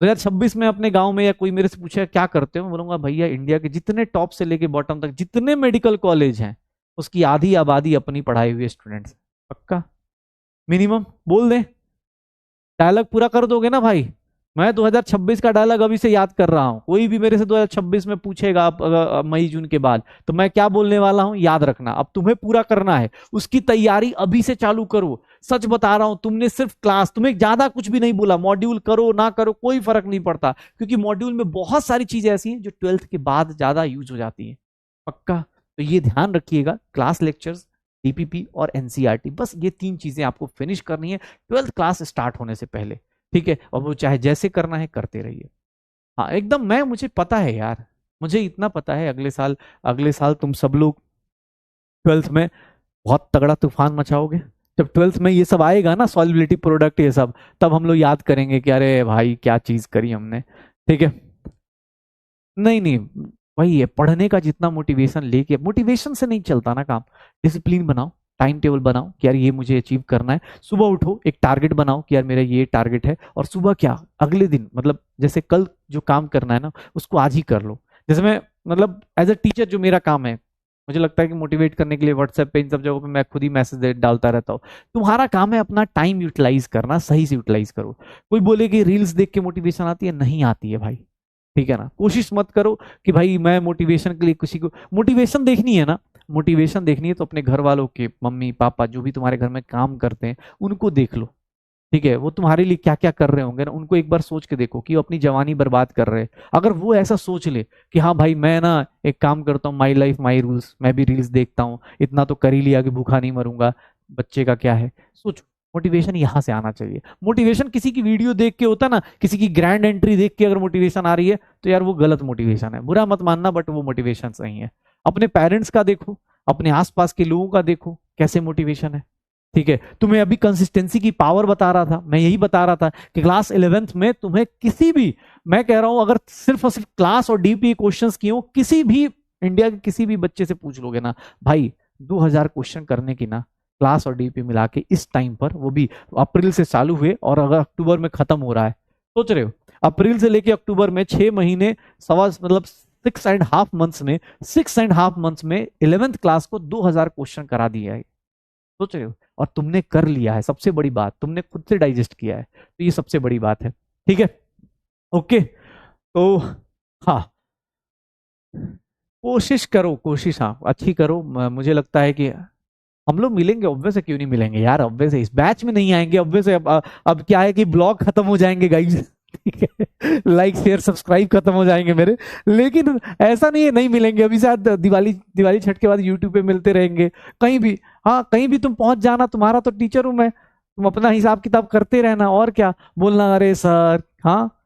2026 में अपने गांव में या कोई मेरे से पूछे क्या करते हो, मैं बोलूंगा भैया इंडिया के जितने टॉप से लेके बॉटम तक जितने मेडिकल कॉलेज हैं उसकी आधी आबादी अपनी पढ़ाई हुई स्टूडेंट्स। पक्का, मिनिमम बोल दें, डायलॉग पूरा कर दोगे ना भाई। मैं 2026 का डायलॉग अभी से याद कर रहा हूं, कोई भी मेरे से 2026 में पूछेगा आप मई जून के बाद, तो मैं क्या बोलने वाला हूं याद रखना। अब तुम्हें पूरा करना है, उसकी तैयारी अभी से चालू करो। सच बता रहा हूं, तुमने सिर्फ क्लास, तुम्हें ज्यादा कुछ भी नहीं बोला, मॉड्यूल करो ना करो कोई फर्क नहीं पड़ता, क्योंकि मॉड्यूल में बहुत सारी चीजें ऐसी हैं जो 12th के बाद ज्यादा यूज हो जाती है। पक्का, तो ये ध्यान रखिएगा, क्लास लेक्चर्स, डीपीपी और एनसीईआरटी, बस ये 3 चीजें आपको फिनिश करनी है 12th क्लास स्टार्ट होने से पहले। ठीक है, और वो चाहे जैसे करना है करते रहिए। हाँ एकदम, मैं मुझे पता है यार, मुझे इतना पता है अगले साल तुम सब लोग 12th में बहुत तगड़ा तूफान मचाओगे। जब 12th में ये सब आएगा ना, सॉल्युबिलिटी प्रोडक्ट ये सब, तब हम लोग याद करेंगे कि अरे भाई क्या चीज करी हमने। ठीक है, नहीं नहीं, वही है, पढ़ने का जितना मोटिवेशन लेके, मोटिवेशन से नहीं चलता ना काम। डिसिप्लिन बनाओ, टाइम टेबल बनाओ कि यार ये मुझे अचीव करना है। सुबह उठो, एक टारगेट बनाओ कि यार मेरा ये टारगेट है, और सुबह क्या, अगले दिन, मतलब जैसे कल जो काम करना है ना उसको आज ही कर लो। जैसे मैं, मतलब एज अ टीचर जो मेरा काम है, मुझे लगता है कि मोटिवेट करने के लिए व्हाट्सएप पे इन सब जगहों पे मैं खुद ही मैसेज डालता रहता हूँ। तुम्हारा काम है अपना टाइम यूटिलाइज करना, सही से यूटिलाइज करो। कोई बोले कि रील्स देख के मोटिवेशन आती है, नहीं आती है भाई। ठीक है ना, कोशिश मत करो कि भाई मैं मोटिवेशन के लिए किसी को, मोटिवेशन देखनी है ना, मोटिवेशन देखनी है तो अपने घर वालों के, मम्मी पापा जो भी तुम्हारे घर में काम करते हैं उनको देख लो। ठीक है, वो तुम्हारे लिए क्या क्या कर रहे होंगे ना, उनको एक बार सोच के देखो कि वो अपनी जवानी बर्बाद कर रहे हैं। अगर वो ऐसा सोच ले कि हाँ भाई मैं ना एक काम करता हूँ, माई लाइफ माई रूल्स, मैं भी रील्स देखता हूँ, इतना तो कर ही लिया कि भूखा नहीं मरूंगा, बच्चे का क्या है, सोचो। मोटिवेशन यहाँ से आना चाहिए। मोटिवेशन किसी की वीडियो देख के होता ना, किसी की ग्रैंड एंट्री देख के अगर मोटिवेशन आ रही है तो यार वो गलत मोटिवेशन है, बुरा मत मानना, बट वो मोटिवेशन सही है। अपने पेरेंट्स का देखो, अपने आसपास के लोगों का देखो कैसे मोटिवेशन है। ठीक है, तुम्हें अभी कंसिस्टेंसी की पावर बता रहा था, मैं यही बता रहा था कि क्लास 11th में तुम्हें किसी भी, मैं कह रहा हूं अगर सिर्फ और सिर्फ क्लास और डीपी क्वेश्चंस की हो, किसी भी इंडिया के किसी भी बच्चे से पूछ लोगे ना भाई, 2000 क्वेश्चन करने की ना, क्लास और डीपी मिला के इस टाइम पर, वो भी अप्रैल से चालू हुए और अगर अक्टूबर में खत्म हो रहा है, सोच रहे हो, अप्रैल से लेके अक्टूबर में 6 महीने, सवा मतलब 6.5 मंथ्स में, 6.5 मंथ्स में 11th क्लास को 2000 क्वेश्चन करा दिया है। सोच रहे हो, और तुमने कर लिया है, सबसे बड़ी बात तुमने खुद से डाइजेस्ट किया है, तो ये सबसे बड़ी बात है। ठीक है, ओके, तो हाँ, कोशिश करो, कोशिश हाँ अच्छी करो। मुझे लगता है कि हम लोग मिलेंगे, ऑब्वियस है, क्यों नहीं मिलेंगे यार, ऑब्वियस है, इस बैच में नहीं आएंगे, ऑब्वियस है। अब क्या है कि ब्लॉग खत्म हो जाएंगे गाइस। ठीक है, लाइक शेयर सब्सक्राइब खत्म हो जाएंगे मेरे, लेकिन ऐसा नहीं है नहीं मिलेंगे, अभी शायद दिवाली दिवाली छठ के बाद यूट्यूब पे मिलते रहेंगे कहीं भी। हाँ कहीं भी तुम पहुंच जाना, तुम्हारा तो टीचर हूं मैं, तुम अपना हिसाब किताब करते रहना, और क्या बोलना, अरे सर हाँ।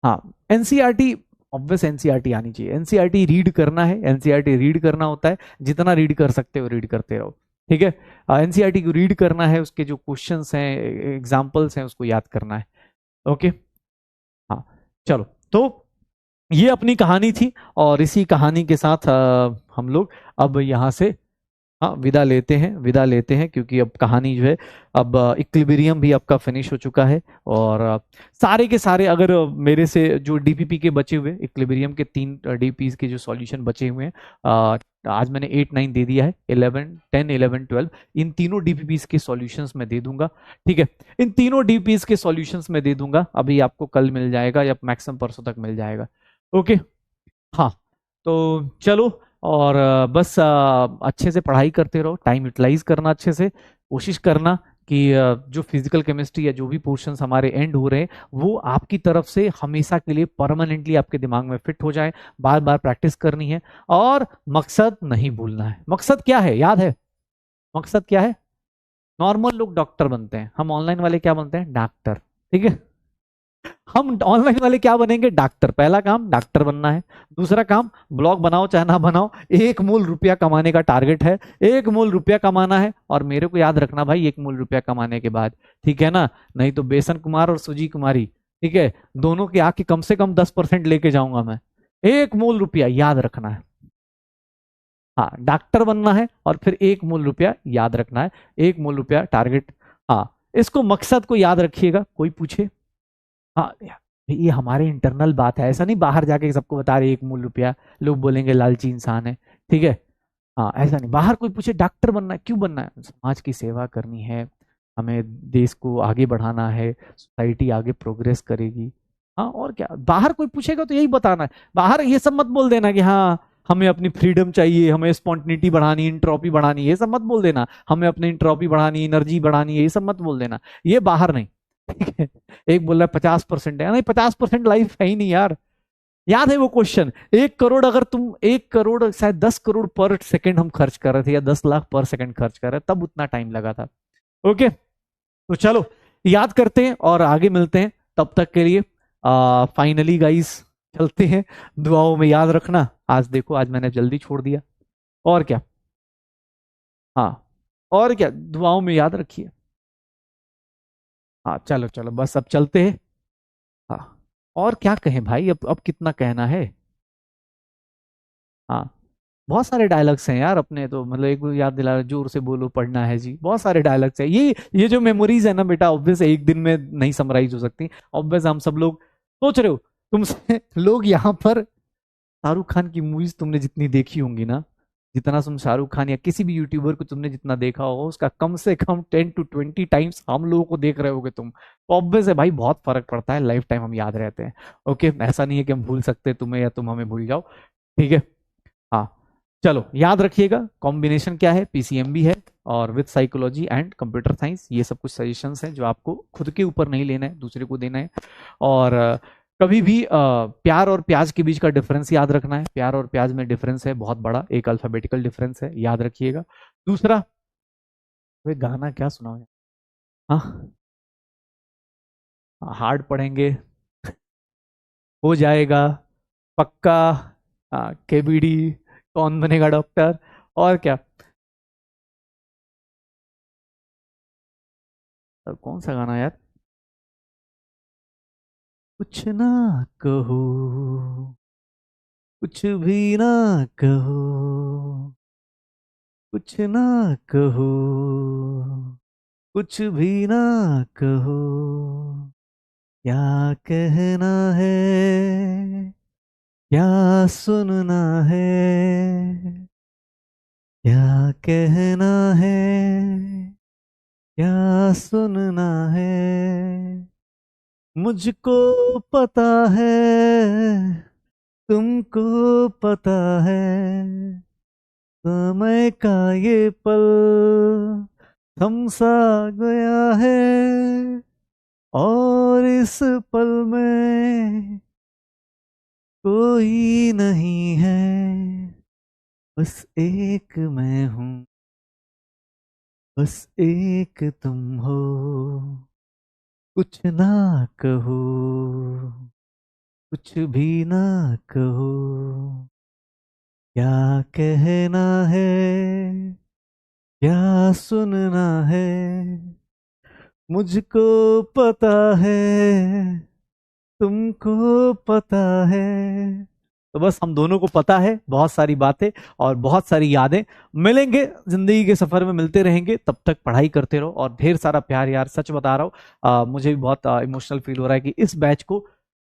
हाँ एनसीईआरटी, ऑब्वियस एनसीईआरटी आनी चाहिए, एनसीईआरटी रीड करना है, एनसीईआरटी रीड करना होता है, जितना रीड कर सकते हो रीड करते रहो। ठीक है, एनसीईआरटी को रीड करना है, उसके जो क्वेश्चंस हैं, एग्जांपल्स हैं, उसको याद करना है। ओके, हाँ चलो, तो ये अपनी कहानी थी, और इसी कहानी के साथ हम लोग अब यहाँ से हाँ विदा लेते हैं, विदा लेते हैं, क्योंकि अब कहानी जो है, अब इक्विलिब्रियम भी आपका फिनिश हो चुका है, और सारे के सारे अगर मेरे से जो डीपीपी के बचे हुए, इक्विलिब्रियम के 3 डीपीज के जो सॉल्यूशन बचे हुए हैं, आज मैंने 8 9 दे दिया है, 11 10 11 12, इन तीनों डीपीपीज के सॉल्यूशंस मैं दे दूंगा। ठीक है, इन तीनों डीपीज के सॉल्यूशंस मैं दे दूंगा, अभी आपको कल मिल जाएगा या मैक्सिमम परसों तक मिल जाएगा। ओके, हाँ, तो चलो, और बस अच्छे से पढ़ाई करते रहो, टाइम यूटिलाइज करना अच्छे से, कोशिश करना कि जो फिजिकल केमिस्ट्री या जो भी पोर्शंस हमारे एंड हो रहे हैं वो आपकी तरफ से हमेशा के लिए परमानेंटली आपके दिमाग में फिट हो जाए, बार बार प्रैक्टिस करनी है, और मकसद नहीं भूलना है। मकसद क्या है याद है, मकसद क्या है, नॉर्मल लोग डॉक्टर बनते हैं, हम ऑनलाइन वाले क्या बनते हैं, डॉक्टर। ठीक है, हम ऑनलाइन वाले क्या बनेंगे, डॉक्टर। पहला काम डॉक्टर बनना है, दूसरा काम ब्लॉग बनाओ चाहे ना बनाओ, 1 मूल रुपया कमाने का टारगेट है, 1 मूल रुपया कमाना है, और मेरे को याद रखना भाई 1 मूल रुपया कमाने के बाद, ठीक है ना, नहीं तो बेसन कुमार और सुजी कुमारी, ठीक है, दोनों के आके कम से कम 10% लेके जाऊंगा मैं। 1 मूल रुपया याद रखना है। हाँ, डॉक्टर बनना है और फिर 1 मूल रुपया याद रखना है, 1 मूल रुपया टारगेट। हाँ, इसको मकसद को याद रखिएगा, कोई पूछे। हाँ, ये हमारे इंटरनल बात है, ऐसा नहीं बाहर जाके सबको बता रहे 1 मूल रुपया, लोग बोलेंगे लालची इंसान है, ठीक है। हाँ, ऐसा नहीं, बाहर कोई पूछे डॉक्टर बनना है, क्यों बनना है, समाज की सेवा करनी है, हमें देश को आगे बढ़ाना है, सोसाइटी आगे प्रोग्रेस करेगी। हाँ, और क्या, बाहर कोई पूछेगा तो यही बताना है। बाहर ये सब मत बोल देना कि हाँ हमें अपनी फ्रीडम चाहिए, हमें स्पॉन्टिनिटी बढ़ानी, इंट्रोपी बढ़ानी, ये सब मत बोल देना, हमें अपनी इंट्रोपी बढ़ानी, एनर्जी बढ़ानी है, ये सब मत बोल देना, ये बाहर नहीं, ठीक है। एक बोल रहा है 50% है, नहीं 50% लाइफ है ही नहीं यार। याद है वो क्वेश्चन, 1 करोड़, अगर तुम 1 करोड़, शायद 10 करोड़ पर सेकंड हम खर्च कर रहे थे, या 10 लाख पर सेकंड खर्च कर रहे, तब उतना टाइम लगा था। ओके, तो चलो याद करते हैं और आगे मिलते हैं, तब तक के लिए फाइनली गाइस चलते हैं, दुआओं में याद रखना। आज देखो, आज मैंने जल्दी छोड़ दिया, और क्या। हाँ, और क्या, दुआओं में याद रखिए। हाँ, चलो चलो, बस अब चलते हैं। हाँ, और क्या कहें भाई, अब कितना कहना है। हाँ, बहुत सारे डायलॉग्स हैं यार अपने तो, मतलब एक बार याद दिला, जोर से बोलो पढ़ना है जी, बहुत सारे डायलॉग्स हैं। ये जो मेमोरीज है ना बेटा, ऑब्वियस एक दिन में नहीं समराइज हो सकती, ऑब्वियस हम सब लोग सोच रहे हो तुमसे लोग यहाँ पर शाहरुख खान की मूवीज तुमने जितनी देखी होंगी ना, जितना तुम शाहरुख खान या किसी भी यूट्यूबर को तुमने जितना देखा होगा, उसका कम से कम 10 to 20 टाइम्स हम लोगों को देख रहे होगे तुम। ऑब्वियस है भाई, बहुत फर्क पड़ता है, लाइफ टाइम हम याद रहते हैं। ओके, ऐसा नहीं है कि हम भूल सकते तुम्हें या तुम हमें भूल जाओ, ठीक है। हाँ, चलो याद रखिएगा, कॉम्बिनेशन क्या है, पीसीएमबी है, और with psychology and computer science, ये सब कुछ सजेशंस हैं जो आपको खुद के ऊपर नहीं लेना है, दूसरे को देना है। और कभी भी प्यार और प्याज के बीच का डिफरेंस याद रखना है, प्यार और प्याज में डिफरेंस है बहुत बड़ा, एक अल्फाबेटिकल डिफरेंस है, याद रखिएगा। दूसरा, वे गाना क्या सुना है, हाँ, हार्ड पढ़ेंगे, हो जाएगा, पक्का, केबीडी, कौन बनेगा डॉक्टर, और क्या। कौन सा गाना यार, कुछ ना कहो, कुछ भी ना कहो, कुछ ना कहो, कुछ भी ना कहो, क्या कहना है, क्या सुनना है, क्या कहना है, क्या सुनना है, मुझको पता है, तुमको पता है, समय का ये पल थम सा गया है, और इस पल में कोई नहीं है, बस एक मैं हूँ, बस एक तुम हो, कुछ ना कहो, कुछ भी ना कहो, क्या कहना है, क्या सुनना है, मुझको पता है, तुमको पता है। तो बस हम दोनों को पता है बहुत सारी बातें और बहुत सारी यादें, मिलेंगे जिंदगी के सफर में, मिलते रहेंगे, तब तक पढ़ाई करते रहो और ढेर सारा प्यार यार, सच बता रहा हूँ, मुझे भी बहुत इमोशनल फील हो रहा है कि इस बैच को,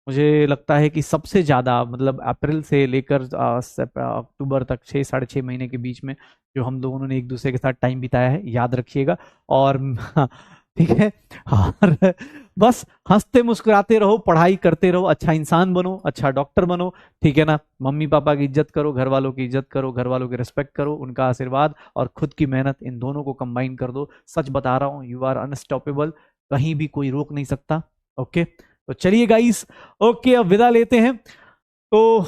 मुझे लगता है कि सबसे ज्यादा, मतलब अप्रैल से लेकर अक्टूबर तक, 6 साढ़े 6 महीने के बीच में जो हम दोनों ने एक दूसरे के साथ टाइम बिताया है, याद रखिएगा। और ठीक है, और बस हंसते मुस्कुराते रहो, पढ़ाई करते रहो, अच्छा इंसान बनो, अच्छा डॉक्टर बनो, ठीक है ना। मम्मी पापा की इज्जत करो, घर वालों की इज्जत करो, घर वालों की रिस्पेक्ट करो, उनका आशीर्वाद और खुद की मेहनत, इन दोनों को कंबाइन कर दो। सच बता रहा हूँ, यू आर अनस्टॉपेबल, कहीं भी कोई रोक नहीं सकता। ओके, तो चलिए गाइस, ओके अब विदा लेते हैं। तो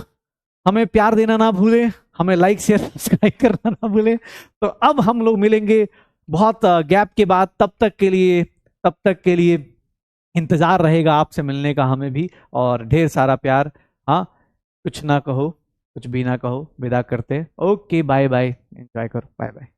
हमें प्यार देना ना भूलें, हमें लाइक शेयर सब्सक्राइब करना ना भूलें। तो अब हम लोग मिलेंगे बहुत गैप के बाद, तब तक के लिए इंतजार रहेगा आपसे मिलने का हमें भी, और ढेर सारा प्यार। हाँ, कुछ ना कहो, कुछ भी ना कहो, विदा करते। ओके, बाय बाय, एंजॉय करो, बाय बाय।